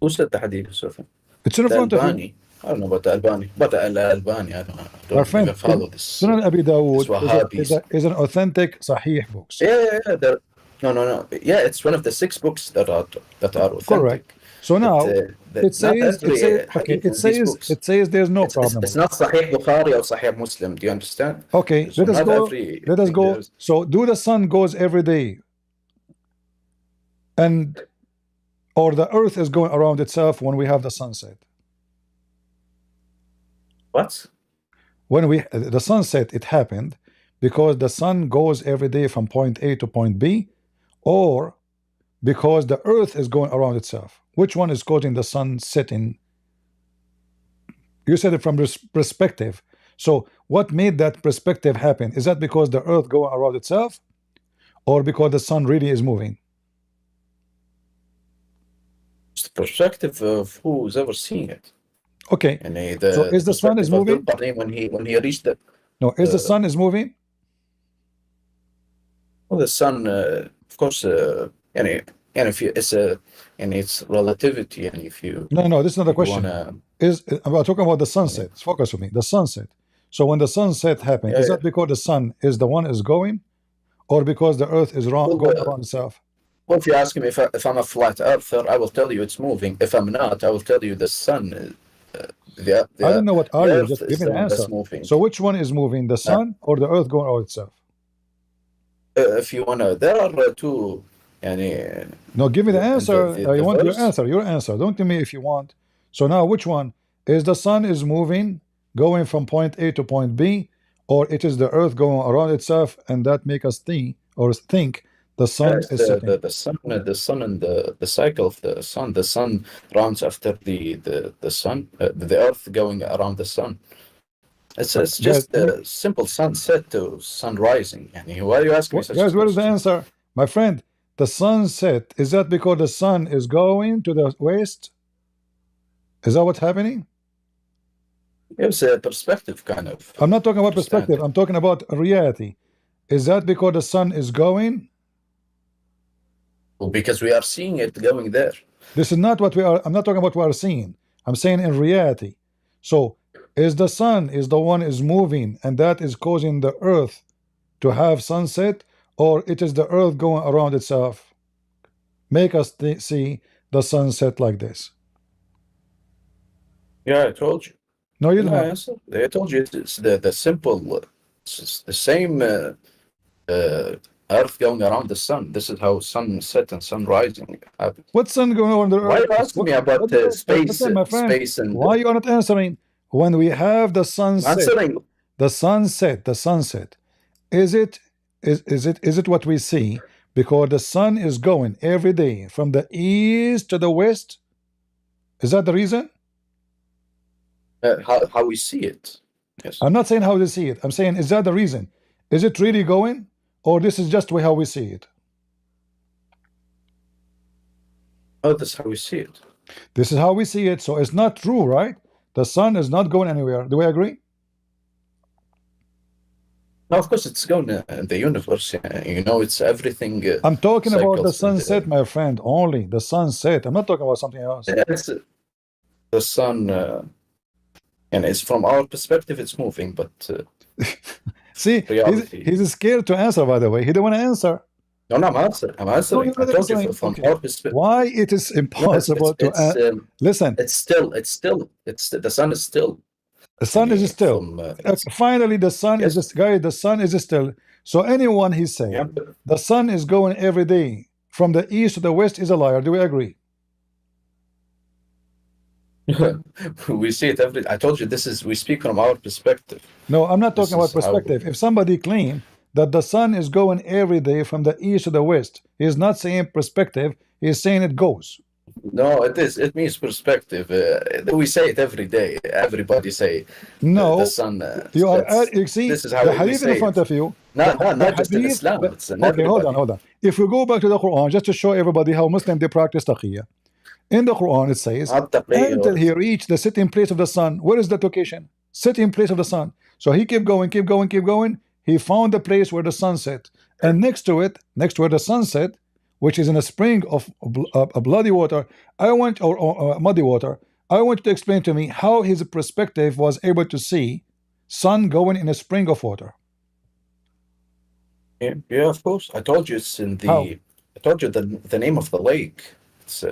K: Who said the hadith is authentic?
A: It's in
K: The
A: front of you.
K: Albani. I don't know about the Albani, but the Albani, I
A: Our
K: don't
A: friend,
K: even follow this.
A: Sunan Abi
K: This
A: Dawood
K: Wahhabis.
A: is an authentic Sahih books.
K: Yeah. No. Yeah, it's one of the 6 books that are authentic.
A: Correct. So now
K: It says
A: it says there's no problem.
K: It's not Sahih Bukhari or Sahih Muslim. Do you understand?
A: Okay,
K: So
A: let us
K: not
A: go.
K: every
A: Let us
K: thing
A: go.
K: there's-
A: So do the sun goes every day, and or the earth is going around itself when we have the sunset?
K: What?
A: When we the sunset, it happened because the sun goes every day from point A to point B, or because the earth is going around itself. Which one is causing the sun setting? You said it from this perspective. So what made that perspective happen? Is that because the earth going around itself, or because the sun really is moving?
K: It's the perspective of who's ever seen it.
A: Okay.
K: And
A: So is the sun is moving?
K: When he reached the
A: No, is the sun is moving?
K: well, the sun, of course, and if you it's relativity, and if you
A: No, this is not the question.
K: wanna,
A: Is I'm talking about the sunset. Focus with me. The sunset. So when the sunset happens, is that because the sun is the one is going, or because the earth is going around itself?
K: well, if you ask me if I'm a flat earther, I will tell you it's moving. If I'm not, I will tell you the sun.
A: I don't know what are you. Just give me an answer.
K: Moving.
A: So which one is moving, the sun or the earth going around itself?
K: If you wanna, there are two.
A: No, give me the answer. I want your
K: verse.
A: answer. Your answer. Don't tell me if you want. So now, which one is the sun is moving, going from point A to point B, or it is the earth going around itself, and that make us think the sun is setting?
K: The sun and the cycle of the sun. The sun runs after the sun. The earth going around the sun. It's just a simple sunset to sun rising. Why are you asking me such
A: Guys,
K: a
A: what is the
K: question?
A: answer? My friend, the sunset, is that because the sun is going to the west? Is that what's happening?
K: It's a perspective, kind of.
A: I'm not talking about perspective. I'm talking about reality. Is that because the sun is going?
K: Well, because we are seeing it going there.
A: This is not what we are. I'm not talking about what we're seeing. I'm saying in reality. So, is the sun is the one is moving, and that is causing the earth to have sunset, or it is the earth going around itself? Make us see the sunset like this.
K: Yeah, I told you.
A: No, you
K: No,
A: don't.
K: I told you it's the simple. It's the same Earth going around the sun. This is how sunset and sun rising happen.
A: What sun going on the earth?
K: Why are you asking me about space?
A: Listen, my friend,
K: Space and
A: why you are not answering? When we have the sunset,
K: answering.
A: the sunset, is it what we see? Because the sun is going every day from the east to the west. Is that the reason?
K: How we see it. Yes.
A: I'm not saying how they see it. I'm saying, is that the reason? Is it really going, or this is just how we see it?
K: Oh, that's how we see it.
A: This is how we see it. So it's not true, right? The sun is not going anywhere. Do we agree?
K: No, of course it's going in the universe. It's everything.
A: I'm talking about the
K: cycles
A: sunset, my friend. Only the sunset. I'm not talking about something else.
K: It's the sun, and it's from our perspective, it's moving, but
A: See,
K: reality.
A: he's scared to answer. By the way, he don't want to answer.
K: No, I'm answering. I'm answering.
A: No,
K: I told you
A: answering.
K: from
A: Okay.
K: our perspective.
A: Why it is impossible to listen?
K: It's still. The sun is still.
A: The sun is still. Finally, the sun is just, guys. The sun is still. So anyone he say the sun is going every day from the east to the west is a liar. Do we agree?
K: We see it every. I told you we speak from our perspective.
A: No, I'm not talking about
K: This is how-
A: perspective. If somebody claim that the sun is going every day from the east to the west, he is not saying perspective. He is saying it goes.
K: No, it is. It means perspective. We say it every day. Everybody say the
A: No,
K: sun
A: you are
K: sets.
A: you see
K: This is how
A: the
K: we
A: hadith in
K: say
A: front
K: it.
A: of you. The
K: Not just in
A: hadith.
K: Islam. It's in
A: Okay, hold on,
K: everybody.
A: hold on. If we go back to the Quran, just to show everybody how Muslim they practice taqiyya. In the Quran, it says,
K: Not the
A: until
K: prayer.
A: he reached the sitting place of the sun. Where is that location? Sitting place of the sun. So he kept going, keep going, keep going. He found the place where the sun set. And next to it, next to where the sun set, which is in a spring of bloody water, I want, or muddy water, I want you to explain to me how his perspective was able to see sun going in a spring of water.
K: Yeah, yeah, of course. I told you it's in the.
A: How?
K: I told you the name of the lake.
A: It's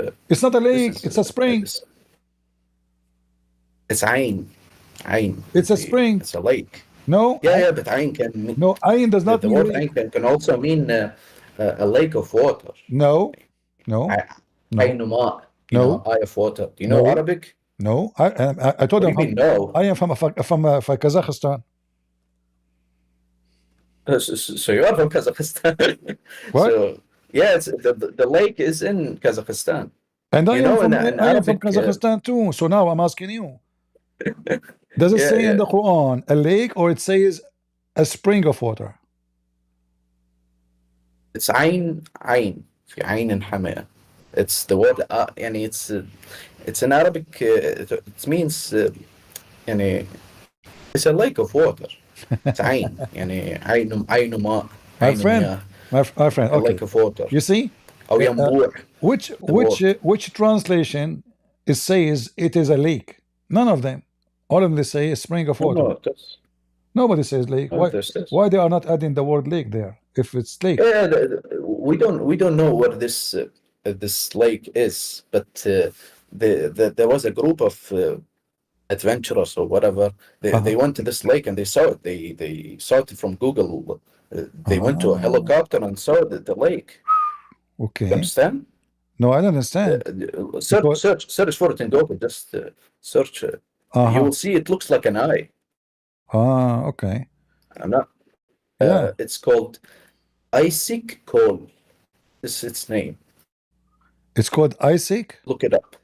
A: not a
K: This
A: lake,
K: is
A: it's a spring.
K: It's Ain. Ain.
A: It's a spring.
K: It's a lake.
A: No,
K: Yeah, yeah, but Ain can mean.
A: no, ayin does not
K: The
A: mean
K: word
A: lake.
K: Ain can also mean a lake of water.
A: No, no, no,
K: Ainuma. You
A: no,
K: know, eye of water. Do you know
A: no.
K: Arabic?
A: no. I told
K: What do
A: him
K: you mean no?
A: I am from Kazakhstan.
K: So you are from Kazakhstan.
A: What?
K: So yeah, it's the lake is in Kazakhstan.
A: And I
K: You
A: am
K: know,
A: from
K: in
A: I am from
K: Arabic,
A: Kazakhstan too. So now I'm asking you: does it
K: yeah,
A: say in
K: yeah.
A: the Quran a lake or it says a spring of water?
K: It's Ain. في عين حمئة. It's the word يعني it's in Arabic it means يعني it's a lake of water. It's عين يعني عين ماء
A: My
K: عين
A: friend,
K: مياه.
A: my friend.
K: A
A: Okay,
K: lake of water.
A: you see,
K: أو ينبوع.
A: which translation it says it is a lake? None of them. All of them they say a spring of water.
K: No, it does.
A: Nobody says lake.
K: No,
A: Why?
K: there's this.
A: Why they are not adding the word lake there? If it's lake,
K: Yeah, we don't know where this lake is, but there was a group of adventurers or whatever. They went to this lake and they saw it. They saw it from Google. They went to a helicopter and saw the lake.
A: Okay.
K: You understand?
A: No, I don't understand.
K: Search for it in Google. Just search. You will see it looks like an eye.
A: Okay.
K: I'm not.
A: Yeah.
K: It's called Isaac Cole. This is its name.
A: It's called Isaac.
K: Look it up.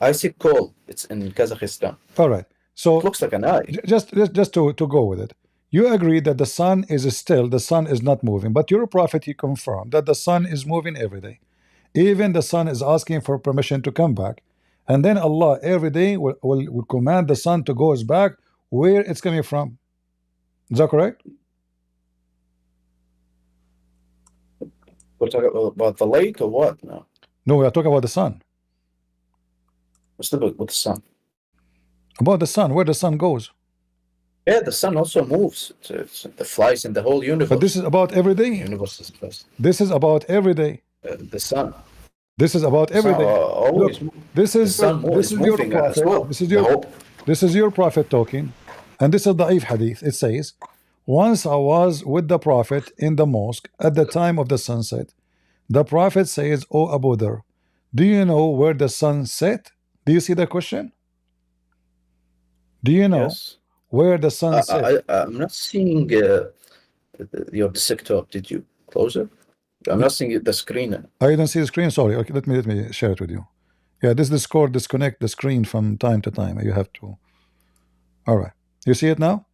K: Isaac Cole. It's in Kazakhstan.
A: All right. So
K: it looks like an eye.
A: Just to go with it. You agree that the sun is still, the sun is not moving, but your prophet, he confirmed that the sun is moving every day. Even the sun is asking for permission to come back. And then Allah every day will command the sun to go back where it's coming from. Is that correct?
K: We're talking about the lake or what? No,
A: we are talking about the sun.
K: What's with the sun?
A: About the sun, where the sun goes.
K: Yeah, the sun also moves. It flies in the whole universe.
A: But this is about every day.
K: The universe is fast.
A: This is about every day.
K: The sun.
A: This is about every day.
K: Always.
A: Look, this is your prophet.
K: Well.
A: This is your prophet talking, and this is the Da'if hadith. It says, once I was with the prophet in the mosque at the time of the sunset. The prophet says, "O Abu Dhar, do you know where the sun set?" Do you see the question? Do you know where the sun set?
K: I'm not seeing your desktop. Did you close it? I'm not seeing the screen.
A: I don't see the screen. Sorry. Okay, let me share it with you. Yeah, this Discord disconnect the screen from time to time. You have to. All right. You see it now?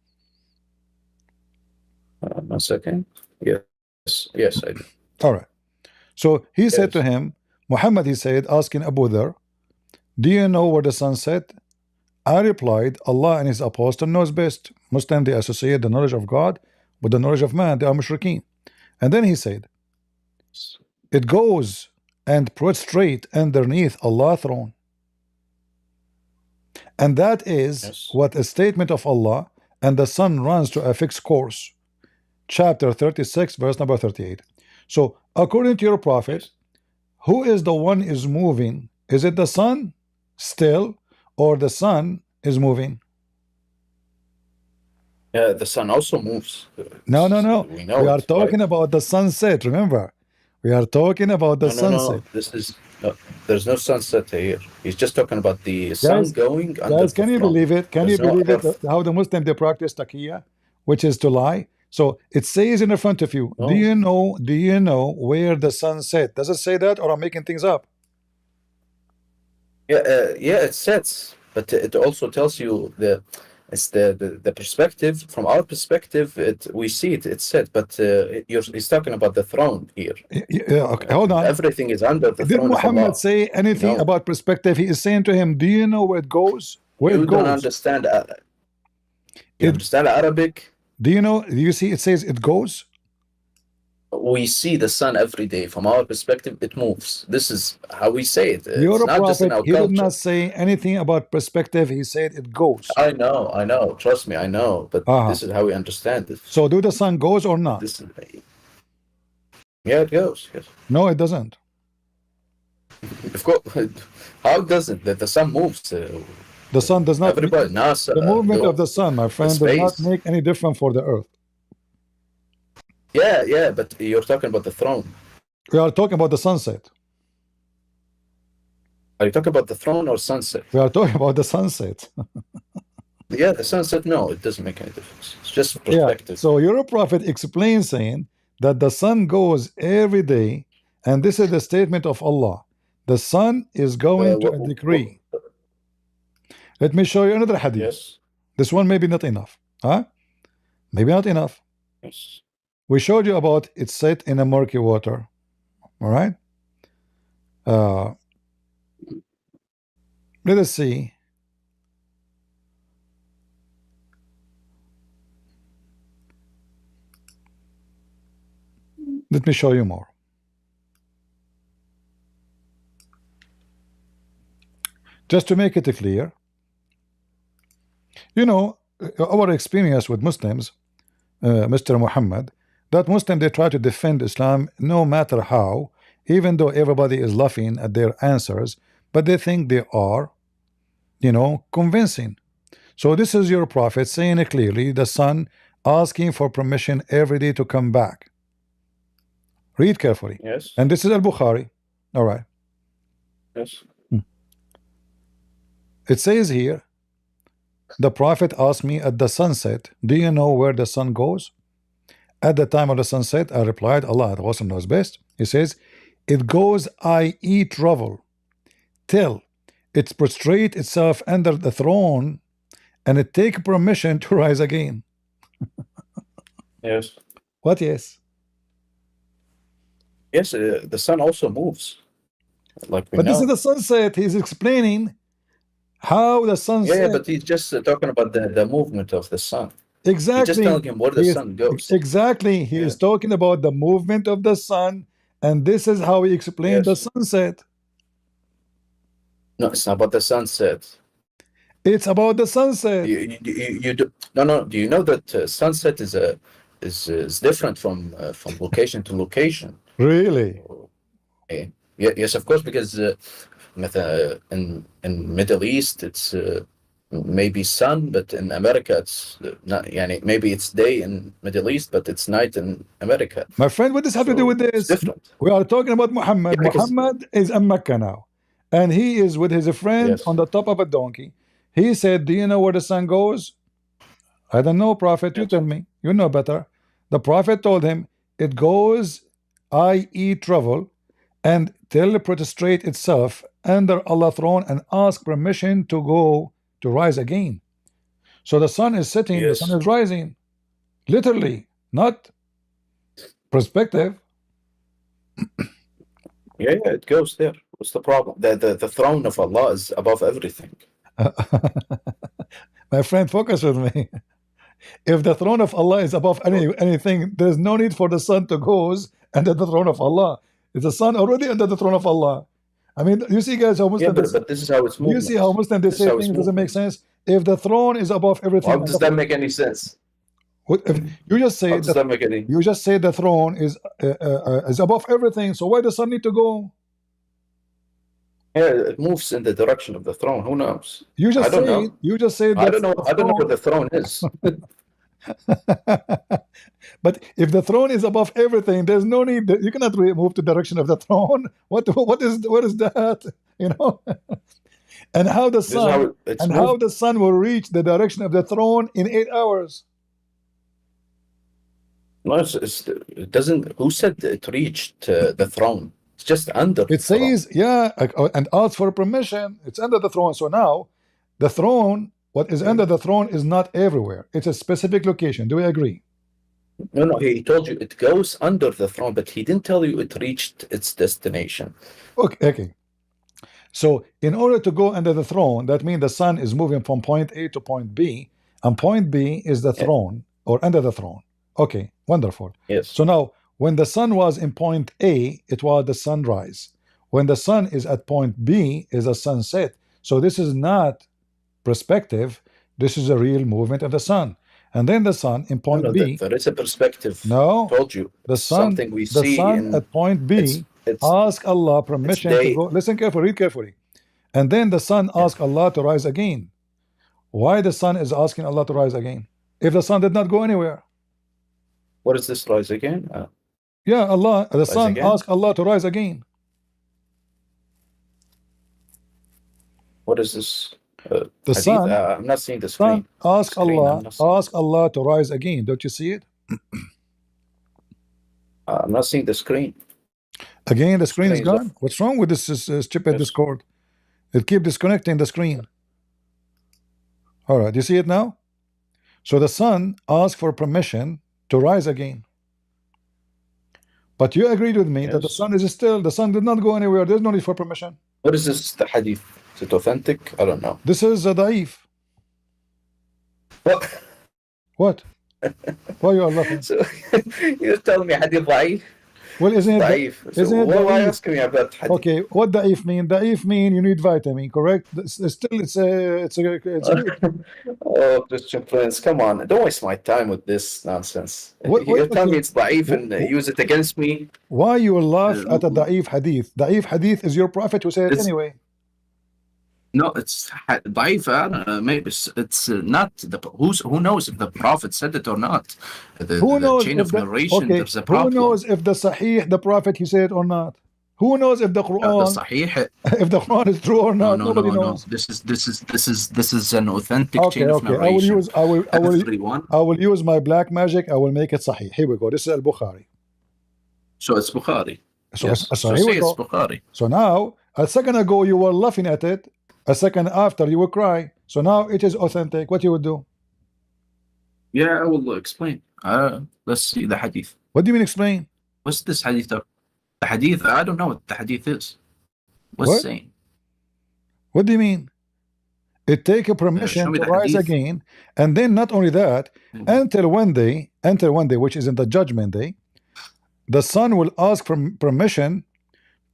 K: 1 second. Yes, I do.
A: All right. So he said to him, Muhammad, he said, asking Abu Dhar, do you know where the sun set? I replied, Allah and his apostle knows best. Muslim, they associate the knowledge of God with the knowledge of man. They are mushrikeen. And then he said, it goes and prostrate underneath Allah's throne. And that is what a statement of Allah, and the sun runs to a fixed course. Chapter 36, verse number 38. So, according to your prophet, who is the one is moving? Is it the sun still, or the sun is moving?
K: Yeah, the sun also moves.
A: No. We are talking about the sunset. Remember, we are talking about the sunset.
K: No. This is there's no sunset here. He's just talking about the sun going.
A: Guys, can you believe it? Can you believe it? How the Muslim they practice taqiyya, which is to lie. So it says in the front of you. Do you know where the sun set? Does it say that, or I'm making things up?
K: Yeah, it sets, but it also tells you the perspective. From our perspective, we see it. It's set, but he's talking about the throne here.
A: Yeah, okay, hold on.
K: Everything is under the
A: Did
K: throne of
A: Muhammad
K: Allah.
A: say anything about perspective? He is saying to him, do you know where it goes? Where
K: You
A: it
K: don't
A: goes?
K: understand. You understand Arabic?
A: Do you know? Do you see it says it goes?
K: We see the sun every day. From our perspective, it moves. This is how we say it. It's
A: You're a
K: not just in
A: prophet.
K: our
A: He did
K: culture.
A: not say anything about perspective. He said it goes.
K: I know. Trust me, I know. But this is how we understand it.
A: So do the sun goes or not?
K: Yeah, it goes. Yes.
A: No, it doesn't.
K: Of course. How does it? That the sun moves.
A: The sun does not.
K: Everybody, NASA.
A: The movement of the sun, my friend, does not
K: space.
A: make any difference for the earth.
K: Yeah, but you're talking about the throne.
A: We are talking about the sunset.
K: Are you talking about the throne or sunset?
A: We are talking about the sunset.
K: Yeah, the sunset, no, it doesn't make any difference. It's just perspective.
A: Yeah. So your prophet explains saying that the sun goes every day, and this is the statement of Allah. The sun is going to a decree. Let me show you another hadith.
K: Yes.
A: This one maybe not enough. Huh? Maybe not enough.
K: Yes.
A: We showed you about it's set in a murky water. All right. Let us see. Let me show you more. Just to make it clear, you know, our experience with Muslims, Mr. Muhammad, that Muslims, they try to defend Islam no matter how, even though everybody is laughing at their answers, but they think they are, you know, convincing. So this is your prophet saying it clearly, the sun asking for permission every day to come back. Read carefully.
K: Yes.
A: And this is Al-Bukhari. All right.
K: Yes.
A: It says here, the prophet asked me at the sunset, do you know where the sun goes? At the time of the sunset, I replied, Allah also knows best. He says, it goes, i.e. travel, till it prostrate itself under the throne and it take permission to rise again.
K: Yes.
A: What yes?
K: Yes, the sun also moves. Like we
A: but
K: know.
A: This is the sunset. He's explaining how the sunset.
K: Yeah, but he's just talking about the movement of the sun.
A: Exactly.
K: He's just telling him where the sun goes.
A: Exactly. He is talking about the movement of the sun, and this is how he explained the sunset.
K: No, it's not about the sunset.
A: It's about the sunset.
K: You do, no. Do you know that sunset is different from location to location?
A: Really?
K: Yes, of course, because in Middle East it's maybe sun, but in America it's not. Yani, maybe it's day in Middle East, but it's night in America.
A: My friend, what does have to do with this?
K: It's different.
A: We are talking about Muhammad. Muhammad is in Mecca now, and he is with his friend on the top of a donkey. He said, do you know where the sun goes? I don't know, Prophet. You tell me. You know better. The Prophet told him, it goes, i.e. travel, and till prostrate itself under Allah's throne and ask permission to go to rise again. So the sun is setting, the sun is rising. Literally, not perspective.
K: Yeah, it goes there. What's the problem? The throne of Allah is above everything.
A: My friend, focus with me. If the throne of Allah is above anything, there's no need for the sun to go under the throne of Allah. Is the sun already under the throne of Allah? I mean, you see, guys, how Muslim.
K: Yeah, but this is how it's moving.
A: You see how Muslim they say things doesn't make sense. If the throne is above everything,
K: how does that make any sense?
A: If you just say
K: does that make any?
A: You just say the throne is above everything. So why does the sun need to go?
K: Yeah, it moves in the direction of the throne. Who knows?
A: You just
K: I don't know.
A: You just say.
K: I don't know. I don't know where the throne is.
A: But if the throne is above everything, there's no need. You cannot move the direction of the throne. What is that? You know. And how the sun how the sun will reach the direction of the throne in 8 hours?
K: No, it doesn't. Who said it reached the throne? just under the
A: It
K: throne.
A: says, yeah, and ask for permission. It's under the throne. So now, the throne, what is under the throne is not everywhere. It's a specific location. Do we agree?
K: No, he told you it goes under the throne, but he didn't tell you it reached its destination.
A: Okay. So in order to go under the throne, that means the sun is moving from point A to point B, and point B is the throne or under the throne. Okay, wonderful.
K: Yes.
A: So now, when the sun was in point A, it was the sunrise. When the sun is at point B, is a sunset. So this is not perspective. This is a real movement of the sun. And then the sun in point B.
K: There is a perspective.
A: No,
K: I told you.
A: The sun,
K: something we
A: the
K: see
A: sun
K: in,
A: at point B ask Allah permission to go. Listen carefully, read carefully. And then the sun ask Allah to rise again. Why the sun is asking Allah to rise again? If the sun did not go anywhere.
K: What is this rise again?
A: Yeah, Allah, the sun ask Allah to rise again.
K: What is this?
A: The
K: hadith?
A: sun,
K: I'm not seeing the screen.
A: Ask Allah to rise again. Don't you see it?
K: I'm not seeing the screen.
A: Again, the screen is gone. What's wrong with this stupid Discord? It keeps disconnecting the screen. All right, you see it now? So the sun asked for permission to rise again. But you agreed with me that the sun is still, the sun did not go anywhere. There's no need for permission.
K: What is this, the hadith? Is it authentic? I don't know.
A: This is a da'if.
K: What?
A: What? Why you are laughing?
K: So, you're telling me hadith da'if?
A: Well, isn't it
K: da'if?
A: So isn't it
K: why are you
A: da'if?
K: asking me about hadith?
A: Okay, what da'if mean? Da'if mean you need vitamin, correct? It's
K: Oh, Christian Prince, come on. Don't waste my time with this nonsense. You're telling me it's da'if and use it against me?
A: Why you laugh at a da'if hadith? Da'if hadith is your prophet who said it anyway.
K: No, it's da'if. Maybe it's not. Who knows if the prophet said it or not?
A: Who knows
K: chain of narration, there's a problem.
A: Who knows if the Sahih, the prophet, he said it or not? Who knows if the Quran,
K: the Sahih,
A: if the Quran is true or not? Nobody knows.
K: This is an authentic chain of narration.
A: I will use my black magic. I will make it Sahih. Here we go. This is Al-Bukhari.
K: So it's Bukhari.
A: So,
K: yes.
A: so here we go.
K: It's Bukhari.
A: So now, a second ago you were laughing at it. A second after you will cry. So now it is authentic. What you would do?
K: Yeah, I will explain. Let's see the hadith.
A: What do you mean explain?
K: What's this hadith? The hadith, I don't know what the hadith is. What's it saying?
A: What do you mean? It take a permission to rise again, and then not only that, until one day, which is in the judgment day, the sun will ask for permission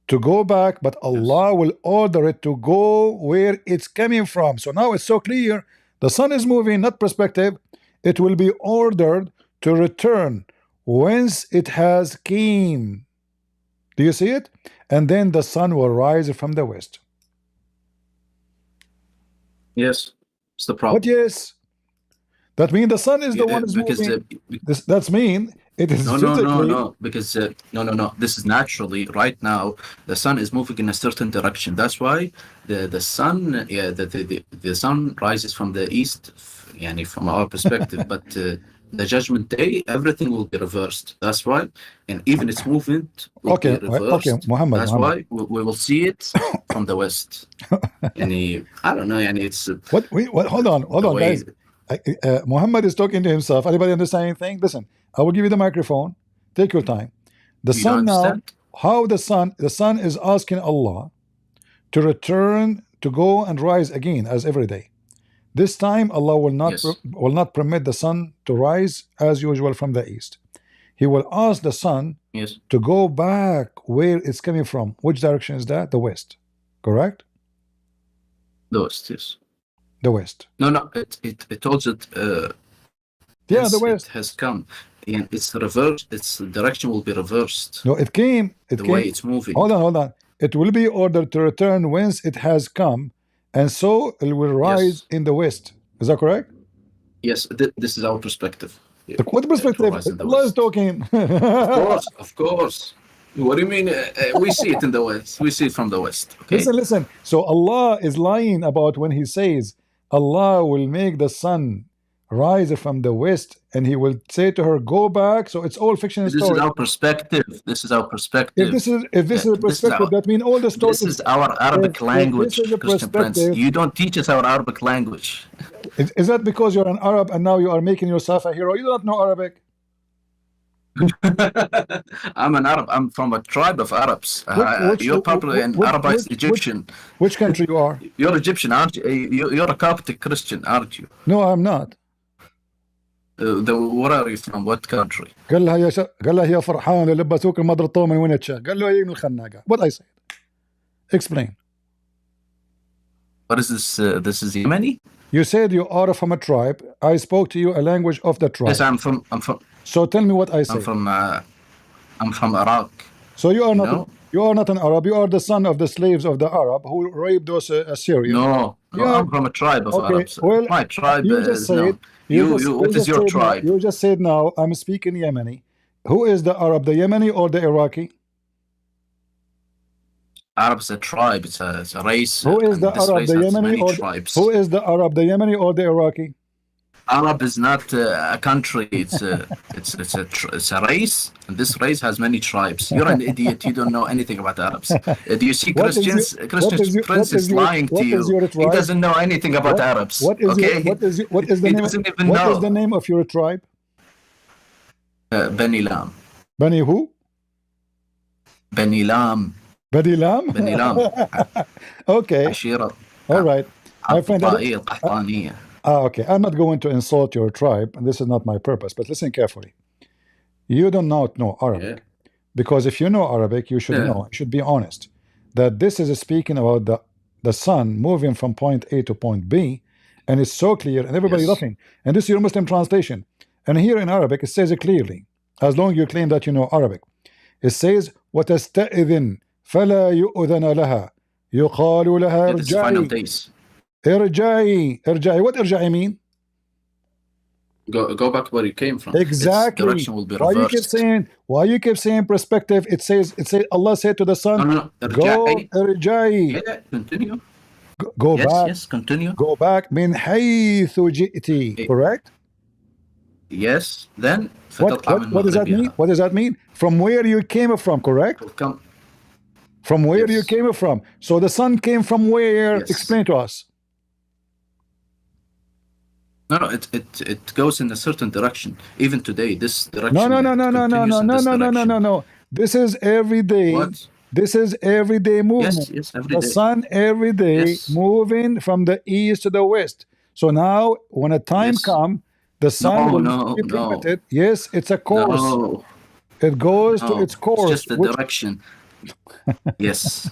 A: to go back, but Allah will order it to go where it's coming from. So now it's so clear. The sun is moving, not perspective. It will be ordered to return whence it has came. Do you see it? And then the sun will rise from the west.
K: Yes, it's the problem.
A: What yes? That means the sun is the one is moving. That's mean it is
K: no, because no. This is naturally right now. The sun is moving in a certain direction. That's why the sun, the sun rises from the east, from our perspective. But the judgment day, everything will be reversed. That's why, and even its movement will be reversed.
A: Okay, Muhammad.
K: That's why we will see it from the west. I don't know. It's
A: what? Hold on, guys. Muhammad is talking to himself. Anybody understand anything? Listen, I will give you the microphone. Take your time. The sun now, how the sun is asking Allah to return, to go and rise again as every day. This time Allah will not permit the sun to rise as usual from the east. He will ask the sun to go back where it's coming from. Which direction is that? The west. Correct?
K: The west, yes.
A: The west.
K: No. It told it.
A: The west.
K: It has come, and it's reversed. Its direction will be reversed.
A: No, it came. The
K: way it's moving.
A: Hold on. It will be ordered to return whence it has come, and so it will rise in the west. Is that correct?
K: Yes. This is our perspective.
A: What perspective? Allah is talking.
K: Of course. What do you mean? We see it in the west. We see it from the west. Okay?
A: Listen. So Allah is lying about when He says Allah will make the sun rise from the west, and he will say to her, go back. So it's all fiction and
K: This
A: story.
K: is our perspective. This is our
A: If
K: perspective.
A: this is a
K: This is
A: perspective,
K: our,
A: that means all the stories.
K: this is our Arabic
A: if
K: language,
A: this is a
K: Christian Prince.
A: perspective,
K: You don't teach us our Arabic language.
A: is that because you're an Arab and now you are making yourself a hero? You don't know Arabic.
K: I'm an Arab. I'm from a tribe of Arabs. You're probably an Arabized Egyptian.
A: Which country you are?
K: You're Egyptian, aren't you? You're a Coptic Christian, aren't you?
A: No, I'm not.
K: Where are you from? What country?
A: قال لها يا فرحان اللي لبسوك المضرب طوم من وين اتشا؟ قال له هي من الخناقة. What I said? Explain.
K: What is this? This is Yemeni?
A: You said you are from a tribe. I spoke to you a language of the tribe.
K: Yes, I'm from.
A: So tell me what I said.
K: I'm from Iraq.
A: So you are not. You are not an Arab. You are the son of the slaves of the Arab who raped those Assyrians.
K: No, I'm from a tribe of Arabs.
A: Well,
K: my tribe
A: you just said.
K: What is your tribe?
A: You just said now I'm speaking Yemeni. Who is the Arab, the Yemeni or the Iraqi?
K: Arab is a tribe. It's a race.
A: Who is the Arab, the Yemeni or who is the Arab, the Yemeni or the Iraqi?
K: Arab is not a country. It's a race, and this race has many tribes. You're an idiot. You don't know anything about Arabs. Do you see Christians? Prince is lying to you. He doesn't know anything about Arabs.
A: What is the name?
K: Doesn't even
A: what
K: know.
A: is the name of your tribe?
K: Beni Lam.
A: Beni who?
K: Beni Lam.
A: Beni Lam.
K: Beni Lam.
A: Okay.
K: Ashira.
A: All right. My friend. Okay, I'm not going to insult your tribe, and this is not my purpose, but listen carefully. You do not know Arabic. Because if you know Arabic, you should know, you should be honest, that this is speaking about the sun moving from point A to point B, and it's so clear, and everybody laughing. And this is your Muslim translation. And here in Arabic, it says it clearly, as long as you claim that you know Arabic. It says, وَتَسْتَئِذٍ فَلَا يُؤْذَنَ لَهَا يُقَالُ لَهَا ارْجَعِي Irja'i. What irja'i mean?
K: Go back where you came from.
A: Exactly.
K: Its direction will be reversed.
A: Why you keep saying perspective? It says Allah said to the sun,
K: No.
A: go irja'i.
K: Yeah, continue.
A: Go back.
K: Yes, continue.
A: Go back. Min haythu ji'ti. Correct?
K: Yes. Then
A: what does that mean? What does that mean? From where you came from, correct? From where you came from. So the sun came from where? Explain to us.
K: No, it goes in a certain direction. Even today, this direction.
A: No. This is every day.
K: What?
A: This is everyday movement.
K: Yes, every
A: the
K: day.
A: sun every day moving from the east to the west. So now, when a time comes, the sun will be limited. Yes, it's a course.
K: No.
A: It goes to its course.
K: It's just the direction. Yes.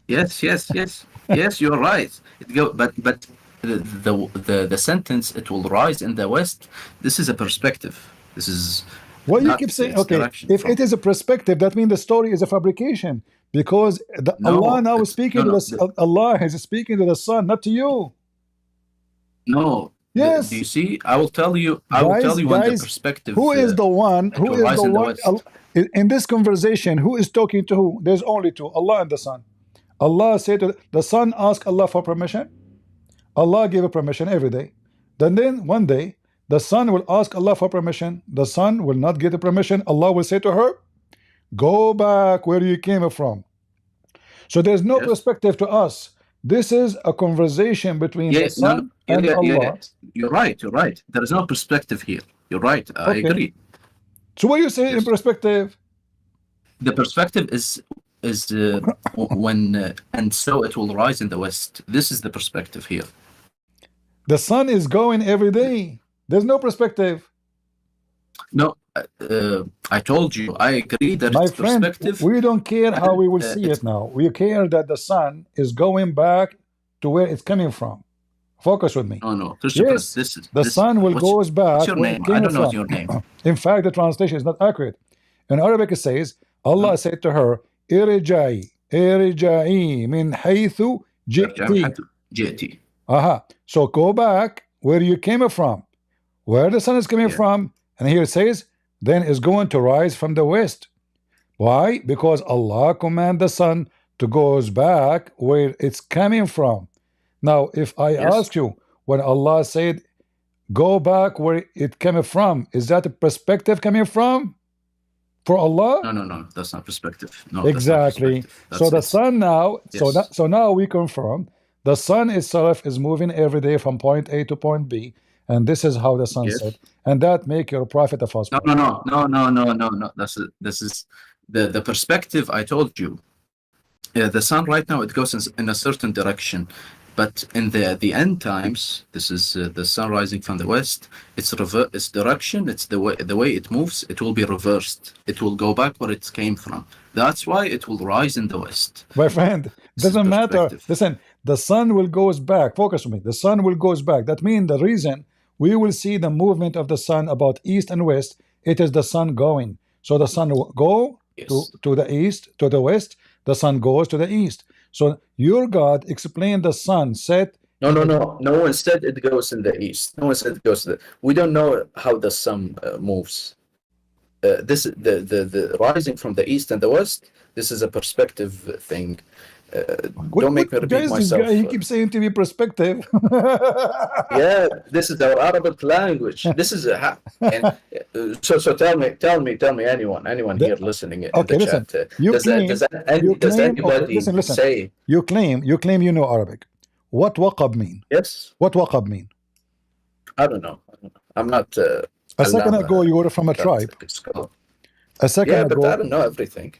K: Yes, you're right. But the sentence, it will rise in the west. This is a perspective. This is
A: well, you keep saying, okay, if it is a perspective, that means the story is a fabrication, because Allah now is speaking to Allah is speaking to the sun, not to you.
K: No.
A: Yes.
K: Do you see? I will tell you. When the perspective.
A: Who is the one? Who is the one? In this conversation, who is talking to who? There's only two: Allah and the sun. Allah said to the sun, ask Allah for permission. Allah gave a permission every day. Then one day, the son will ask Allah for permission. The son will not get the permission. Allah will say to her, go back where you came from. So there's no perspective to us. This is a conversation between the son and Allah.
K: You're right. There is no perspective here. You're right. I agree.
A: So what do you say in perspective?
K: The perspective is when and so it will rise in the west. This is the perspective here.
A: The sun is going every day. There's no perspective.
K: No, I told you. I agree that
A: my
K: it's
A: friend,
K: perspective.
A: We don't care how we will see it now. We care that the sun is going back to where it's coming from. Focus with me.
K: Oh no,
A: yes, the sun will goes back.
K: What's your name? I don't know your name.
A: In fact, the translation is not accurate. In Arabic, it says Allah said to her, "Irja'i min haythu ji'ti." Aha. So go back where you came from, where the sun is coming from, and here it says, then is going to rise from the west. Why? Because Allah command the sun to goes back where it's coming from. Now, if I ask you, when Allah said, go back where it came from. Is that a perspective coming from? For Allah?
K: No, that's not perspective. No,
A: Exactly.
K: That's not perspective.
A: So the sun now,
K: Yes.
A: so now we confirm the sun itself is moving every day from point A to point B, and this is how the sun
K: Yes.
A: set, and that make your prophet a false prophet.
K: No. This is the perspective I told you. The sun right now, it goes in a certain direction, but in the end times, this is the sun rising from the west. Its direction, it's the way it moves. It will be reversed. It will go back where it came from. That's why it will rise in the west.
A: My friend, doesn't matter. Listen, the sun will goes back. Focus on me. The sun will goes back. That means the reason we will see the movement of the sun about east and west, it is the sun going. So the sun will go to the east, to the west. The sun goes to the east. So your God explained the sun set.
K: No. No one said it goes in the east. No one said it goes to the. We don't know how the sun moves. This the rising from the east and the west. This is a perspective thing. Don't make me repeat myself.
A: This guy, he keeps saying to me perspective.
K: Yeah, this is our Arabic language. This is so tell me anyone here listening in the chat. Does anybody say
A: you claim you know Arabic? What waqab mean?
K: Yes.
A: What waqab mean?
K: I don't know. I'm not.
A: A second ago you were from a tribe. A second ago.
K: But I don't know everything.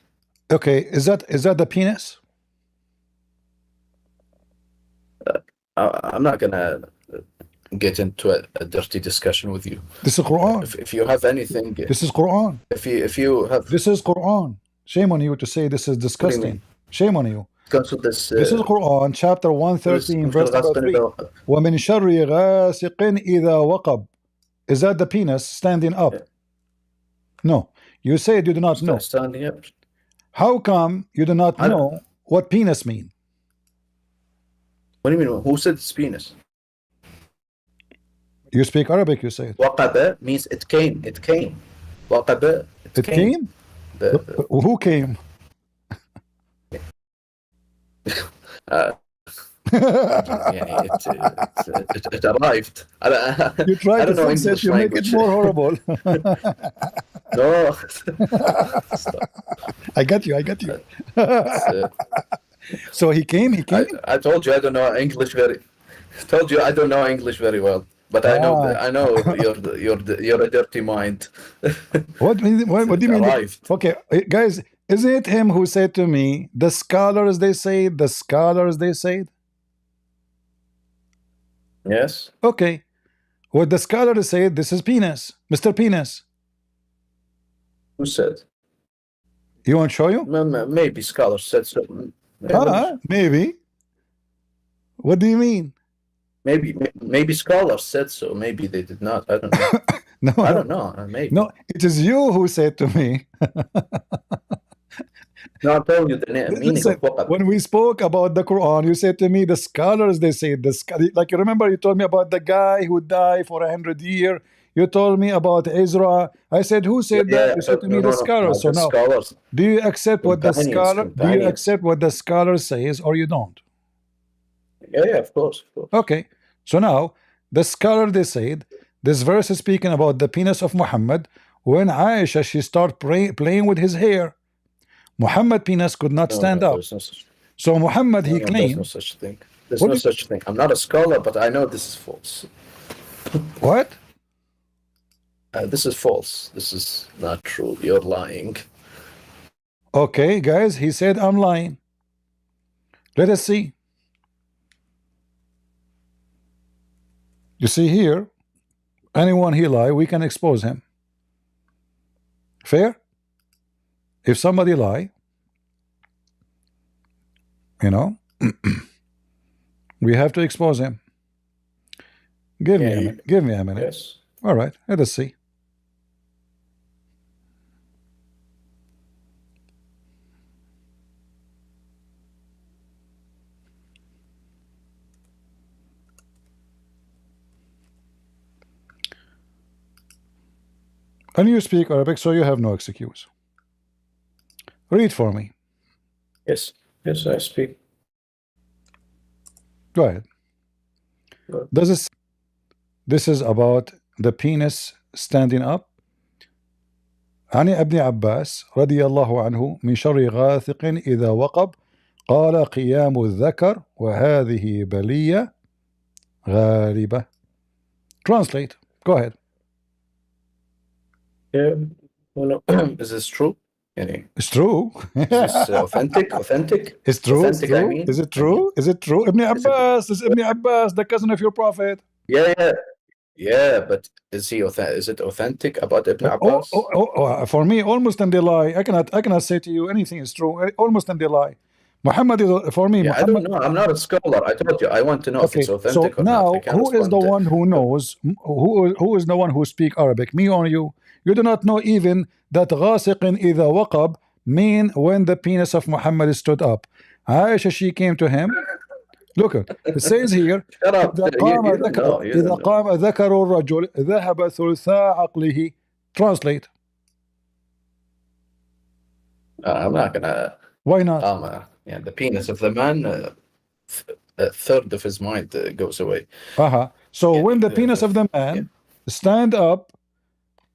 A: Okay, is that the penis?
K: I'm not gonna get into a dirty discussion with you.
A: This is Quran.
K: If you have anything,
A: this is Quran.
K: If you have,
A: this is Quran. Shame on you to say this is disgusting. Shame on you.
K: This
A: is Quran, chapter 113, verse number 3. وَمِن شَرِّ غَاسِقٍ إِذَا وَقَبْ. Is that the penis standing up? Yeah. No. You said you do not know.
K: Standing up.
A: How come you do not know what penis mean?
K: What do you mean? Who said it's penis?
A: You speak Arabic, you say it.
K: Waqaba means it came. It came. Waqaba.
A: It came? Who came?
K: It arrived.
A: You try to fix it, you make it more horrible.
K: No.
A: I got you. So he came.
K: I told you I don't know English very. Told you I don't know English very well, but I know you're a dirty mind.
A: What do you mean? Okay, guys, isn't it him who said to me, the scholars they say?
K: Yes.
A: Okay. What the scholars say, this is penis, Mr. Penis.
K: Who said?
A: You want to show you?
K: Maybe scholars said so.
A: Maybe. What do you mean?
K: Maybe scholars said so. Maybe they did not. I don't know.
A: No,
K: I don't know. Maybe.
A: No, it is you who said to me.
K: No, I'm telling you the meaning of waqab.
A: When we spoke about the Quran, you said to me, the scholars, they say, like you remember, you told me about the guy who died for 100 years. You told me about Ezra. I said, who said that? You said to me, the scholars. So now, do you accept what the scholar? Do you accept what the scholar says, or you don't?
K: Yeah, of course.
A: Okay. So now, the scholar, they said, this verse is speaking about the penis of Muhammad. When Aisha, she started playing with his hair, Muhammad penis could not stand up. So Muhammad, he claimed.
K: There's no such thing. There's no such thing. I'm not a scholar, but I know this is false.
A: What?
K: This is false. This is not true. You're lying.
A: Okay, guys, he said I'm lying. Let us see. You see here, anyone he lie, we can expose him. Fair? If somebody lie, you know, we have to expose him. Give me a minute.
K: Yes.
A: All right, let us see. And you speak Arabic, so you have no excuse. Read for me.
K: Yes, I speak.
A: Go ahead. this is about the penis standing up. عن ابن عباس رضي الله عنه من شر غاثق إذا وقب قال قيام الذكر وهذه بلية غالبة. Translate. Go ahead.
K: Yeah. Well, is this true?
A: It's true.
K: Is this authentic? Authentic?
A: It's true.
K: Authentic,
A: It's true.
K: I mean.
A: Is it true? Is it true? Ibn Abbas. Is Ibn Abbas the cousin of your prophet?
K: Yeah, but is it authentic about Ibn Abbas?
A: For me, all Muslims they lie. I cannot say to you anything is true. All Muslims they lie. Muhammad is for me.
K: Yeah,
A: Muhammad,
K: I don't know. I'm not a scholar. I told you. I want to know if it's authentic
A: so
K: or
A: now,
K: not.
A: who is the one who knows? Who is the one who speak Arabic? Me or you? You do not know even that غاسق إذا وقب mean when the penis of Muhammad stood up. Aisha, she came to him. Look, it says here
K: Shut up.
A: إذا قام ذكر الرجل ذهب ثلثاء عقله. Translate.
K: I'm not gonna.
A: Why not?
K: Yeah, the penis of the man, a third of his mind goes away.
A: So when the penis of the man stand up,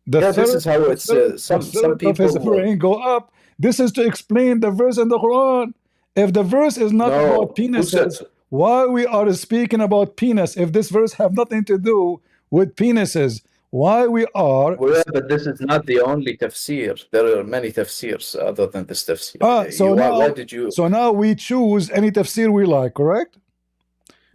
K: this is how it's some people
A: of his brain go up. This is to explain the verse in the Quran. If the verse is not about penises, why we are speaking about penis? If this verse have nothing to do with penises, why we are?
K: Well, but this is not the only tafsir. There are many tafsirs other than this tafsir.
A: So now we choose any tafsir we like, correct?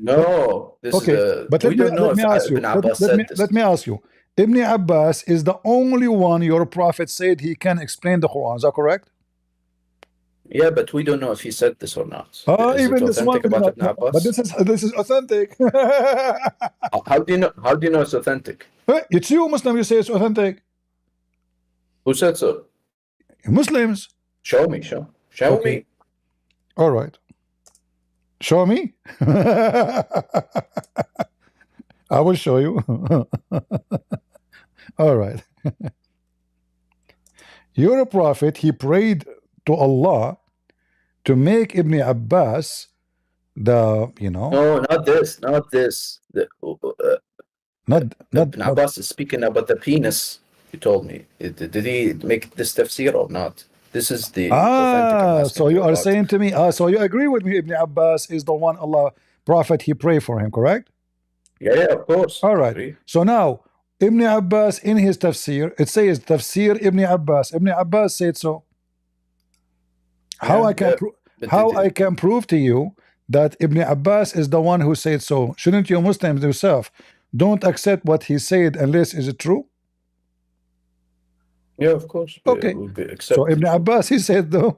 K: No.
A: But let me ask you. Let me ask you. Ibn Abbas is the only one your prophet said he can explain the Quran. Is that correct?
K: Yeah, but we don't know if he said this or not.
A: Even this one about Ibn Abbas? But this is authentic.
K: How do you know? How do you know it's authentic?
A: It's you, Muslim. You say it's authentic.
K: Who said so?
A: Muslims.
K: Show me. Show me.
A: All right. Show me. I will show you. All right. You're a prophet. He prayed to Allah to make Ibn Abbas
K: No, not this. Ibn Abbas is speaking about the penis. You told me. Did he make this tafsir or not? This is the authentic.
A: So you are saying to me, so you agree with me? Ibn Abbas is the one Allah prophet. He prayed for him, correct?
K: Yeah, of course.
A: All right. So now Ibn Abbas in his tafsir, it says tafsir Ibn Abbas. Ibn Abbas said so. How I can prove to you that Ibn Abbas is the one who said so? Shouldn't you Muslims yourself don't accept what he said unless is it true?
K: Yeah, of course.
A: Okay. So Ibn Abbas he said though.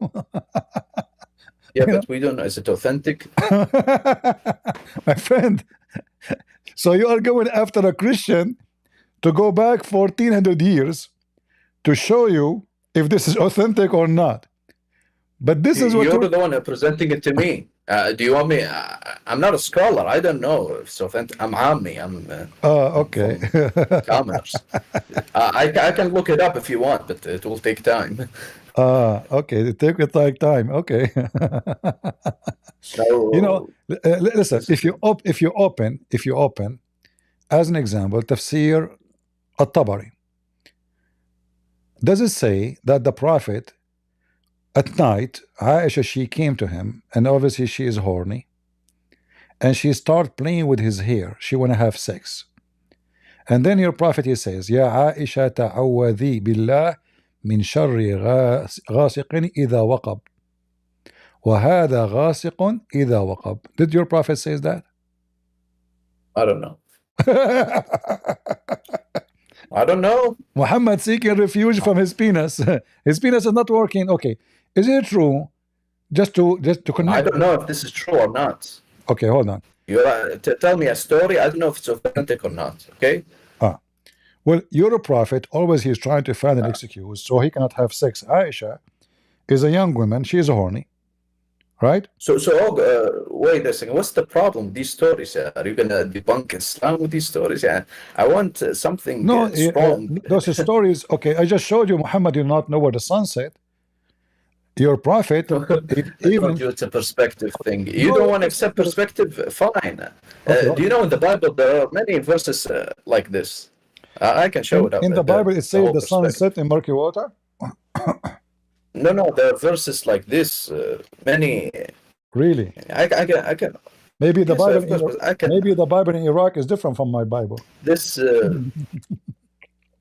K: Yeah, but we don't know. Is it authentic?
A: My friend. So you are going after a Christian to go back 1400 years to show you if this is authentic or not. But this is what
K: you're the one presenting it to me. Do you want me? I'm not a scholar. I don't know if it's authentic. I'm Ammi.
A: Okay.
K: Commerce. I can look it up if you want, but it will take time.
A: Okay. It take like time. Okay.
K: So
A: listen. If you open, as an example, Tafsir At-Tabari. Does it say that the Prophet at night, Aisha, she came to him, and obviously she is horny, and she started playing with his hair. She want to have sex. And then your prophet, he says, Ya Aisha ta'awadhi billah min sharri ghasiqin idha waqab. Wa hadha ghasiqun idha waqab. Did your prophet say that?
K: I don't know. I don't know.
A: Muhammad seeking refuge from his penis. His penis is not working. Okay. Is it true? Just to connect.
K: I don't know if this is true or not.
A: Okay, hold on.
K: You tell me a story. I don't know if it's authentic or not. Okay.
A: Well, you're a prophet. Always he's trying to find an excuse so he cannot have sex. Aisha is a young woman. She is horny, right?
K: So wait a second. What's the problem with these stories? Are you gonna debunk Islam with these stories? I want something strong.
A: Those stories. Okay, I just showed you Muhammad did not know where the sun set. Your prophet,
K: I
A: even
K: told you it's a perspective thing. You
A: No,
K: don't want to accept perspective? Fine.
A: okay.
K: Do you know in the Bible there are many verses like this? I can show it up.
A: In the Bible, it
K: The
A: says
K: whole
A: the sun
K: perspective.
A: set in murky water.
K: No, there are verses like this. Many.
A: Really?
K: I can.
A: Maybe the
K: Yes,
A: Bible
K: of course, but I can.
A: maybe the Bible in Iraq is different from my Bible.
K: This.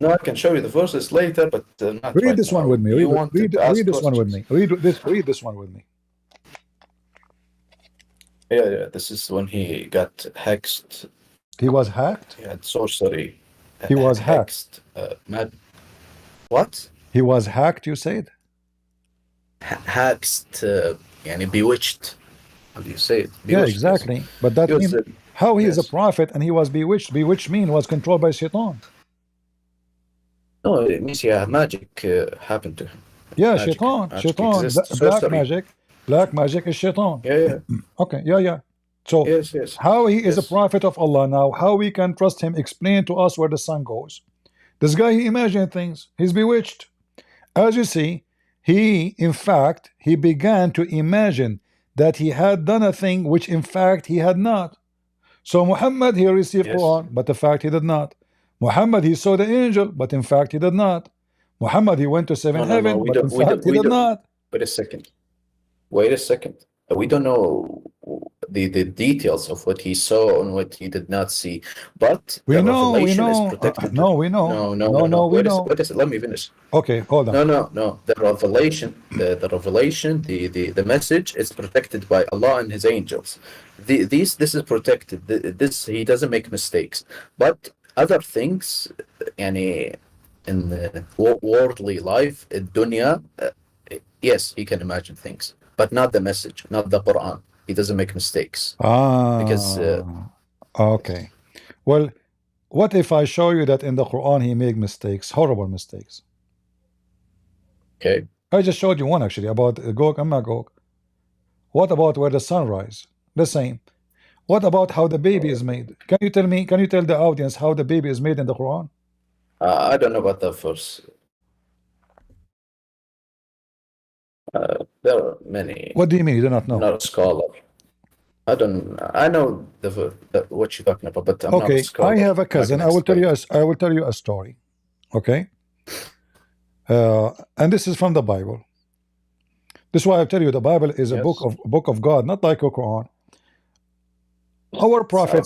K: No, I can show you the verses later, but not
A: Read
K: right
A: this
K: now.
A: one with me.
K: You wanted to ask
A: Read this one with
K: questions.
A: me. Read this one with me.
K: Yeah. This is when he got hexed.
A: He was hacked.
K: He had sorcery.
A: He was hacked.
K: Hexed. Mad. What?
A: He was hacked. You said.
K: Hexed. Yani bewitched. How do you say it?
A: Yeah,
K: Bewitched,
A: exactly. But that
K: He was,
A: means how he is a
K: yes.
A: prophet and he was bewitched. Bewitched mean was controlled by Shaitan.
K: No, it means yeah, magic happened to him.
A: Yeah,
K: Magic.
A: Shaitan.
K: Magic
A: Shaitan.
K: exists.
A: Black
K: Sorcery.
A: magic. Black magic is Shaitan.
K: Yeah.
A: Okay. Yeah. So
K: Yes.
A: how he is a
K: Yes.
A: prophet of Allah now? How we can trust him? Explain to us where the sun goes. This guy, he imagined things. He's bewitched. As you see, in fact, he began to imagine that he had done a thing which in fact he had not. So Muhammad, he received
K: Yes.
A: Quran, but in fact he did not. Muhammad, he saw the angel, but in fact he did not. Muhammad, he went to seventh
K: No,
A: heaven,
K: we
A: but in
K: don't- we
A: fact
K: don't-
A: he
K: we
A: did
K: don't-
A: not.
K: Wait a second. We don't know the details of what he saw and what he did not see, but
A: We
K: the
A: know,
K: revelation is protected.
A: no, we know.
K: No.
A: We
K: Wait
A: know.
K: a second. Let me finish.
A: Okay, hold on.
K: No. The revelation, the message is protected by Allah and His angels. This is protected. This he doesn't make mistakes. But other things, yani, in the worldly life, in dunya, yes, he can imagine things, but not the message, not the Quran. He doesn't make mistakes. Because
A: okay. Well, what if I show you that in the Quran he made mistakes, horrible mistakes?
K: Okay.
A: I just showed you one actually about Gog and Magog. What about where the sun rise? The same. What about how the baby is made? Can you tell the audience how the baby is made in the Quran?
K: I don't know about that verse. There are many.
A: What do you mean you do not know?
K: I'm not a scholar. I know what you're talking about, but I'm not
A: Okay,
K: a scholar.
A: I have a cousin. I will tell you a story. Okay. And this is from the Bible. This is why I tell you the Bible is a book of God, not like a Quran. Our prophet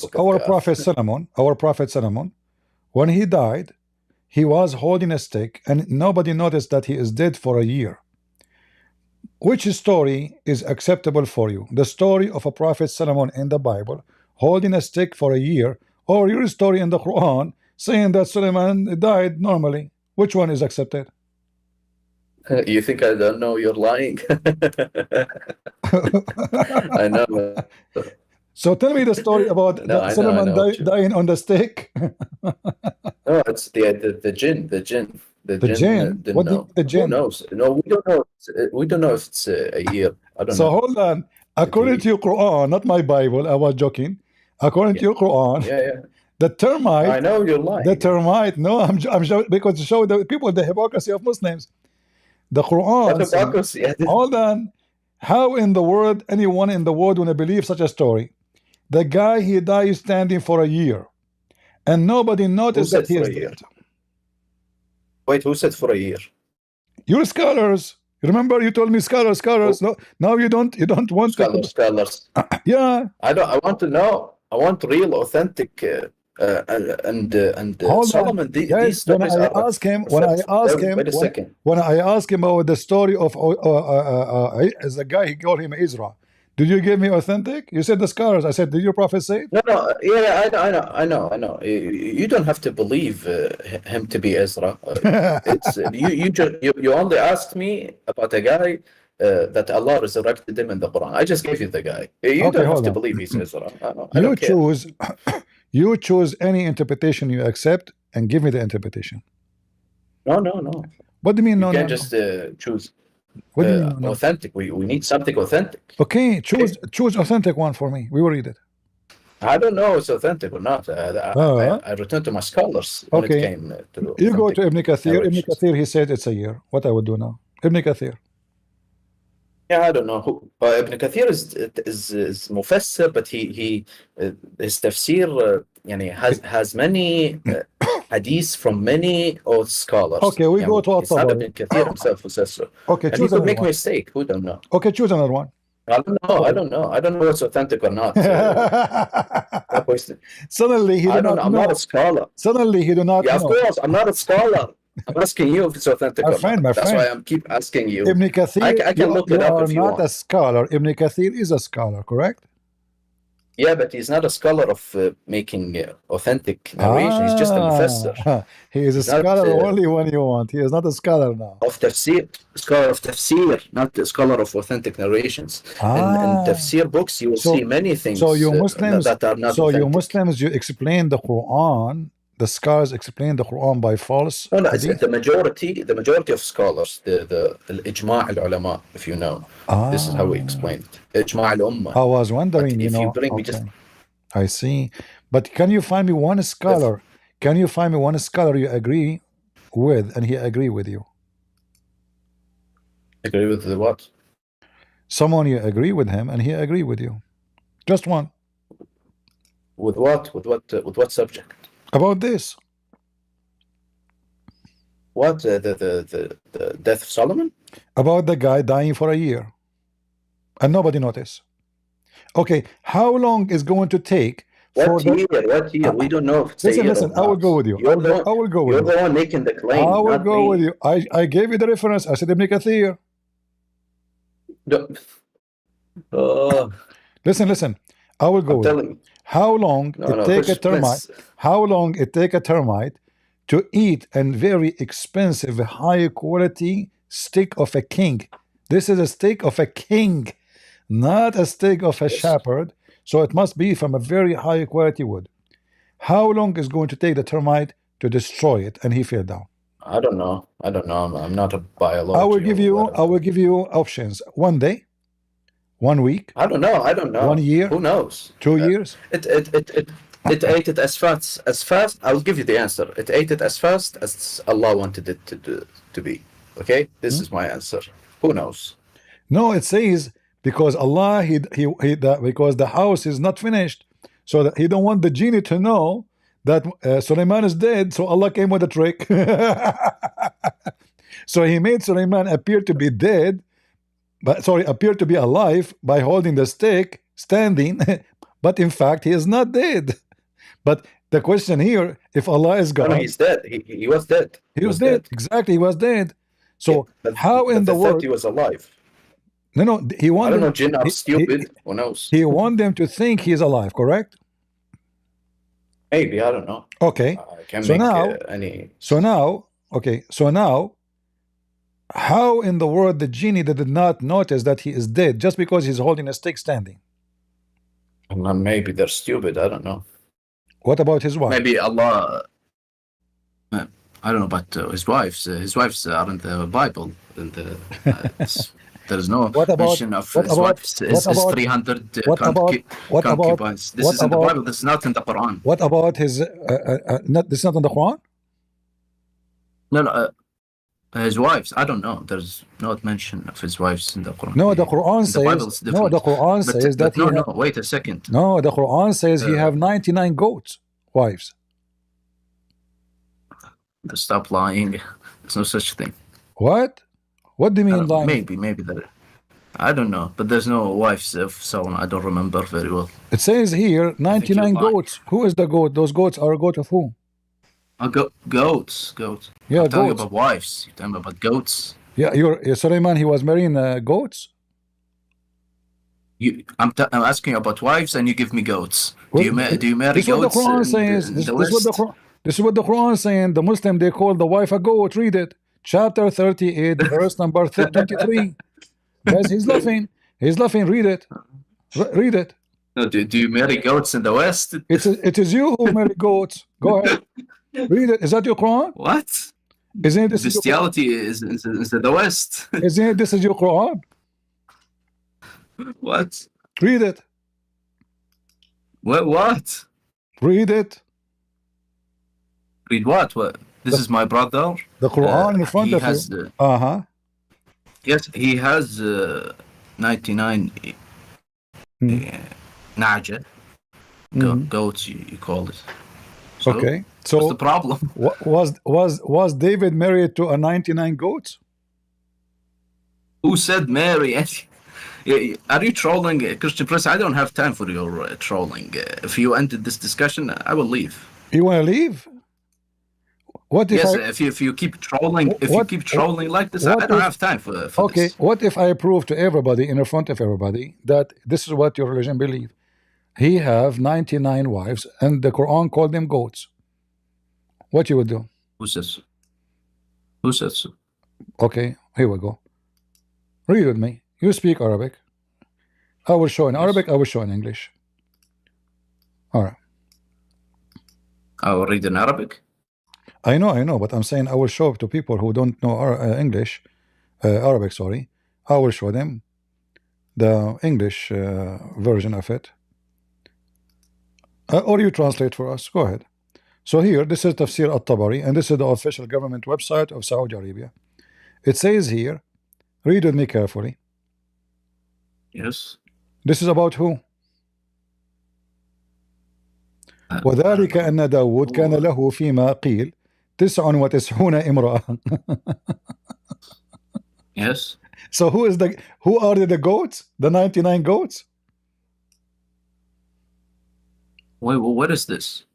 A: Solomon, when he died, he was holding a stick, and nobody noticed that he is dead for a year. Which story is acceptable for you? The story of a prophet Solomon in the Bible holding a stick for a year, or your story in the Quran saying that Solomon died normally? Which one is accepted?
K: You think I don't know you're lying? I know.
A: So tell me the story about Solomon dying on the stick.
K: No, it's the jinn. The jinn.
A: The jinn? What the jinn?
K: Who knows? No, we don't know. We don't know if it's a year. I don't know.
A: So hold on. According to your Quran, not my Bible, I was joking. According to your Quran, the termite.
K: I know you're lying.
A: The termite. No, I'm joking because to show the people the hypocrisy of Muslims. The Quran. Hold on. How in the world anyone in the world would believe such a story? The guy, he died standing for a year, and nobody noticed that he is dead.
K: Wait, who said for a year?
A: You're scholars. Remember, you told me scholars. No, now you don't want
K: scholars.
A: Yeah.
K: I want to know. I want real, authentic, and Solomon. These stories
A: when I ask him about the story of as a guy, he called him Ezra. Did you give me authentic? You said the scholars. I said, did your prophet say it?
K: No. Yeah, I know. You don't have to believe him to be Ezra. It's you only asked me about a guy that Allah resurrected him in the Quran. I just gave you the guy. You don't have to believe he's Ezra.
A: You choose any interpretation you accept and give me the interpretation.
K: No.
A: What do you mean?
K: You can't just choose.
A: What do you mean?
K: Authentic. We need something authentic.
A: Okay, choose authentic one for me. We will read it.
K: I don't know if it's authentic or not. I return to my scholars when it came to.
A: You go to Ibn Kathir. Ibn Kathir, he said it's a year. What I would do now? Ibn Kathir.
K: Yeah, I don't know who. Ibn Kathir is mufassir, but his tafsir يعني has many hadiths from many old scholars.
A: Okay, we go to
K: It's not
A: At-Tabari.
K: Ibn Kathir himself who says so.
A: Okay,
K: And he
A: choose
K: could
A: another
K: make a
A: one.
K: mistake. Who don't know?
A: Okay, choose another one.
K: I don't know. I don't know. I don't know what's authentic or not. That question.
A: Suddenly he
K: I
A: do
K: don't know.
A: not
K: I'm not
A: know.
K: a scholar.
A: Suddenly he do not
K: Yeah, of
A: know.
K: course. I'm not a scholar. I'm asking you if it's authentic
A: My
K: or
A: friend,
K: not.
A: my
K: That's
A: friend.
K: why I'm keep asking you.
A: Ibn Kathir,
K: I can look
A: you
K: it up
A: are
K: if you
A: not a
K: want.
A: scholar. Ibn Kathir is a scholar, correct?
K: Yeah, but he's not a scholar of making authentic narration. He's just a mufassir.
A: He is a
K: He's not
A: scholar only when you want. He is not a scholar now.
K: of tafsir, scholar of tafsir, not a scholar of authentic narrations. In tafsir books, you will see many things
A: so you Muslims,
K: that are not
A: so
K: authentic.
A: you Muslims, you explain the Quran. The scholars explain the Quran by false.
K: No, it's the majority of scholars, the ijma' al-ulama, if you know. This is how we explain it. Ijma' al-ummah.
A: I was wondering,
K: But
A: you
K: if
A: know.
K: you bring me
A: Okay.
K: just
A: I see. But can you find me one scholar? Can you find me one scholar you agree with and he agree with you?
K: agree with the what?
A: Someone you agree with him and he agree with you. Just one.
K: With what? With what subject?
A: About this.
K: What? The death of Solomon?
A: About the guy dying for a year. And nobody noticed. Okay, how long is going to take for
K: What year? What year? We don't know if it's a year
A: listen,
K: or
A: I will
K: not.
A: go with you.
K: You're the
A: I will go with
K: You're
A: you.
K: the one making the claim.
A: I will
K: not
A: go
K: me.
A: with you. I gave you the reference. I said Ibn Kathir. Listen. I will go
K: I'm
A: with you.
K: telling you.
A: How long it take a termite? How long it take a termite to eat a very expensive, high quality steak of a king? This is a steak of a king, not a steak of a shepherd. So it must be from a very high quality wood. How long is going to take the termite to destroy it? And he fell down.
K: I don't know. I'm not a biologist.
A: I will give you options. 1 day, 1 week.
K: I don't know.
A: 1 year.
K: Who knows?
A: 2 years.
K: It ate it as fast. I'll give you the answer. It ate it as fast as Allah wanted it to be. Okay, this is my answer. Who knows?
A: No, it says because Allah because the house is not finished, so that he don't want the genie to know that Suleiman is dead. So Allah came with a trick. So he made Suleiman appear to be dead, appear to be alive by holding the stick standing, but in fact he is not dead. But the question here, if Allah is God,
K: no, he's dead. He was dead.
A: He was dead. Exactly, he was dead. So how in the world
K: he was alive?
A: No, he wanted.
K: I don't know. Jinn are stupid. Who knows?
A: He want them to think he's alive. Correct?
K: Maybe, I don't know.
A: Okay.
K: I can't
A: So
K: make
A: now,
K: any.
A: So now, how in the world the genie did not notice that he is dead just because he's holding a stick standing?
K: Maybe they're stupid. I don't know.
A: What about his wife?
K: Maybe Allah. I don't know about his wives. His wives are in the Bible. And there is no mention of his wives. Is 300 concubines. This is in the Bible. This is not in the Quran.
A: What about his? This is not in the Quran.
K: No. His wives. I don't know. There's no mention of his wives in the Quran.
A: No, the Quran says. No, the Quran says that.
K: No. Wait a second.
A: No, the Quran says he have 99 goats, wives.
K: Stop lying. There's no such thing.
A: What? What do you mean lying?
K: Maybe there. I don't know, but there's no wives of Solomon. I don't remember very well.
A: It says here 99 goats. Who is the goat? Those goats are a goat of who?
K: Goats.
A: Yeah,
K: I'm talking
A: goats.
K: about wives. You're talking about goats.
A: Yeah, Suleiman. He was marrying goats.
K: I'm asking you about wives, and you give me goats. Do you marry
A: this
K: goats?
A: What the Quran says. This is what the Quran is saying. The Muslim, they call the wife a goat. Read it. Chapter 38, verse number 23. Guys, he's laughing. He's laughing. Read it. Read it.
K: No, do you marry goats in the West?
A: It is you who marry goats. Go ahead. Read it. Is that your Quran?
K: What?
A: Isn't it this
K: bestiality is in the West?
A: Isn't it this is your Quran?
K: What?
A: Read it.
K: What?
A: Read it.
K: Read what? This is my brother.
A: The Quran in front of you. Yes,
K: he has 99 naja goats, you call it. So,
A: Okay.
K: what's
A: So
K: the problem?
A: was David married to a 99 goats?
K: Who said Mary? Are you trolling, Christian Prince? I don't have time for your trolling. If you ended this discussion, I will leave.
A: You want to leave? What if
K: Yes,
A: I,
K: if you keep trolling, like this, I don't have time for
A: okay,
K: this.
A: what if I prove to everybody in front of everybody that this is what your religion believe? He have 99 wives and the Quran called them goats. What you would do?
K: Who says so? Who says so?
A: Okay, here we go. Read with me. You speak Arabic. I will show in Arabic, I will show in English. All right.
K: I will read in Arabic.
A: I know, but I'm saying I will show to people who don't know English, Arabic, sorry. I will show them the English version of it. Or you translate for us. Go ahead. So here, this is Tafsir al-Tabari, and this is the official government website of Saudi Arabia. It says here, read with me carefully.
K: Yes.
A: This is about who? وذلك أن داود كان له فيما قيل 99 امرأة.
K: Yes.
A: So who are the goats? The 99 goats?
K: Wait, what is this?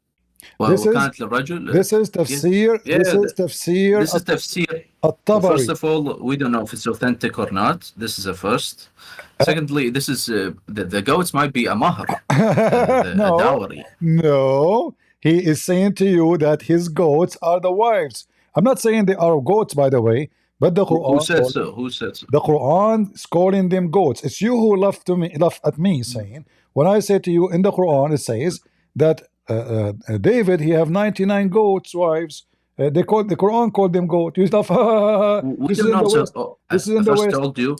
A: This is tafsir. This is
K: tafsir.
A: al-Tabari.
K: First of all, we don't know if it's authentic or not. This is a first. Secondly, this is the goats might be a mahr, a dowry.
A: No, he is saying to you that his goats are the wives. I'm not saying they are goats, by the way, but the Quran.
K: Who said so? Who said so?
A: The Quran is calling them goats. It's you who laughed at me, saying when I say to you in the Quran, it says that David, he have 99 goats wives. The Quran called them goat. You stuff. This is in the West. This is in the West.
K: Told you.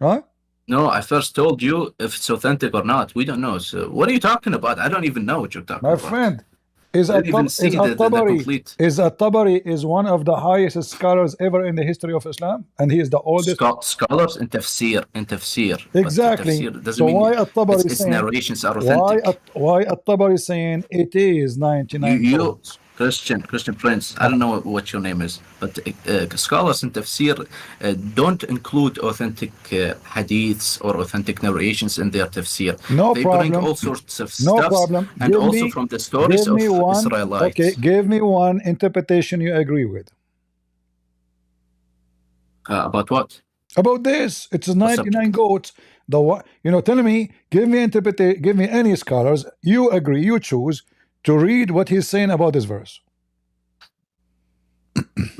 A: Huh?
K: No, I first told you if it's authentic or not. We don't know. So what are you talking about? I don't even know what you're talking about.
A: My friend, At-Tabari is one of the highest scholars ever in the history of Islam, and he is the oldest
K: scholars in tafsir.
A: Exactly. So why At-Tabari
K: its narrations are authentic?
A: Why At-Tabari saying it is 99 goats?
K: Christian Prince, I don't know what your name is, but scholars in tafsir don't include authentic hadiths or authentic narrations in their tafsir. They bring all sorts of stuff, and also from the stories of Israelites.
A: Okay, give me one interpretation you agree with.
K: About what?
A: About this. It's 99 goats. Tell me, give me any scholars you agree, you choose to read what he's saying about this verse.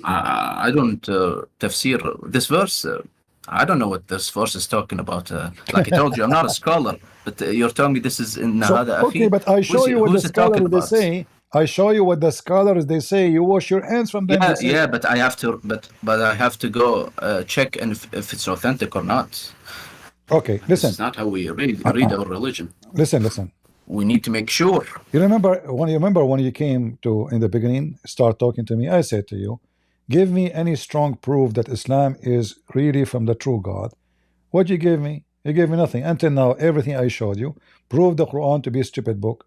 K: I don't tafsir this verse. I don't know what this verse is talking about. Like I told you, I'm not a scholar, but you're telling me this is in Nahada.
A: Okay, but I show you what the scholars they say. I show you what the scholars they say. You wash your hands from them.
K: Yeah, but I have to. But I have to go check and if it's authentic or not.
A: Okay, listen.
K: It's not how we read our religion.
A: Listen.
K: We need to make sure.
A: You remember when you came to in the beginning, start talking to me? I said to you, give me any strong proof that Islam is really from the true God. What you gave me? You gave me nothing. Until now, everything I showed you proved the Quran to be a stupid book.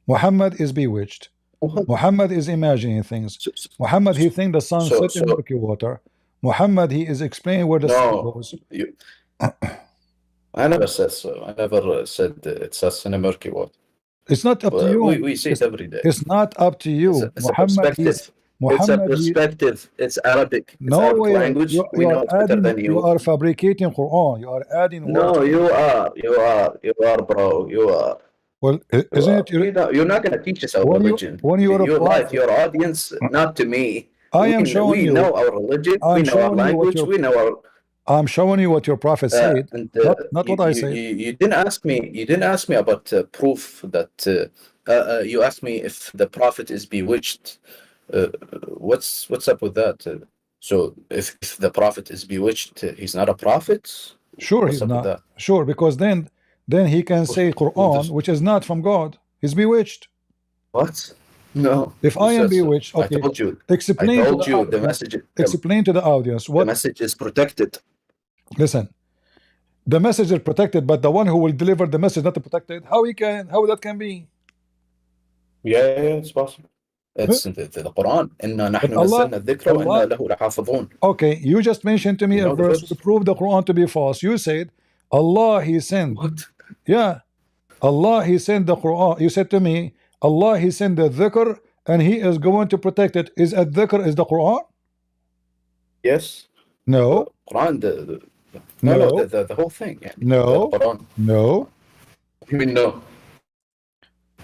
A: Muhammad is bewitched. Muhammad is imagining things. Muhammad, he thinks the sun sets in murky water. Muhammad, he is explaining where the sun goes.
K: I never said so. I never said it sets in a murky water.
A: It's not up to you.
K: We see it every day.
A: It's not up to you.
K: It's a perspective. It's Arabic.
A: No way.
K: Language. We know better than you.
A: You are fabricating Quran. You are adding words.
K: No, you are, bro. You are.
A: Well, isn't it?
K: You're not going to teach us our religion. You lie to your audience, not to me. We know our religion. We know our language. We know our.
A: I'm showing you what your prophet said, not what I said.
K: You didn't ask me. You didn't ask me about proof that. You asked me if the prophet is bewitched. What's up with that? So if the prophet is bewitched, he's not a prophet.
A: Sure, he's not. Sure, because then he can say Quran, which is not from God. He's bewitched.
K: What? No.
A: If I am bewitched, okay.
K: I told you.
A: Explain
K: the message.
A: Explain to the audience what
K: the message is protected.
A: Listen, The message is protected, but the one who will deliver the message not protected. How that can be?
K: Yeah, it's possible. It's the Quran. إِنَّا
A: But
K: نَحْنُ نَزَّلْنَا الذِّكْرَ وَإِنَّا لَهُ لَحَافِظُونَ.
A: Okay, you just mentioned to me
K: You
A: a
K: know the
A: verse
K: verse?
A: to prove the Quran to be false. You said Allah He sent.
K: What?
A: Yeah, Allah He sent the Quran. You said to me Allah He sent the dhikr and He is going to protect it. Is a dhikr is the Quran?
K: Yes.
A: No.
K: Quran.
A: No.
K: The whole thing. يعني.
A: No.
K: The Quran.
A: No.
K: What do you mean no?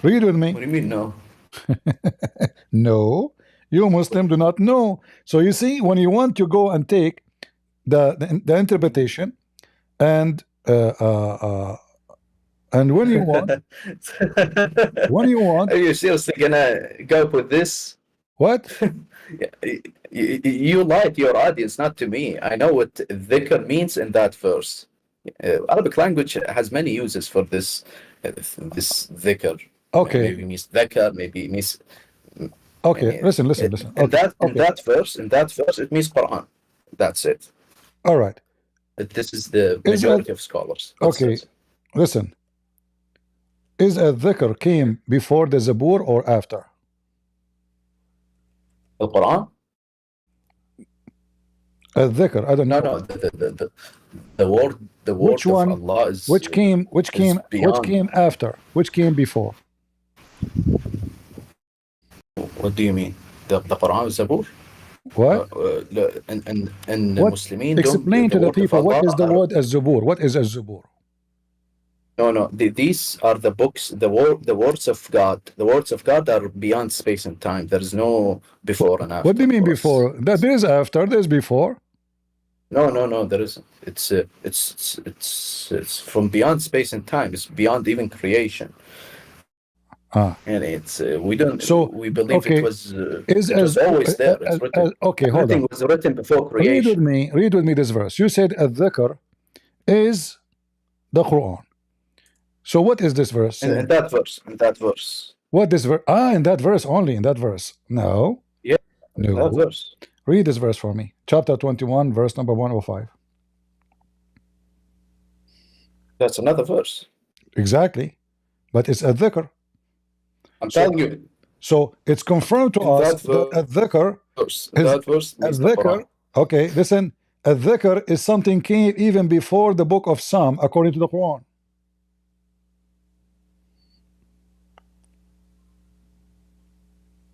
A: Read with me.
K: What do you mean no?
A: No. You Muslim do not know. So you see, when you want to go and take the interpretation and when you want
K: Are you seriously gonna go with this?
A: What?
K: You lied to your audience, not to me. I know what dhikr means in that verse. Arabic language has many uses for this dhikr.
A: Okay.
K: Maybe it means dhikr, maybe it means.
A: Okay, listen.
K: In
A: Okay.
K: that verse, it means Quran. That's it.
A: All right.
K: But this is the majority of scholars.
A: Okay, listen. Is a dhikr came before the Zabur or after?
K: The Quran?
A: A dhikr, I don't know.
K: No. The word
A: which
K: of
A: one,
K: Allah is.
A: Which came after? Which came before?
K: What do you mean? The Quran is Zabur?
A: What?
K: And Muslimin
A: explain to the people what is the word az-Zabur? What is az-Zabur?
K: No. These are the books, the words of God. The words of God are beyond space and time. There is no before and after.
A: What do you mean before? That there is after. There's before.
K: No. There isn't. It's from beyond space and time. It's beyond even creation. And it's we don't. So we believe it was always there. It's written.
A: Okay, hold on.
K: Everything was written before creation.
A: Read with me this verse. You said al-dhikr is the Quran. So what is this verse?
K: In that verse.
A: What this verse? In that verse only. In that verse. No.
K: Yeah.
A: No.
K: That verse.
A: Read this verse for me. Chapter 21, verse number 105.
K: That's another verse.
A: Exactly, but it's a dhikr.
K: I'm telling you.
A: So it's confirmed to us that a dhikr is a dhikr. Okay, listen. A dhikr is something came even before the book of Psalm, according to the Quran.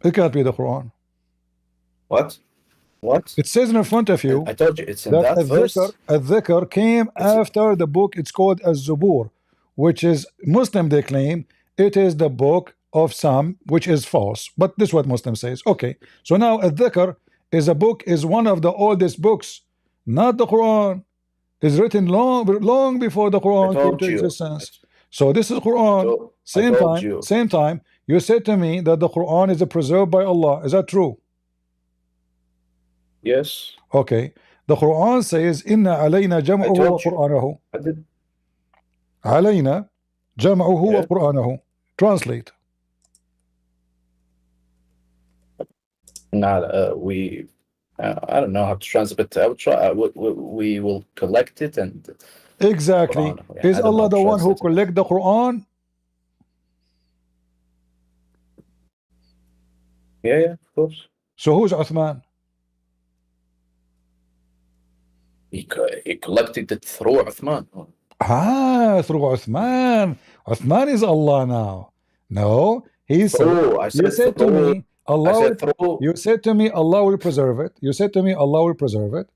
A: It can't be the Quran.
K: What?
A: It says in front of you.
K: I told you it's in that verse.
A: A dhikr came after the book. It's called az-Zabur, which is Muslim. They claim it is the book of Psalm, which is false. But this is what Muslim says. Okay, so now a dhikr is a book, is one of the oldest books, not the Quran. It's written long before the Quran came to existence. So this is Quran. Same time. You said to me that the Quran is preserved by Allah. Is that true?
K: Yes.
A: Okay. The Quran says, "Inna alayna jam'uhu wa Qur'anahu." Alayna jam'uhu wa Qur'anahu. Translate.
K: I don't know how to translate, but I will try. We will collect it and.
A: Exactly. Is Allah the one who collect the Quran?
K: Yeah, of course.
A: So who's Uthman?
K: He collected it through Uthman.
A: Through Uthman. Uthman is Allah now. No, he said. You said to me, Allah. You said to me, Allah will preserve it. You said to me, Allah will preserve it.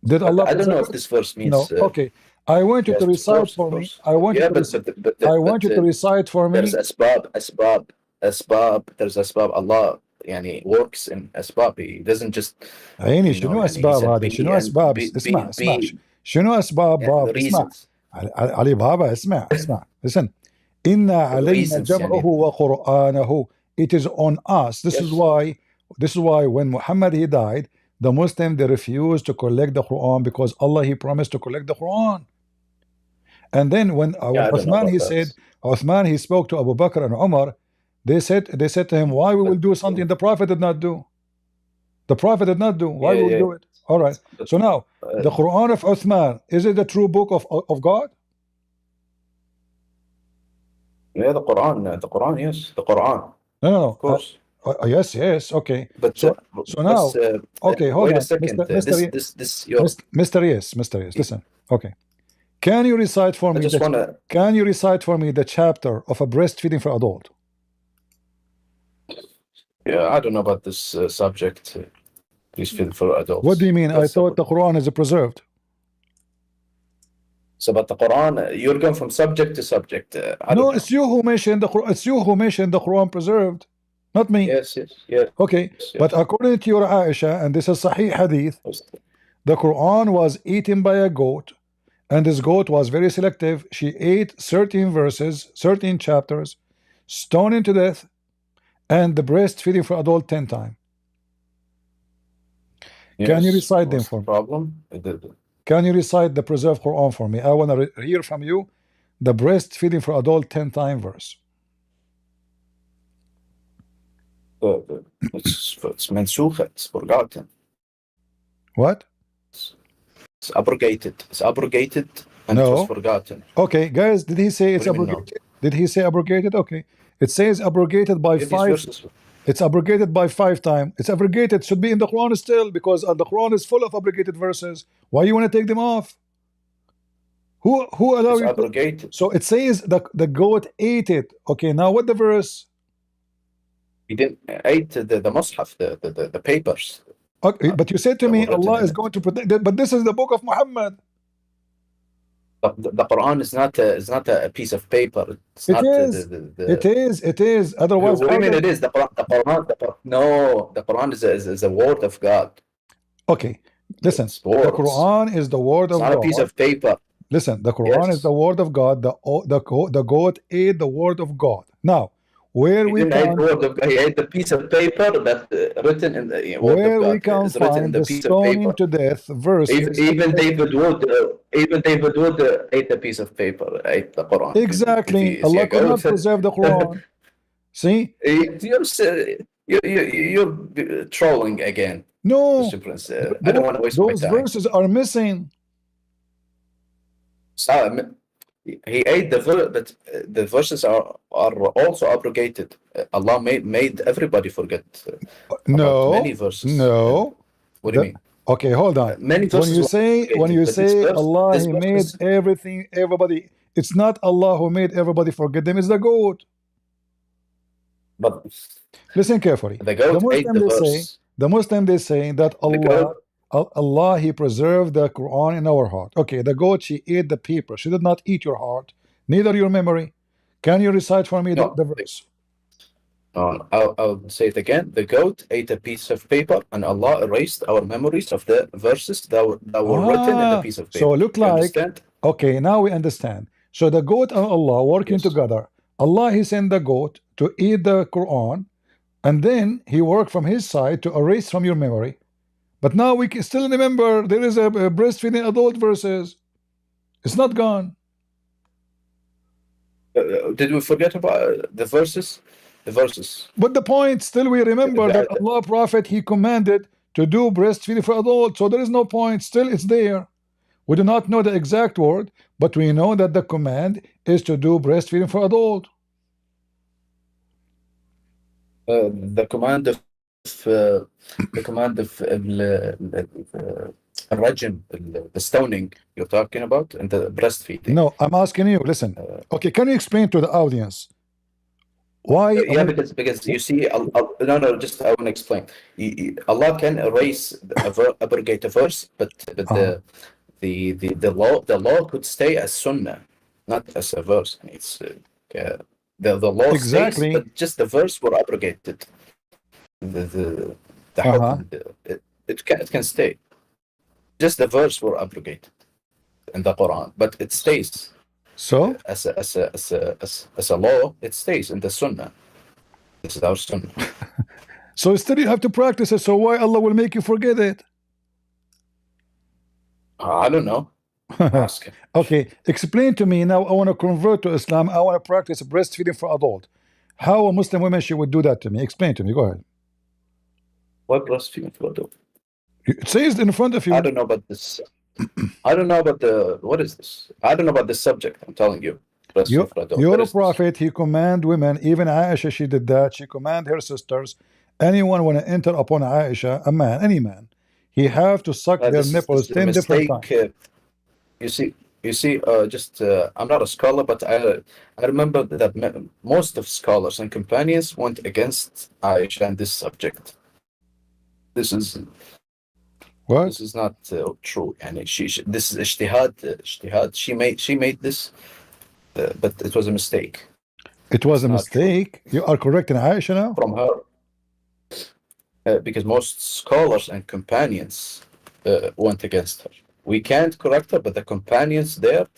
A: Did Allah?
K: I don't know if this verse means.
A: No. Okay. I want you to recite for me. I want you to recite for me.
K: There's asbab. There's asbab. Allah works in asbab. He doesn't just.
A: عيني شنو أسباب هذه؟ شنو أسباب؟ اسمع. شنو أسباب باب؟ اسمع. علي بابا اسمع. Listen. إن علينا جمعه وقرآنه. It is on us. This is why when Muhammad he died, the Muslims they refused to collect the Quran because Allah he promised to collect the Quran. And then when Uthman he spoke to Abu Bakr and Umar, they said to him, why we will do something the Prophet did not do? The Prophet did not do. Why will we do it? All right. So now, the Quran of Uthman, is it the true book of God?
K: Yeah, the Quran, yes, the Quran,
A: No, no,
K: of course.
A: yes, yes, okay.
K: But
A: So now, okay, hold
K: wait a
A: on,
K: second.
A: Mr.
K: Your.
A: Mr. Yes, listen. Okay. Can you recite for
K: I
A: me
K: just wanna.
A: the chapter of a breastfeeding for adult?
K: Yeah, I don't know about this subject. Please feel for adults.
A: What do you mean? I thought the Quran is preserved.
K: So about the Quran, you're going from subject to subject. I don't
A: No,
K: know.
A: it's you who mentioned the Quran. It's you who mentioned the Quran preserved, not me.
K: Yes, yes, yes.
A: Okay,
K: yes.
A: but according to your Aisha, and this is Sahih Hadith, the Quran was eaten by a goat, and this goat was very selective. She ate 13 verses, 13 chapters, stoned to death, and the breastfeeding for adult 10 times.
K: Yes.
A: Can you recite them for me?
K: Problem?
A: Can you recite the preserved Quran for me? I want to hear from you the breastfeeding for adult 10 time verse.
K: It's mansukha, it's forgotten.
A: What?
K: It's abrogated. It's abrogated and
A: No.
K: it was forgotten.
A: Okay, guys, did he say it's
K: What do you mean,
A: abrogated? Did he say abrogated? Okay. It says abrogated by
K: Yeah, these
A: 5.
K: verses-
A: It's abrogated by 5 times. It's abrogated. Should be in the Quran still, because the Quran is full of abrogated verses. Why you want to take them off? Who allow
K: It's
A: you?
K: abrogated.
A: So it says the goat ate it. Okay, now what the verse?
K: He didn't ate the mushaf, the papers.
A: Okay, but you said to
K: that
A: me
K: were written
A: Allah
K: in
A: is
K: it.
A: going to protect it. But this is the book of Muhammad.
K: The Quran is not a piece of paper. It's
A: It
K: not
A: is. It is. Otherwise,
K: What do you mean
A: how
K: it is? The Quran is a word of God.
A: Okay, listen.
K: It's
A: The
K: words.
A: Quran is the word
K: It's
A: of
K: not
A: God.
K: a piece of paper.
A: Listen, the Quran is
K: Yes.
A: the word of God. The goat ate the word of God. Now, where
K: He
A: we
K: didn't eat
A: can
K: the word of God. He ate the piece of paper that written in the word of
A: where we
K: God.
A: can
K: Is written in
A: find
K: the
A: the
K: piece of
A: stoning
K: paper.
A: to death verses.
K: Even David Wood, ate a piece of paper. Ate the Quran.
A: Exactly.
K: If he
A: Allah
K: a
A: could not
K: goat,
A: preserve the Quran. See?
K: You're trolling again,
A: No.
K: Mr. Prince. I don't want to waste my
A: Those
K: time.
A: verses are missing.
K: So, he ate but the verses are also abrogated. Allah made everybody forget about many verses.
A: No.
K: What do you mean?
A: Okay, hold on.
K: Many
A: When
K: verses
A: you
K: were
A: say
K: abrogated, but this verse,
A: Allah,
K: this
A: He
K: verse
A: made
K: is-
A: everything, everybody. It's not Allah who made everybody forget them. It's the goat.
K: but
A: Listen carefully.
K: the goat ate the verse.
A: The Muslim they say that Allah He preserved the Quran in our heart. Okay, the goat she ate the paper. She did not eat your heart, neither your memory. Can you recite for me
K: No.
A: the verse?
K: I'll say it again. The goat ate a piece of paper, and Allah erased our memories of the verses that were written in the piece of paper.
A: So look
K: You
A: like
K: understand?
A: okay, now we understand. So the goat and Allah working
K: Yes.
A: together. Allah He sent the goat to eat the Quran, and then He worked from His side to erase from your memory. But now we can still remember there is a breastfeeding adult verses. It's not gone.
K: Did we forget about the verses? The verses.
A: But the point still we remember that Allah Prophet He commanded to do breastfeeding for adults. So there is no point. Still it's there. We do not know the exact word, but we know that the command is to do breastfeeding for adult.
K: The command of الرجم, the stoning you're talking about, and the breastfeeding.
A: No, I'm asking you. Listen. Okay, can you explain to the audience why?
K: Yeah, because you see, no, just I want to explain. Allah can erase, abrogate a verse, but the law could stay as sunnah, not as a verse. It's the law
A: Exactly.
K: stays, but just the verse were abrogated. The it can stay. Just the verse were abrogated in the Quran, but it stays.
A: So
K: as a law, it stays in the Sunnah. This is our Sunnah.
A: So still you have to practice it. So why Allah will make you forget it?
K: I don't know. Ask him.
A: Okay, explain to me now. I want to convert to Islam. I want to practice breastfeeding for adult. How a Muslim woman she would do that to me? Explain to me. Go ahead.
K: What breastfeeding for adult?
A: It says in front of
K: I
A: you.
K: don't know about this. I don't know about the. What is this? I don't know about this subject. I'm telling you.
A: You're a prophet. He command women. Even Aisha, she did that. She command her sisters. Anyone want to enter upon Aisha, a man, any man, he have to suck their
K: This
A: nipples
K: is a
A: 10 different times.
K: mistake. You see, I'm not a scholar, but I remember that most of scholars and companions went against Aisha on this subject. This is
A: What?
K: this is not true, and this is ijtihad. She made this, but it was a mistake
A: It was a
K: not true.
A: mistake. You are correcting Aisha now?
K: From her, because most scholars and companions went against her. We can't correct her, but the companions there.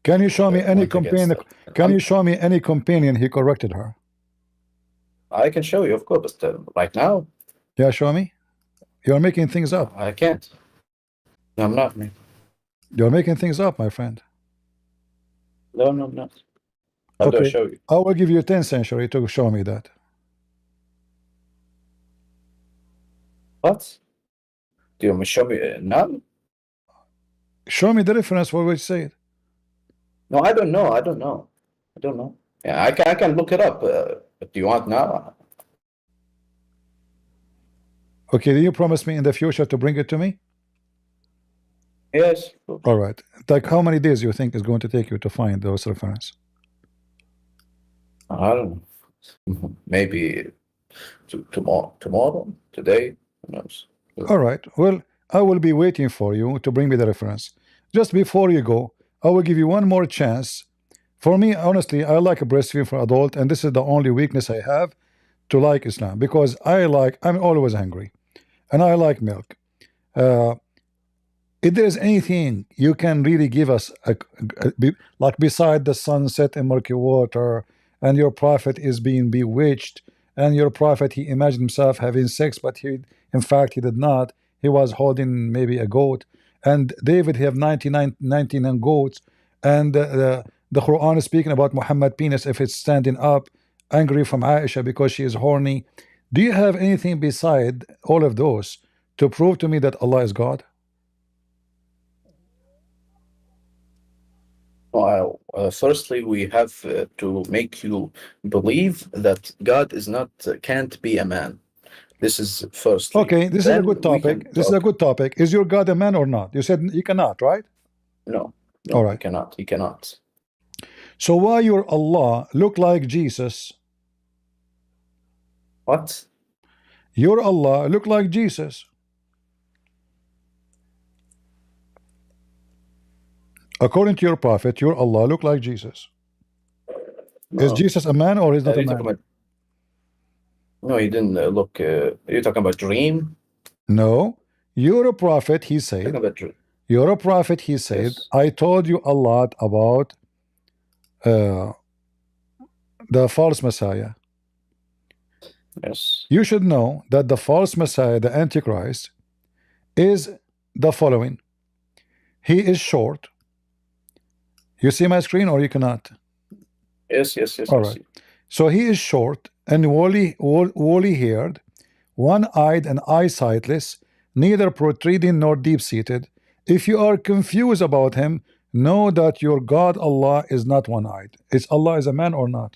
A: Can you show me any
K: went against
A: companion?
K: her.
A: Can you show me any companion he corrected her?
K: I can show you, of course, but right now
A: Yeah, show me. You're making things up.
K: I can't. No, I'm not, man.
A: You're making things up, my friend.
K: No, I'm not. How do I
A: Okay.
K: show you?
A: I will give you 10 century to show me that.
K: What? Do you want me to show me now?
A: Show me the reference for which say it.
K: No, I don't know. I don't know. Yeah, I can look it up. But do you want now?
A: Okay, do you promise me in the future to bring it to me?
K: Yes.
A: All right. Like how many days you think is going to take you to find those reference?
K: I don't know. Maybe tomorrow, today, who knows?
A: All right. Well, I will be waiting for you to bring me the reference. Just before you go, I will give you one more chance. For me, honestly, I like a breastfeeding for adult, and this is the only weakness I have to like Islam, because I'm always hungry, and I like milk. If there's anything you can really give us, like beside the sunset and murky water, and your prophet is being bewitched, and your prophet, he imagined himself having sex, but in fact, he did not. He was holding maybe a goat, and David have 99 goats, and the Quran is speaking about Muhammad penis if it's standing up, angry from Aisha because she is horny. Do you have anything beside all of those to prove to me that Allah is God?
K: Well, firstly, we have to make you believe that God is not can't be a man. This is firstly.
A: Okay, this is a good topic. This is a good topic. Is your God a man or not? You said he cannot, right?
K: No,
A: all right.
K: He cannot.
A: So why your Allah look like Jesus?
K: What?
A: Your Allah look like Jesus. According to your prophet, your Allah look like Jesus. No. Is Jesus a man or is not a man?
K: No, he didn't look. You're talking about dream?
A: No. You're a prophet, he said. You're a prophet, he said. Yes. I told you a lot about the false Messiah.
K: Yes.
A: You should know that the false Messiah, the Antichrist, is the following. He is short. You see my screen or you cannot?
K: Yes.
A: All right. So he is short and woolly haired, one-eyed and eye-sightless, neither protruding nor deep-seated. If you are confused about him, know that your God Allah is not one-eyed. Is Allah is a man or not?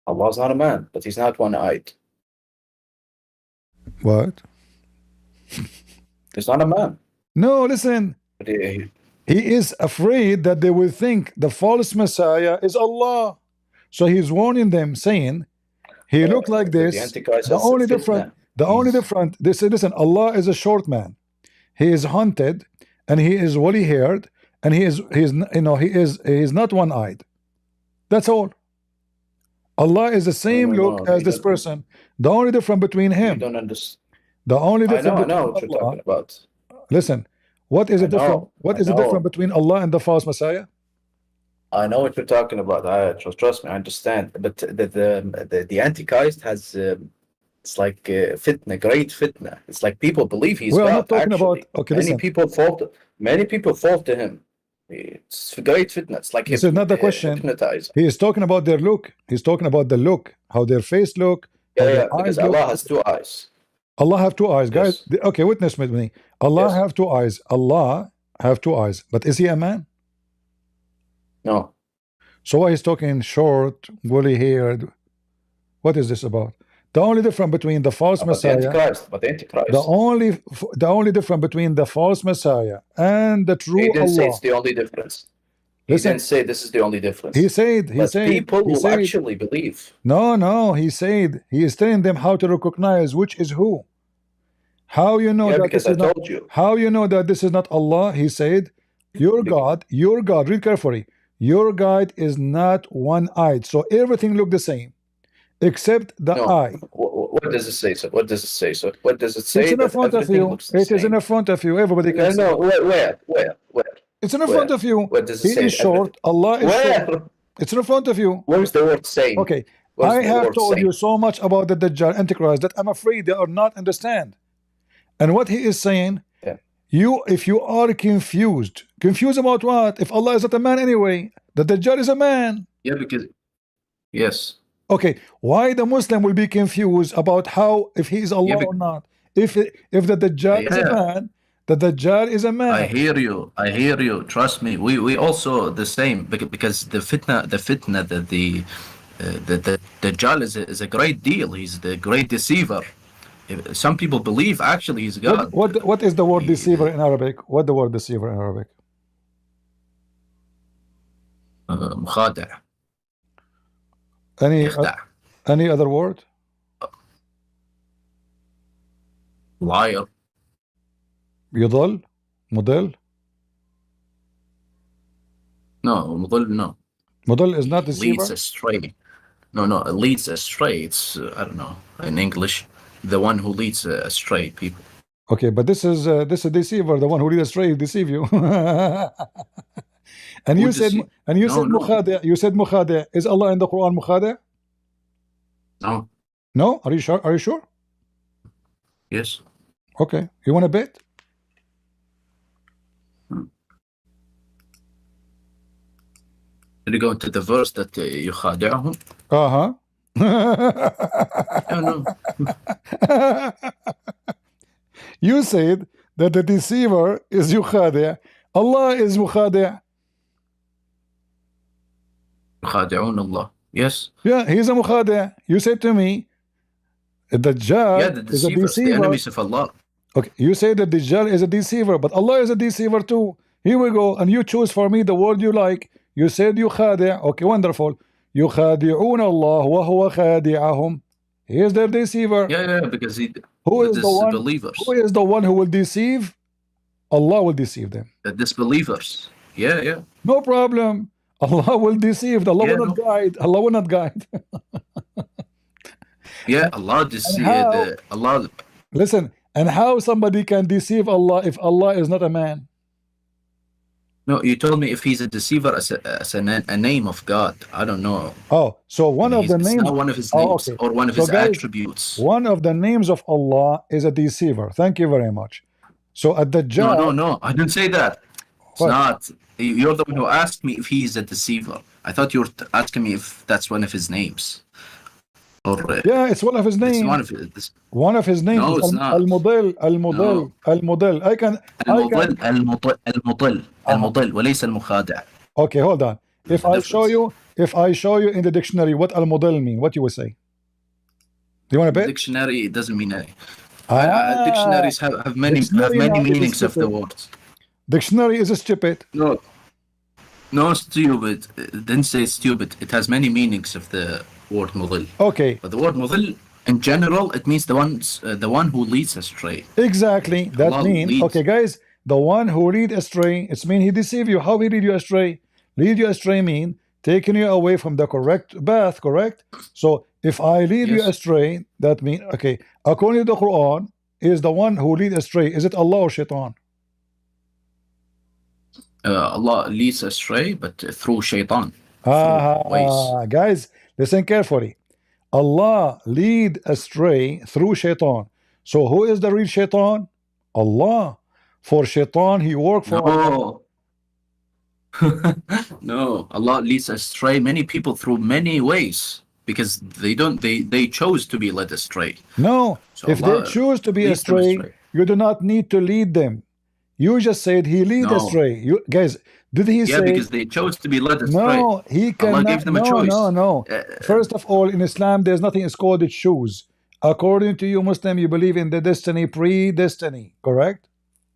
K: Allah is not a man, but he's not one-eyed.
A: What?
K: He's not a man.
A: No, listen. He is afraid that they will think the false Messiah is Allah. So he's warning them, saying, he looked like this. The only different, they say, listen, Allah is a short man. He is hunted and he is woolly haired and he is not one-eyed. That's all. Allah is the same look as this person. The only difference between him.
K: You don't understand.
A: The only difference
K: I know what you're talking about.
A: Listen, what is the difference? What is the difference between Allah and the false Messiah?
K: I know what you're talking about. Trust me, I understand. But the Antichrist has it's like fitna, great fitna. It's like people believe he's God.
A: I'm not talking about. Okay,
K: many people fall to him. It's great fitna. It's like
A: this is not the question. He is talking about their look. He's talking about the look, how their face look.
K: Yeah, because Allah has two eyes.
A: Allah have two eyes, guys.
K: Yes.
A: Okay, witness with me. Allah
K: Yes.
A: have two eyes. Allah have two eyes. But is he a man?
K: No.
A: So why he's talking short, woolly haired? What is this about? The only difference between the false
K: But the
A: Messiah,
K: Antichrist. But the Antichrist.
A: the only difference between the false Messiah and the true
K: He didn't say
A: Allah.
K: it's the only difference. He
A: Listen,
K: didn't say this is the only difference.
A: he said,
K: But people will actually believe.
A: no, he said, he is telling them how to recognize which is who. How you know
K: Yeah,
A: that
K: because
A: this
K: I
A: is not,
K: told you.
A: how you know that this is not Allah? He said, your God, read carefully, your God is not one-eyed. So everything look the same, except the
K: No.
A: eye.
K: What does it say, sir? What does it say, sir? What does it say
A: It's in
K: that
A: front of
K: everything
A: you.
K: looks the
A: It is
K: same?
A: in front of you. Everybody can see.
K: No, where?
A: It's in front
K: Where?
A: of you.
K: What does it
A: He
K: say?
A: is short. Allah is short.
K: Where?
A: It's in front of you.
K: What is the word saying?
A: Okay.
K: What is
A: I
K: the
A: have
K: word
A: told
K: saying?
A: you so much about the Dajjal Antichrist that I'm afraid they are not understand. And what he is saying,
K: Yeah.
A: if you are confused about what? If Allah is not a man anyway, the Dajjal is a man.
K: Yeah, because yes.
A: Okay, why the Muslim will be confused about how if he is Allah or not? If the Dajjal is a man, the Dajjal is a man.
K: I hear you. Trust me. We also the same because the fitna, the Dajjal is a great deal. He's the great deceiver. Some people believe actually he's God.
A: What is the word deceiver in Arabic? What the word deceiver in Arabic?
K: مخادع.
A: Any other word?
K: Liar.
A: يضل مضل.
K: No, مضل, no.
A: Mudal is not deceiver.
K: Leads astray. No, it leads astray. It's I don't know in English, the one who leads astray people.
A: Okay, but this is a deceiver. The one who leads astray deceive you. And you said mukhadi'. You said mukhadi'. Is Allah in the Quran mukhadi'?
K: No.
A: No? Are you sure? Are you sure?
K: Yes.
A: Okay. You want to bet?
K: Did you go into the verse that يخادعهم?
A: Uh-huh.
K: No.
A: You said that the deceiver is yukhadi'. Allah is mukhadi'.
K: يخادعون الله. Yes.
A: Yeah, he's a mukhadi'. You said to me, the Dajjal
K: the
A: is a
K: deceivers,
A: deceiver.
K: the enemies of Allah.
A: Okay, you say that Dajjal is a deceiver, but Allah is a deceiver too. Here we go, and you choose for me the word you like. You said yukhadi'. Okay, wonderful. يخادعون الله وهو خادعهم. He is their deceiver.
K: Yeah, because
A: Who is the one?
K: believers.
A: Who is the one who will deceive? Allah will deceive them.
K: The disbelievers. Yeah.
A: No problem. Allah will deceive. Allah will not guide. Allah will not guide.
K: Yeah, Allah deceive. Allah.
A: Listen, and how somebody can deceive Allah if Allah is not a man?
K: No, you told me if he's a deceiver as a name of God. I don't know.
A: Oh, so one of the names.
K: It's not one of his names or one of his
A: guys,
K: attributes.
A: One of the names of Allah is a deceiver. Thank you very much. So at the Dajjal.
K: No, I didn't say that. It's not. You're the one who asked me if he is a deceiver. I thought you were asking me if that's one of his names. Or
A: yeah, it's one of his names.
K: It's
A: one of his names.
K: No, it's not.
A: Al-Mudil. I can.
K: المضل وليس المخادع.
A: Okay, hold on. If I show you in the dictionary what al-mudil mean, what you will say? Do you want to bet?
K: Dictionary doesn't mean anything. Dictionaries have many meanings of the words.
A: Dictionary is stupid.
K: No, stupid. Didn't say stupid. It has many meanings of the word mudil.
A: Okay.
K: But the word mudil in general, it means the one who leads astray.
A: Exactly. That means, okay, guys, the one who lead astray, it's mean he deceive you. How he lead you astray? Lead you astray mean taking you away from the correct path, correct? So if I lead you astray, that means, okay, according to the Quran, is the one who lead astray, is it Allah or Shaitan?
K: Allah leads astray, but through Shaitan.
A: Guys, listen carefully. Allah lead astray through Shaitan. So who is the real Shaitan? Allah. For Shaitan, he worked for Allah.
K: No, Allah leads astray many people through many ways. because they chose to be led astray.
A: No,
K: So
A: if
K: Allah
A: they choose to be
K: leads them
A: astray, you do not need to lead them. You just said he lead
K: No.
A: astray. You guys, did he
K: Yeah,
A: say?
K: because they chose to be led astray.
A: No, he
K: Allah
A: cannot.
K: gave them a
A: No,
K: choice.
A: no. First of all, in Islam, there's nothing is called choose. According to you, Muslim, you believe in the destiny, predestiny, correct?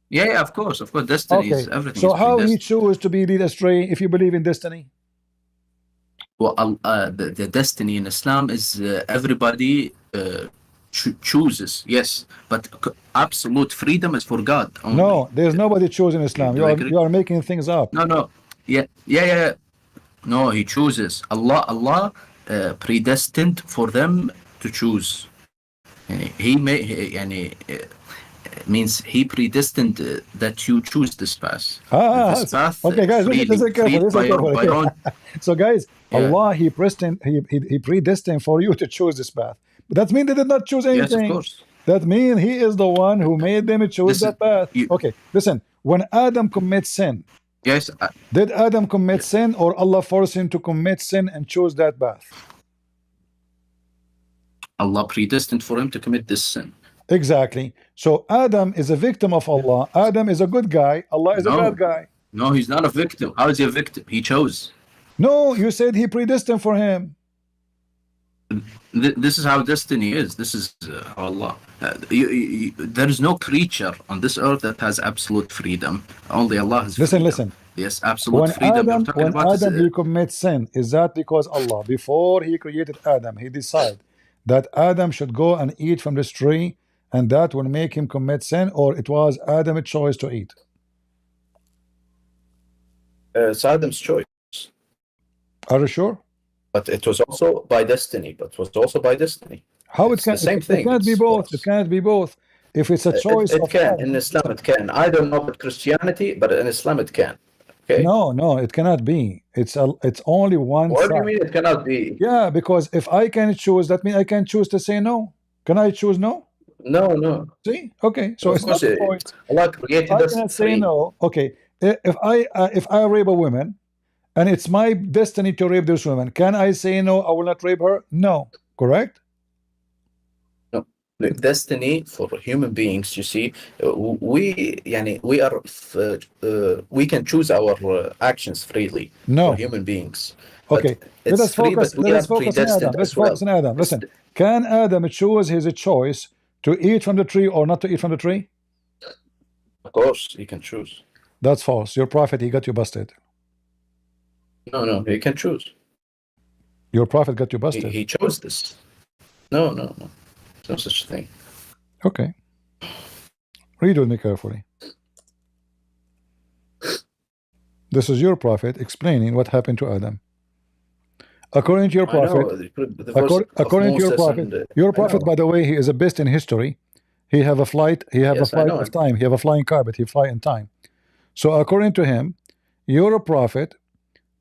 K: Yeah, of course. Destiny
A: Okay.
K: is everything.
A: So
K: is
A: how he
K: predestined.
A: choose to be led astray if you believe in destiny?
K: Well, the destiny in Islam is everybody chooses, yes, but absolute freedom is for God only.
A: No, there's nobody choosing Islam.
K: Do you agree?
A: You are making things up.
K: No. Yeah. No, he chooses. Allah predestined for them to choose. Means he predestined that you choose this path. This path.
A: Okay, guys, listen carefully. So, guys,
K: Yeah.
A: Allah he predestined for you to choose this path. But that means they did not choose anything.
K: Yes, of course.
A: That means he is the one who made them choose that path. Okay, listen. When Adam commits sin,
K: yes,
A: did Adam commit sin, or Allah forced him to commit sin and choose that path?
K: Allah predestined for him to commit this sin.
A: Exactly. So Adam is a victim of Allah. Adam is a good guy. Allah is a bad guy.
K: No, he's not a victim. How is he a victim? He chose.
A: No, you said he predestined for him.
K: This is how destiny is. This is Allah. There is no creature on this earth that has absolute freedom. Only Allah has freedom.
A: Listen.
K: Yes, absolute freedom.
A: When Adam he commits sin, is that because Allah, before he created Adam, he decided that Adam should go and eat from this tree, and that will make him commit sin, or it was Adam's choice to eat?
K: It's Adam's choice.
A: Are you sure?
K: But it was also by destiny.
A: How it's the same thing? It can't be both. It can't be both. If it's a choice,
K: it can. In Islam, it can. I don't know about Christianity, but in Islam, it can. Okay.
A: No, it cannot be. It's only one
K: What
A: side.
K: do you mean it cannot be?
A: Yeah, because if I can choose, that means I can choose to say no. Can I choose no?
K: No.
A: See? Okay, so it's not the point.
K: Allah created
A: I
K: us
A: can say
K: free.
A: no. Okay, if I rape a woman, and it's my destiny to rape this woman, can I say no? I will not rape her. No, correct?
K: No, the destiny for human beings. You see, we can choose our actions freely.
A: No,
K: for human beings.
A: Okay, let us focus on Adam. Let's focus on Adam. Listen, can Adam choose his choice to eat from the tree or not to eat from the tree?
K: Of course, he can choose.
A: That's false. Your prophet, he got you busted.
K: No, he can choose.
A: Your prophet got you busted.
K: He chose this. No. There's no such thing.
A: Okay. Read with me carefully. This is your prophet explaining what happened to Adam. According to your prophet, according to your prophet, by the way, he is a best in history. He have a flight. He have a flight of time. He have a flying carpet. He fly in time. So according to him, you're a prophet,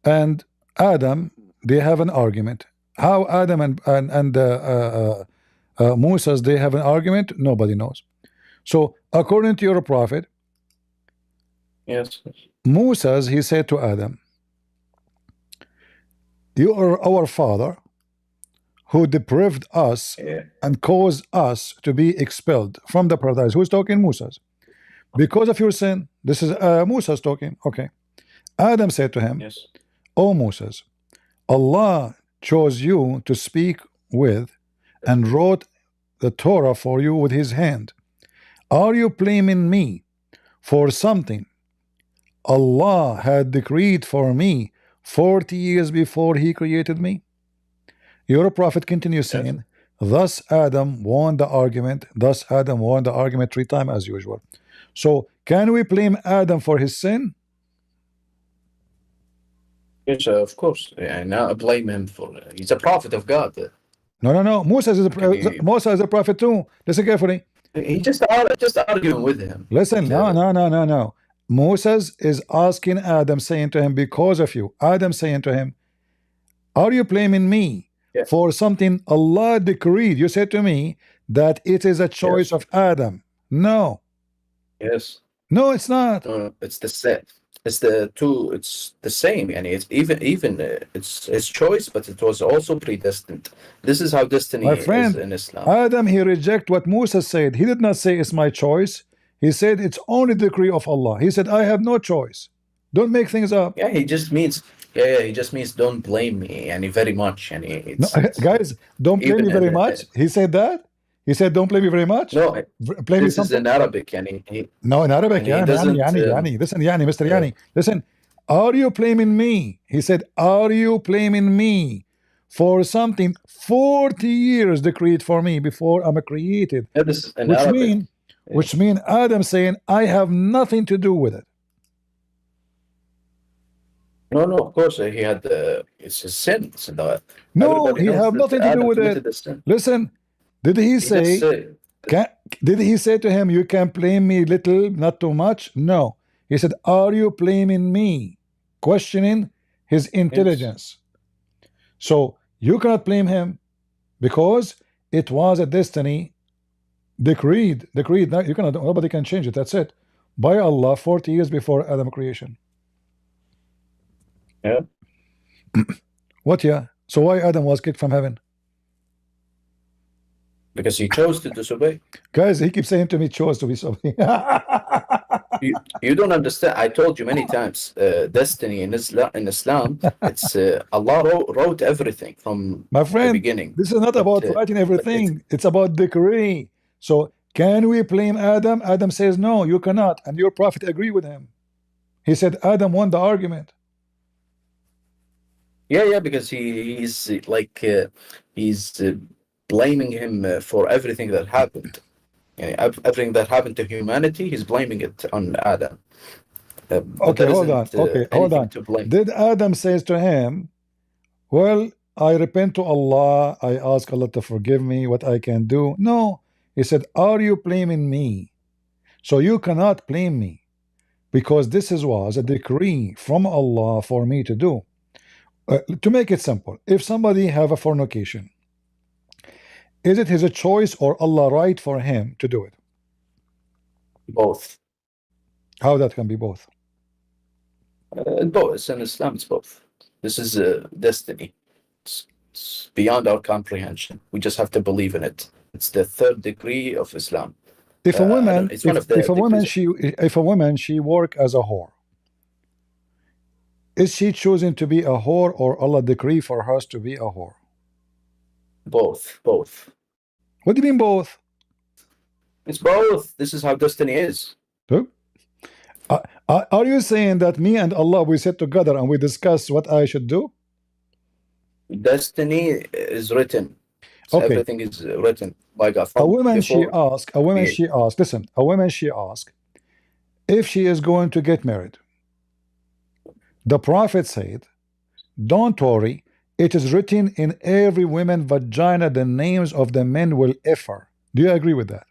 A: and Adam, they have an argument. How Adam and Moses, they have an argument, nobody knows. So according to your prophet,
K: yes,
A: Moses, he said to Adam, you are our father who deprived us and caused us to be expelled from the paradise. Who's talking? Moses. Because of your sin. This is Moses talking. Okay. Adam said to him,
K: yes,
A: O Moses, Allah chose you to speak with and wrote the Torah for you with his hand. Are you blaming me for something Allah had decreed for me 40 years before he created me? Your prophet continues saying, thus Adam won the argument. Thus Adam won the argument 3 times as usual. So can we blame Adam for his sin?
K: Yes, of course. And now blame him for he's a prophet of God.
A: No. Moses is a prophet too. Listen carefully.
K: He just arguing with him.
A: Listen, no. Moses is asking Adam, saying to him, because of you. Adam saying to him, are you blaming me for something Allah decreed? You said to me that it is a choice of Adam. No.
K: Yes.
A: No, it's not.
K: No, it's the set. It's the two. It's the same, and it's even it's his choice, but it was also predestined. This is how destiny
A: My
K: is
A: friend,
K: in Islam.
A: Adam, he reject what Musa said. He did not say it's my choice. He said it's only decree of Allah. He said I have no choice. Don't make things up.
K: Yeah, he just means he just means don't blame me, and very much, and
A: No, guys, don't blame me very much. He said that. He said don't blame me very much.
K: No,
A: blame me
K: this is
A: something.
K: in Arabic, and
A: No, in Arabic,
K: and he doesn't.
A: Listen, Mr. Yani, listen. Are you blaming me? He said, are you blaming me for something 40 years decreed for me before I'm created?
K: Yeah, this is in Arabic.
A: Which mean Adam saying, I have nothing to do with it.
K: No, of course he had it's his sin.
A: No, he have nothing to do with it. Listen, did he say? Did he say to him, you can blame me little, not too much? No. He said, are you blaming me? Questioning his intelligence. Yes. So you cannot blame him because it was a destiny decreed. Now you cannot. Nobody can change it. That's it. By Allah, 40 years before Adam creation.
K: Yeah.
A: What? Yeah. So why Adam was kicked from heaven?
K: Because he chose to disobey.
A: Guys, he keeps saying to me, chose to disobey.
K: you don't understand. I told you many times, destiny in Islam, it's Allah wrote everything from
A: my friend,
K: the beginning.
A: This is not about writing everything. It's about decree. So can we blame Adam? Adam says, no, you cannot. And your prophet agree with him. He said Adam won the argument.
K: Yeah, because he's blaming him for everything that happened. Everything that happened to humanity, he's blaming it on Adam.
A: Okay, hold on. Okay, hold on. Did Adam says to him, well, I repent to Allah, I ask Allah to forgive me, what I can do? No. He said, are you blaming me? So you cannot blame me because this was a decree from Allah for me to do. To make it simple, if somebody have a fornication, is it his choice or Allah right for him to do it?
K: Both.
A: How that can be both?
K: Both. In Islam, it's both. This is destiny. It's beyond our comprehension. We just have to believe in it. It's the third degree of Islam.
A: If a woman, if a woman she work as a whore, is she choosing to be a whore or Allah decree for her to be a whore?
K: Both.
A: What do you mean both?
K: It's both. This is how destiny is.
A: Are you saying that me and Allah we sit together and we discuss what I should do?
K: Destiny is written. So
A: okay.
K: Everything is written by God.
A: A woman she asked, listen, a woman she asked if she is going to get married. The Prophet said, don't worry, it is written in every woman's vagina, the names of the men will F her. Do you agree with that?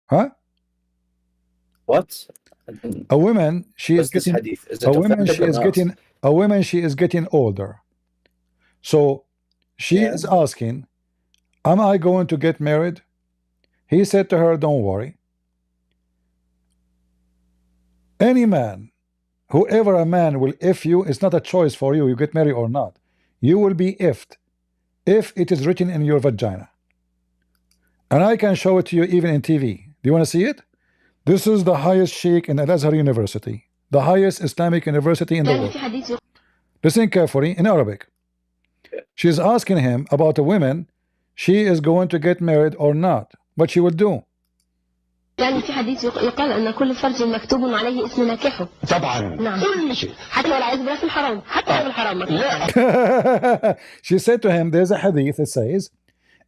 A: Huh?
K: What?
A: A woman, she is getting a woman she is getting older. So she is asking, am I going to get married? He said to her, don't worry. Any man, whoever a man will if you, it's not a choice for you, you get married or not. You will be ifed if it is written in your vagina. And I can show it to you even in TV. Do you want to see it? This is the highest sheikh in Al-Azhar University, the highest Islamic university in the world. Listen carefully in Arabic. She's asking him about a woman, she is going to get married or not, what she will do.
L: يعني في حديث يقال أن كل فرج مكتوب عليه اسم ناكحه. طبعا. نعم. كل شيء. حتى والعياذ بالله في الحرام. حتى في الحرام. لا.
A: She said to him, there's a hadith that says,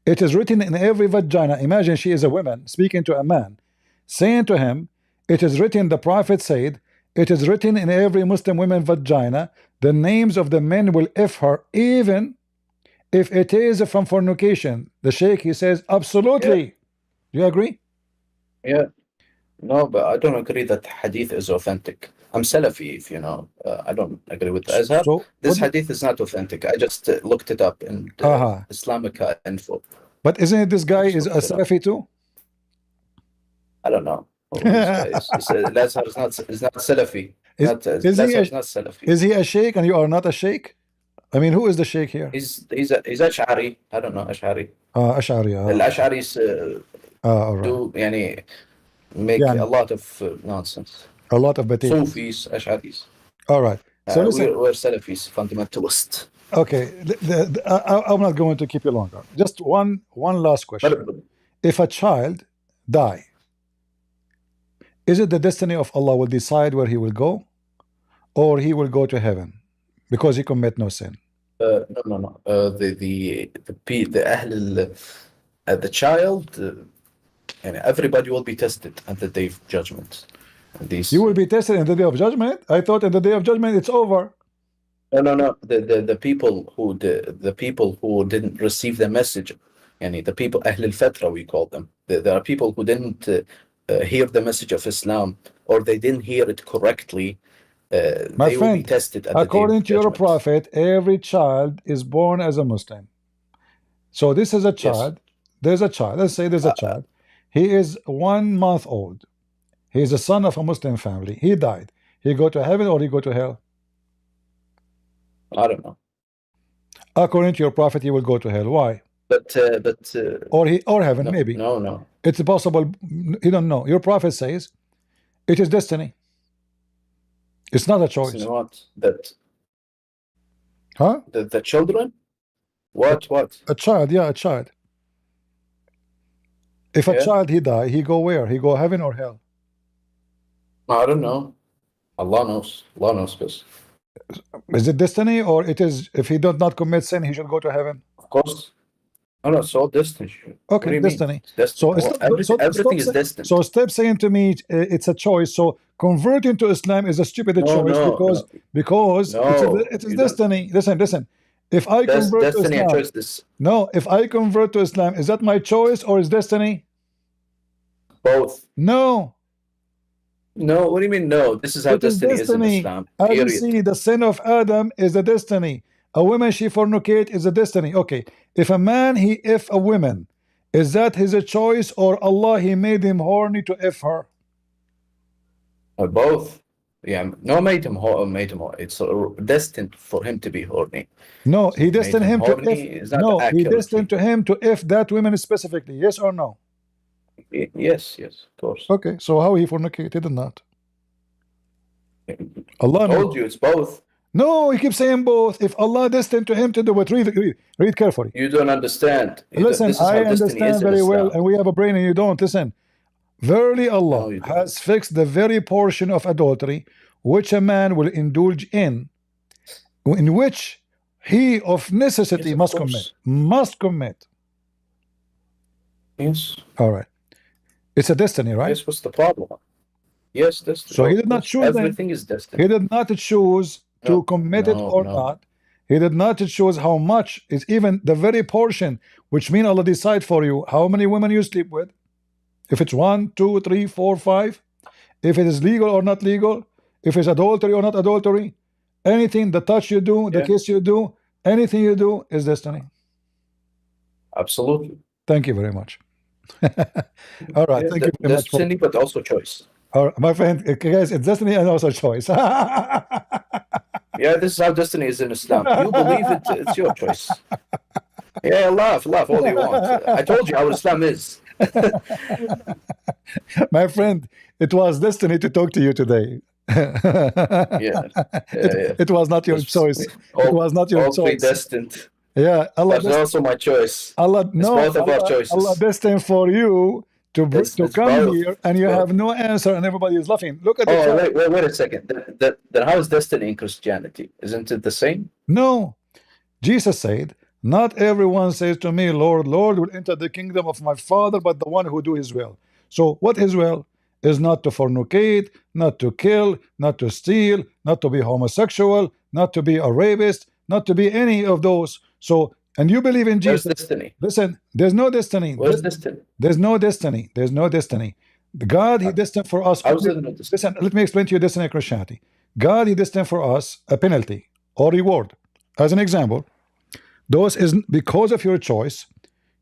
A: it is written in every vagina. Imagine she is a woman speaking to a man, saying to him, it is written, the Prophet said, it is written in every Muslim woman vagina, the names of the men will F her, even if it is from fornication. The Sheikh, he says, absolutely. Yeah. Do you agree?
K: Yeah. No, but I don't agree that hadith is authentic. I'm Salafi, if you know. I don't agree with the Azhar. So, this hadith is not authentic. I just looked it up in Islamic info.
A: But isn't it this guy is a Salafi too?
K: I don't know. Oh, this guy is Lazar is not Salafi. Lazar is not Salafi.
A: Is he a sheikh and you are not a sheikh? I mean, who is the sheikh here?
K: He's Ash'ari. I don't know Ash'ari.
A: Ash'ari.
K: Al-Ash'aris
A: all right.
K: do make a lot of nonsense.
A: A lot of batik.
K: Sufis, Ash'aris.
A: All right. So listen,
K: we're Salafis, fundamentalist.
A: Okay, I'm not going to keep you longer. Just one last question. If a child die, is it the destiny of Allah will decide where he will go, or he will go to heaven because he commit no sin?
K: No. The child, and everybody will be tested at the day of judgment.
A: You will be tested in the day of judgment? I thought in the day of judgment it's over.
K: No. The people who didn't receive the message, the people Ahl al-Fatra we call them. There are people who didn't hear the message of Islam, or they didn't hear it correctly.
A: My
K: they
A: friend,
K: will be tested at
A: according
K: the day
A: to
K: of
A: your
K: judgment.
A: prophet, every child is born as a Muslim. So this is a child. Yes. There's a child. Let's say there's a child. He is 1 month old. He is a son of a Muslim family. He died. He go to heaven or he go to hell?
K: I don't know.
A: According to your prophet, he will go to hell. Why? Or heaven,
K: no,
A: maybe.
K: No.
A: It's possible. You don't know. Your prophet says it is destiny. It's not a choice.
K: You know what?
A: Huh?
K: The children? What?
A: A child, yeah, a child. If a child he die, he go where? He go heaven or hell?
K: I don't know. Allah knows. Allah knows best.
A: Is it destiny, or it is if he does not commit sin, he should go to heaven?
K: Of course. No, it's all destiny.
A: Okay, destiny.
K: So everything is destiny.
A: So stop saying to me it's a choice. So converting to Islam is a stupid choice because it is destiny. Listen. If I convert to Islam, if I convert to Islam, is that my choice or is destiny?
K: Both.
A: No.
K: What do you mean no? This is how destiny is in Islam.
A: As you see, the sin of Adam is a destiny. A woman she fornicate is a destiny. Okay. If a woman, is that his choice or Allah he made him horny to F her?
K: Both. Yeah, no, made him horny. It's destined for him to be horny.
A: No, he destined him to F. No, he destined to him to F that woman specifically. Yes or no?
K: Yes, of course.
A: Okay, so how he fornicated or not? Allah
K: told you it's both.
A: No, he keeps saying both. If Allah destined to him to do it, read carefully.
K: You don't understand.
A: Listen, I understand very well, and we have a brain and you don't. Listen. Verily Allah has fixed the very portion of adultery which a man will indulge in which he of necessity must commit.
K: Yes.
A: All right. It's a destiny, right?
K: Yes, what's the problem? Yes, destiny.
A: So he did not choose
K: everything is destiny.
A: He did not choose to commit it or not. He did not choose how much is even the very portion, which means Allah decide for you how many women you sleep with. If it's 1, 2, 3, 4, 5, if it is legal or not legal, if it's adultery or not adultery, anything, the touch you do, the kiss you do, anything you do is destiny.
K: Absolutely.
A: Thank you very much. All right, thank you very much.
K: Destiny, but also choice.
A: All right, my friend, guys, it's destiny and also choice.
K: Yeah, this is how destiny is in Islam. You believe it, it's your choice. Yeah, laugh all you want. I told you how Islam is.
A: My friend, it was destiny to talk to you today. It was not your choice. It was not your choice.
K: Predestined.
A: Yeah, Allah.
K: That's also my choice.
A: Allah, no,
K: both of our choices.
A: Allah destined for you to come here, and you have no answer, and everybody is laughing. Look at
K: wait a second. Then how is destiny in Christianity? Isn't it the same?
A: No. Jesus said, not everyone says to me, Lord, Lord, will enter the kingdom of my Father, but the one who do his will. So what his will is not to fornicate, not to kill, not to steal, not to be homosexual, not to be a rapist, not to be any of those. So, and you believe in Jesus.
K: Where's destiny?
A: Listen, there's no destiny.
K: Where's destiny?
A: There's no destiny. There's no destiny. The God, he destined for us. Listen, let me explain to you destiny in Christianity. God, he destined for us a penalty or reward. As an example, those is because of your choice,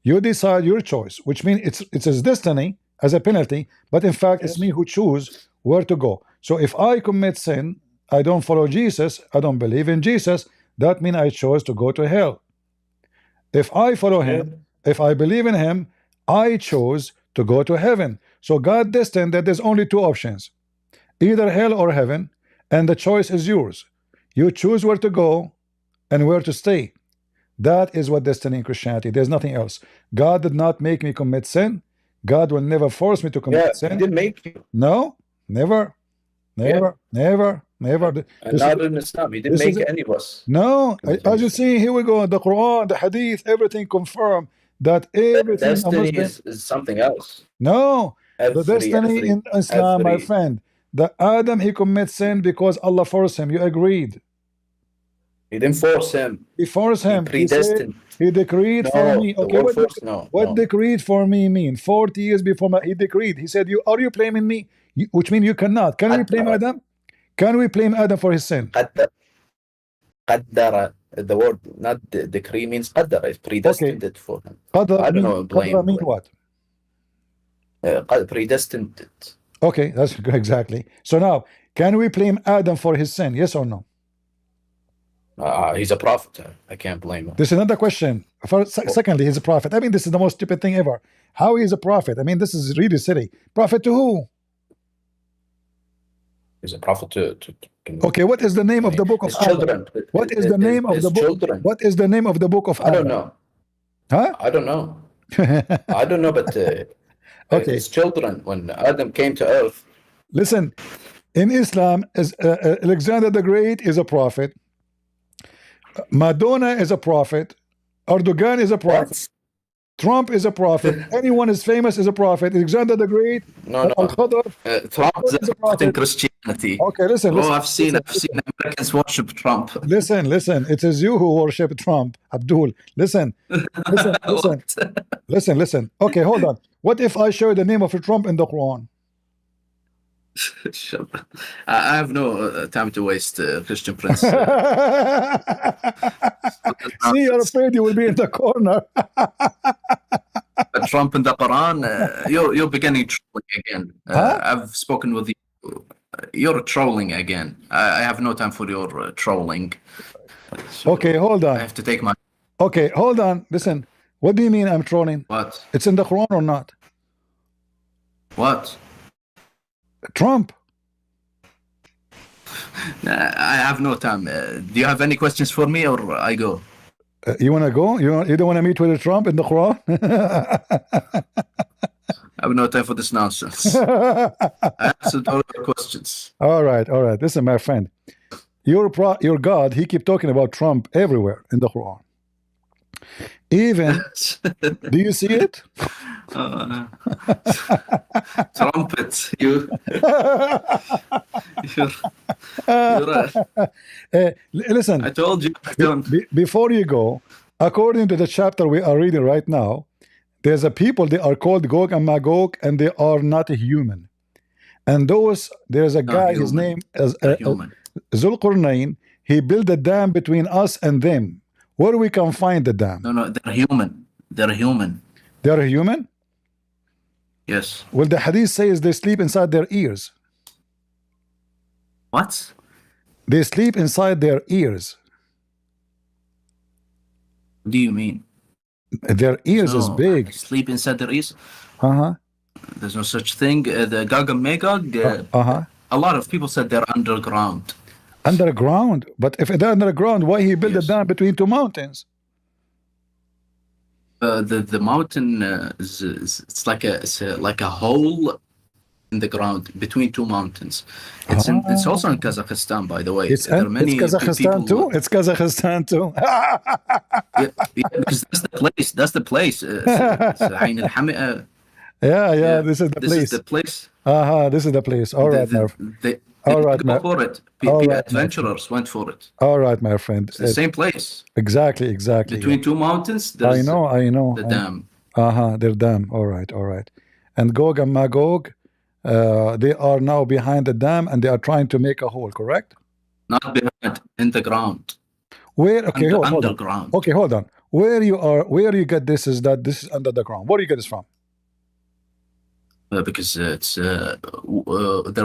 A: you decide your choice, which means it's his destiny, as a penalty, but in fact it's me who choose where to go. So if I commit sin, I don't follow Jesus, I don't believe in Jesus, that means I chose to go to hell. If I follow him, if I believe in him, I chose to go to heaven. So God destined that there's only two options, either hell or heaven, and the choice is yours. You choose where to go and where to stay. That is what destiny in Christianity. There's nothing else. God did not make me commit sin. God will never force me to commit sin.
K: He didn't make you.
A: No, never, never, never, never.
K: And not in Islam. He didn't make any of us.
A: No, as you see, here we go. The Quran, the Hadith, everything confirm that everything.
K: Destiny is something else.
A: No, the destiny in Islam, my friend. The Adam, he commits sin because Allah forced him. You agreed.
K: He didn't force him.
A: He forced him.
K: He predestined.
A: He decreed for me. Okay, what decreed for me mean? 40 years before he decreed. He said, "You are you blaming me?" Which means you cannot. Can we blame Adam? Can we blame Adam for his sin?
K: Qaddara, the word not decree means qaddara. It's predestined it for him. I don't know.
A: Qaddara mean what?
K: Predestined it.
A: Okay, that's exactly. So now, can we blame Adam for his sin? Yes or no?
K: He's a prophet. I can't blame him.
A: This is another question. Secondly, he's a prophet. I mean, this is the most stupid thing ever. How he is a prophet? I mean, this is really silly. Prophet to who?
K: He's a prophet to
A: okay, what is the name of the book of
K: children?
A: What is the name of the book?
K: Children.
A: What is the name of the book of
K: Adam? I don't know.
A: Huh?
K: I don't know. I don't know, but
A: okay.
K: His children, when Adam came to earth.
A: Listen, in Islam, Alexander the Great is a prophet. Madonna is a prophet. Erdogan is a prophet. What? Trump is a prophet. Anyone is famous is a prophet. Alexander the Great.
K: No. Trump is a prophet in Christianity.
A: Okay, listen.
K: I've seen Americans worship Trump.
A: Listen. It is you who worship Trump, Abdul. Listen. Listen. Okay, hold on. What if I show the name of Trump in the Quran?
K: I have no time to waste, Christian Prince.
A: See, you're afraid you will be in the corner.
K: Trump in the Quran, you're beginning trolling again. I've spoken with you. You're trolling again. I have no time for your trolling. So
A: okay, hold on.
K: I have to take my.
A: Okay, hold on. Listen. What do you mean I'm trolling?
K: What?
A: It's in the Quran or not?
K: What?
A: Trump.
K: I have no time. Do you have any questions for me, or I go?
A: You want to go? You don't want to meet with Trump in the Quran?
K: I have no time for this nonsense. I answered all your questions.
A: All right. Listen, my friend. Your God, he keep talking about Trump everywhere in the Quran. Even, do you see it?
K: Trumpet, you're
A: listen,
K: I told you.
A: Before you go, according to the chapter we are reading right now, there's a people, they are called Gog and Magog, and they are not human. And there's a guy, his name is Zulqarnain. He built a dam between us and them. Where we can find the dam?
K: No, they're human. They're human.
A: They're human?
K: Yes.
A: Well, the hadith says they sleep inside their ears.
K: What?
A: They sleep inside their ears.
K: What do you mean?
A: Their ears is big.
K: Sleep inside their ears?
A: Uh-huh.
K: There's no such thing. The Gog and Magog, a lot of people said they're underground.
A: Underground? But if they're underground, why he built a dam between two mountains?
K: The mountain it's like a hole in the ground between two mountains. It's also in Kazakhstan, by the way.
A: It's Kazakhstan too. It's Kazakhstan too.
K: Because that's the place. Ain al-Hamia.
A: Yeah. This is the place.
K: This is the place.
A: This is the place. All right, Merv. All right,
K: go for it. Adventurers went for it.
A: All right, my friend.
K: It's the same place.
A: Exactly.
K: Between two mountains, there's
A: I know.
K: The dam.
A: Their dam. All right. And Gog and Magog, they are now behind the dam, and they are trying to make a hole. Correct?
K: Not behind, in the ground.
A: Where? Okay,
K: underground.
A: Hold on. Okay, hold on. Where you get this is that this is under the ground. Where do you get this from?
K: because there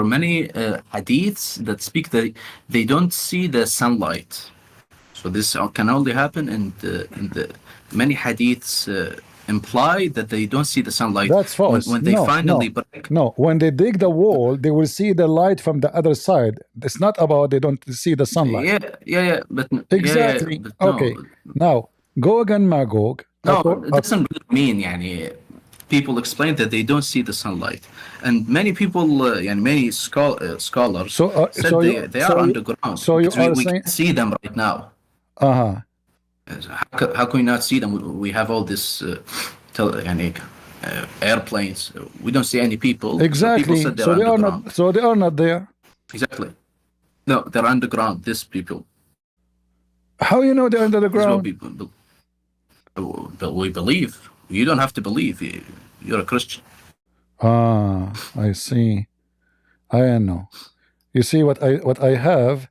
K: are many hadiths that speak that they don't see the sunlight. So this can only happen in the many hadiths imply that they don't see the sunlight.
A: That's false.
K: When they
A: No,
K: finally
A: no,
K: break.
A: no. When they dig the wall, they will see the light from the other side. It's not about they don't see the sunlight.
K: Yeah, but
A: Exactly.
K: but
A: Okay.
K: no,
A: Now, Gog and Magog.
K: no, it doesn't really mean people explain that they don't see the sunlight, and many people and many scholars
A: So,
K: said
A: so
K: they are underground.
A: so you
K: because
A: are
K: we
A: saying,
K: can see them right now.
A: uh-huh.
K: How can we not see them? We have all this airplanes. We don't see any people. People
A: Exactly.
K: said they're
A: So they are
K: underground.
A: not. So they are not there.
K: Exactly. No, they're underground. These people.
A: How you know they're under the
K: This is what
A: ground?
K: but we believe. You don't have to believe. You're a Christian.
A: Ah, I see. I know. You see what I have.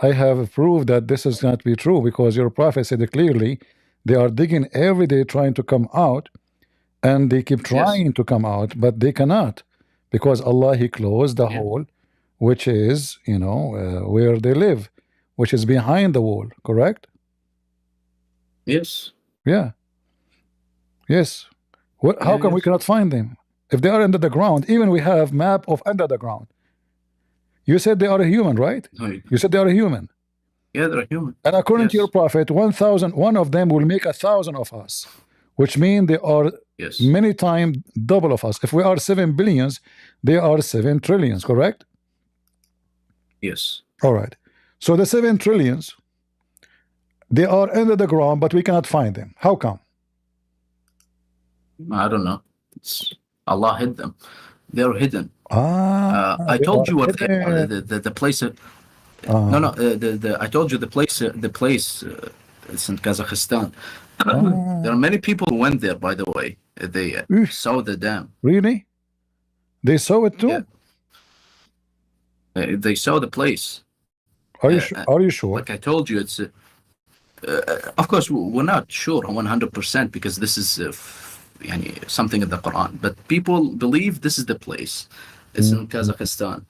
A: I have proved that this is not be true because your prophet said it clearly. They are digging every day trying to come out, and they keep trying to come out, but they cannot because Allah He closed the hole, which is where they live, which is behind the wall. Correct?
K: Yes.
A: Yeah. Yes. What? How come we cannot find them if they are under the ground? Even we have map of under the ground. You said they are a human, right? You said they are a human.
K: Yeah, they're human.
A: And according to your prophet, 1,000, one of them will make 1,000 of us, which means they are many times double of us. If we are 7 billions, they are 7 trillions, correct?
K: Yes.
A: All right. So the 7 trillions, they are under the ground, but we cannot find them. How come?
K: I don't know. Allah hid them. They're hidden. I
A: they
K: told
A: are
K: you what they are.
A: hidden.
K: The place. No. I told you the place. The place. It's in Kazakhstan. There are many people who went there. By the way, they saw the dam.
A: Really? They saw it too?
K: Yeah. They saw the place.
A: Are you sure? Are you sure?
K: Like I told you, it's. Of course, we're not sure 100% because this is something in the Quran. But people believe this is the place. It's in Kazakhstan.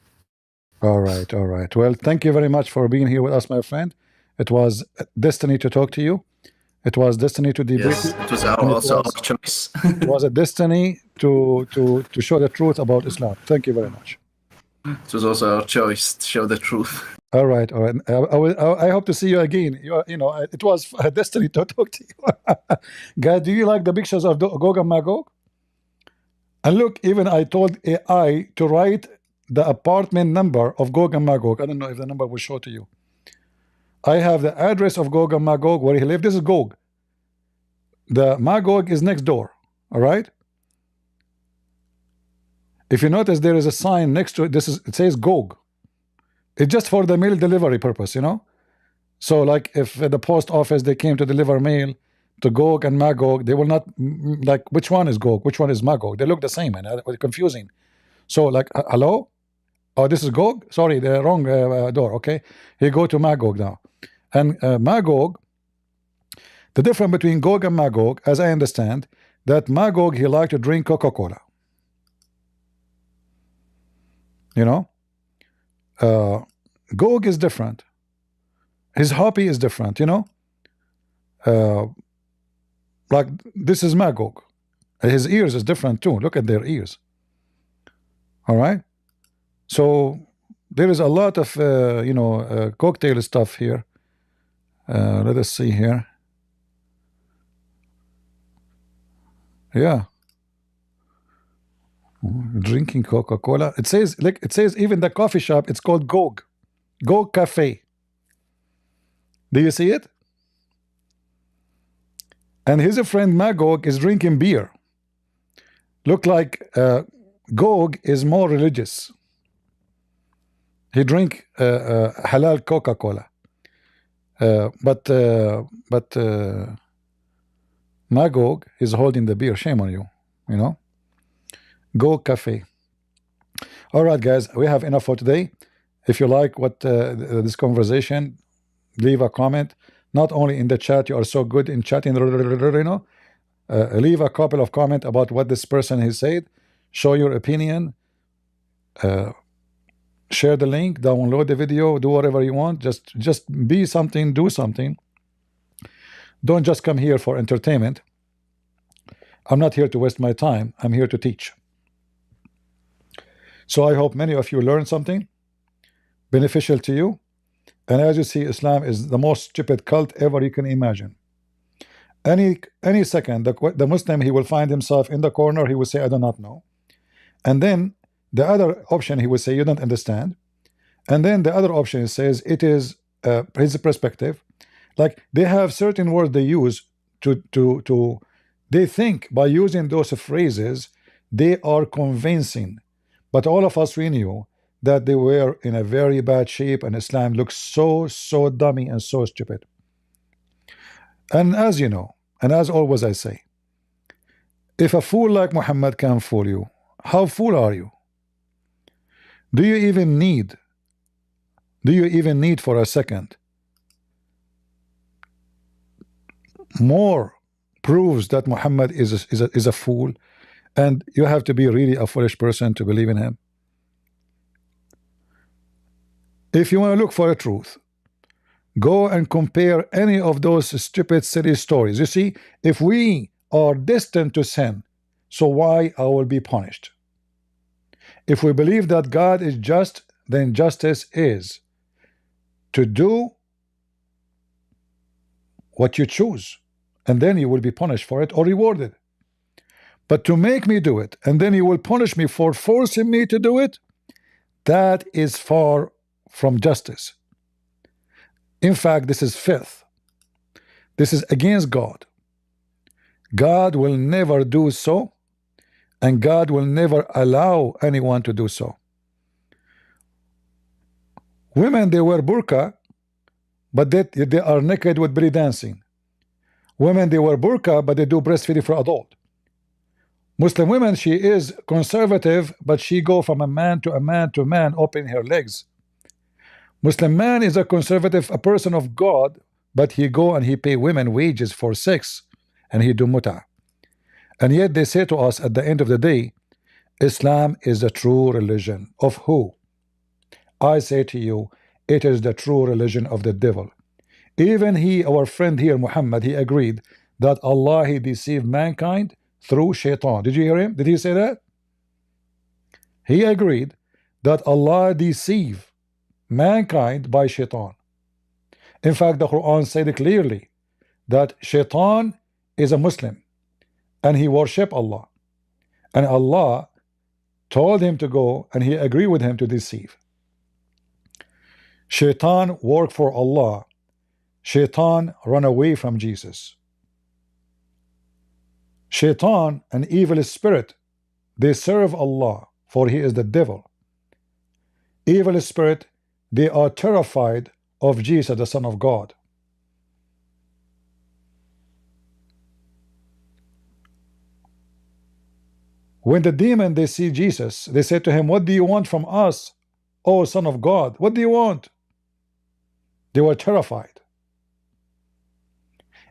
A: All right, all right. Well, thank you very much for being here with us, my friend. It was destiny to talk to you. It was destiny to debate.
K: Yes, it was also our choice.
A: It was a destiny to show the truth about Islam. Thank you very much.
K: It was also our choice to show the truth.
A: All right, all right. I hope to see you again. It was a destiny to talk to you. Guys, do you like the pictures of Gog and Magog? And look, even I told AI to write the apartment number of Gog and Magog. I don't know if the number will show to you. I have the address of Gog and Magog where he lived. This is Gog. The Magog is next door. All right. If you notice, there is a sign next to it. It says Gog. It's just for the mail delivery purpose, So, like, if the post office they came to deliver mail to Gog and Magog, they will not like which one is Gog, which one is Magog. They look the same, and it's confusing. So, like, hello, oh, this is Gog. Sorry, the wrong door. Okay, you go to Magog now, and Magog. The difference between Gog and Magog, as I understand, that Magog he liked to drink Coca-Cola. Gog is different. His hobby is different, like this is Magog. His ears is different too. Look at their ears. All right. So there is a lot of cocktail stuff here. Let us see here. Yeah. Drinking Coca-Cola. It says even the coffee shop, it's called Gog. Gog Cafe. Do you see it? And his friend Magog is drinking beer. Look like Gog is more religious. He drink halal Coca-Cola. But Magog is holding the beer. Shame on you, Go Cafe. All right, guys, we have enough for today. If you like what this conversation, leave a comment. Not only in the chat, you are so good in chatting, leave a couple of comments about what this person has said. show your opinion, share the link, download the video, do whatever you want. Just be something, do something. Don't just come here for entertainment. I'm not here to waste my time. I'm here to teach. So I hope many of you learned something beneficial to you. And as you see, Islam is the most stupid cult ever you can imagine. Any second, the Muslim, he will find himself in the corner. He will say, I do not know. And then the other option, he will say, you don't understand. And then the other option says, it is his perspective. Like they have certain words they use to they think by using those phrases, they are convincing. But all of us, we knew that they were in a very bad shape, and Islam looks so dummy and so stupid. And as you know, and as always I say, if a fool like Muhammad can fool you, how fool are you? Do you even need for a second more proves that Muhammad is a fool, and you have to be really a foolish person to believe in him? If you want to look for a truth, go and compare any of those stupid silly stories. You see, if we are destined to sin, so why I will be punished? If we believe that God is just, then justice is to do what you choose, and then you will be punished for it or rewarded. But to make me do it, and then you will punish me for forcing me to do it, that is far from justice. In fact, this is filth. This is against God. God will never do so, and God will never allow anyone to do so. Women, they wear burqa, but they are naked with belly dancing. Women, they wear burqa, but they do breastfeeding for adult. Muslim women, she is conservative, but she go from a man to a man to man, opening her legs. Muslim man is a conservative, a person of God, but he go and he pay women wages for sex, and he do muta. And yet they say to us at the end of the day, Islam is the true religion of who? I say to you, it is the true religion of the devil. Even he, our friend here, Muhammad, he agreed that Allah, he deceived mankind through shaitan. Did you hear him? Did he say that? He agreed that Allah deceived mankind by shaitan. In fact, the Quran said clearly that shaitan is a Muslim and he worship Allah, and Allah told him to go and he agreed with him to deceive. Shaitan worked for Allah. Shaitan run away from Jesus. Shaitan, an evil spirit, they serve Allah, for he is the devil. Evil spirit, they are terrified of Jesus, the Son of God. When the demon, they see Jesus, they say to him, what do you want from us, O Son of God? What do you want? They were terrified.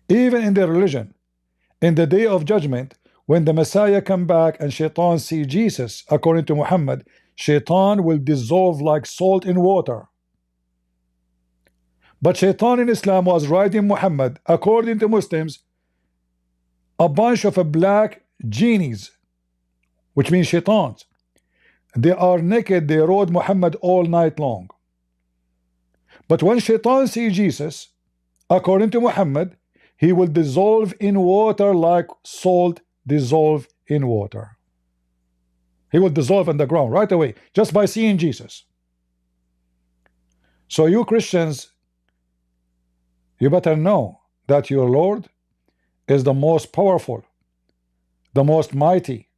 A: Even in their religion, in the day of judgment, when the Messiah come back and shaitan see Jesus, according to Muhammad, shaitan will dissolve like salt in water. But shaitan in Islam was riding Muhammad, according to Muslims, a bunch of black genies, which means shaitans. They are naked, they rode Muhammad all night long. But when shaitan see Jesus, according to Muhammad, he will dissolve in water like salt dissolve in water. He will dissolve in the ground right away, just by seeing Jesus. So you Christians, you better know that your Lord is the most powerful, the most mighty,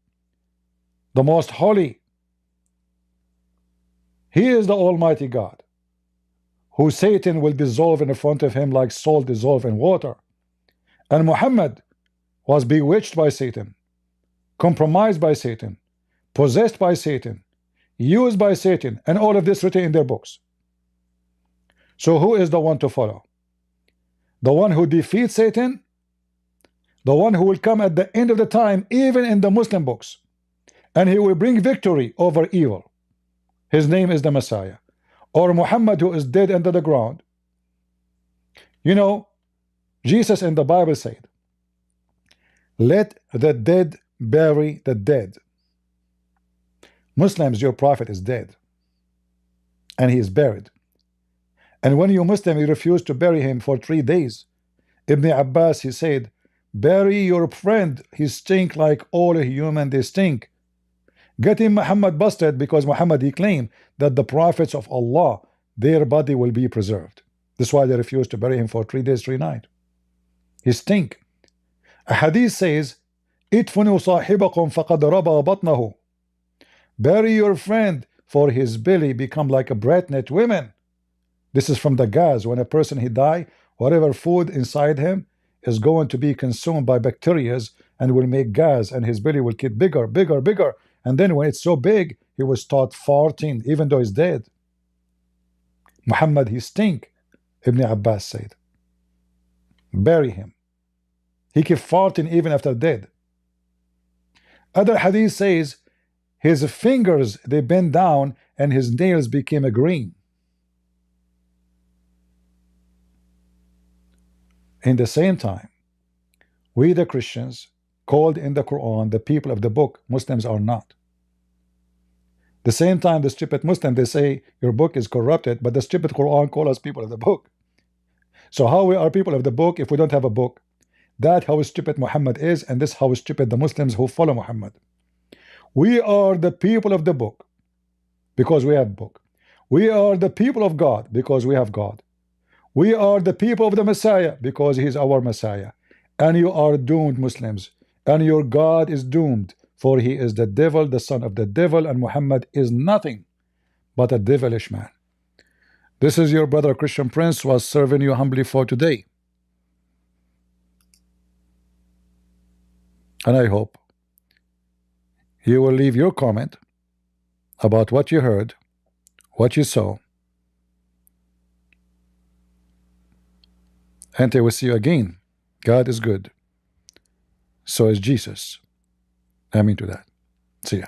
A: the most holy. He is the Almighty God, who Satan will dissolve in front of him like salt dissolve in water. And Muhammad was bewitched by Satan, compromised by Satan, possessed by Satan, used by Satan, and all of this written in their books. So who is the one to follow? The one who defeats Satan? The one who will come at the end of the time, even in the Muslim books, and he will bring victory over evil. His name is the Messiah. Or Muhammad, who is dead under the ground. You know, Jesus in the Bible said, let the dead bury the dead. Muslims, your prophet is dead, and he is buried. And when you Muslim, you refuse to bury him for 3 days. Ibn Abbas, he said, bury your friend, he stink like all human, they stink. Get him Muhammad busted, because Muhammad, he claimed that the prophets of Allah, their body will be preserved. That's why they refused to bury him for 3 days, 3 nights. He stink. A hadith says, idfunu sahibakum faqad raba batnahu. Bury your friend, for his belly become like a pregnant woman. This is from the gas. When a person he die, whatever food inside him is going to be consumed by bacteria and will make gas, and his belly will get bigger, bigger, bigger. And then when it's so big, he will start farting, even though he's dead. Muhammad, he stink, Ibn Abbas said. Bury him. He keep farting even after dead. Other hadith says, his fingers, they bent down, and his nails became a green. In the same time, we the Christians, called in the Quran the people of the book, Muslims are not. The same time, the stupid Muslim, they say your book is corrupted, but the stupid Quran call us people of the book. So how we are people of the book if we don't have a book? That how stupid Muhammad is, and this how stupid the Muslims who follow Muhammad. We are the people of the book because we have book. We are the people of God because we have God. We are the people of the Messiah because he is our Messiah. And you are doomed, Muslims, and your God is doomed, for he is the devil, the son of the devil, and Muhammad is nothing but a devilish man. This is your brother Christian Prince, was serving you humbly for today. And I hope you will leave your comment about what you heard, what you saw, and I will see you again. God is good. So is Jesus. Amen to that. See ya.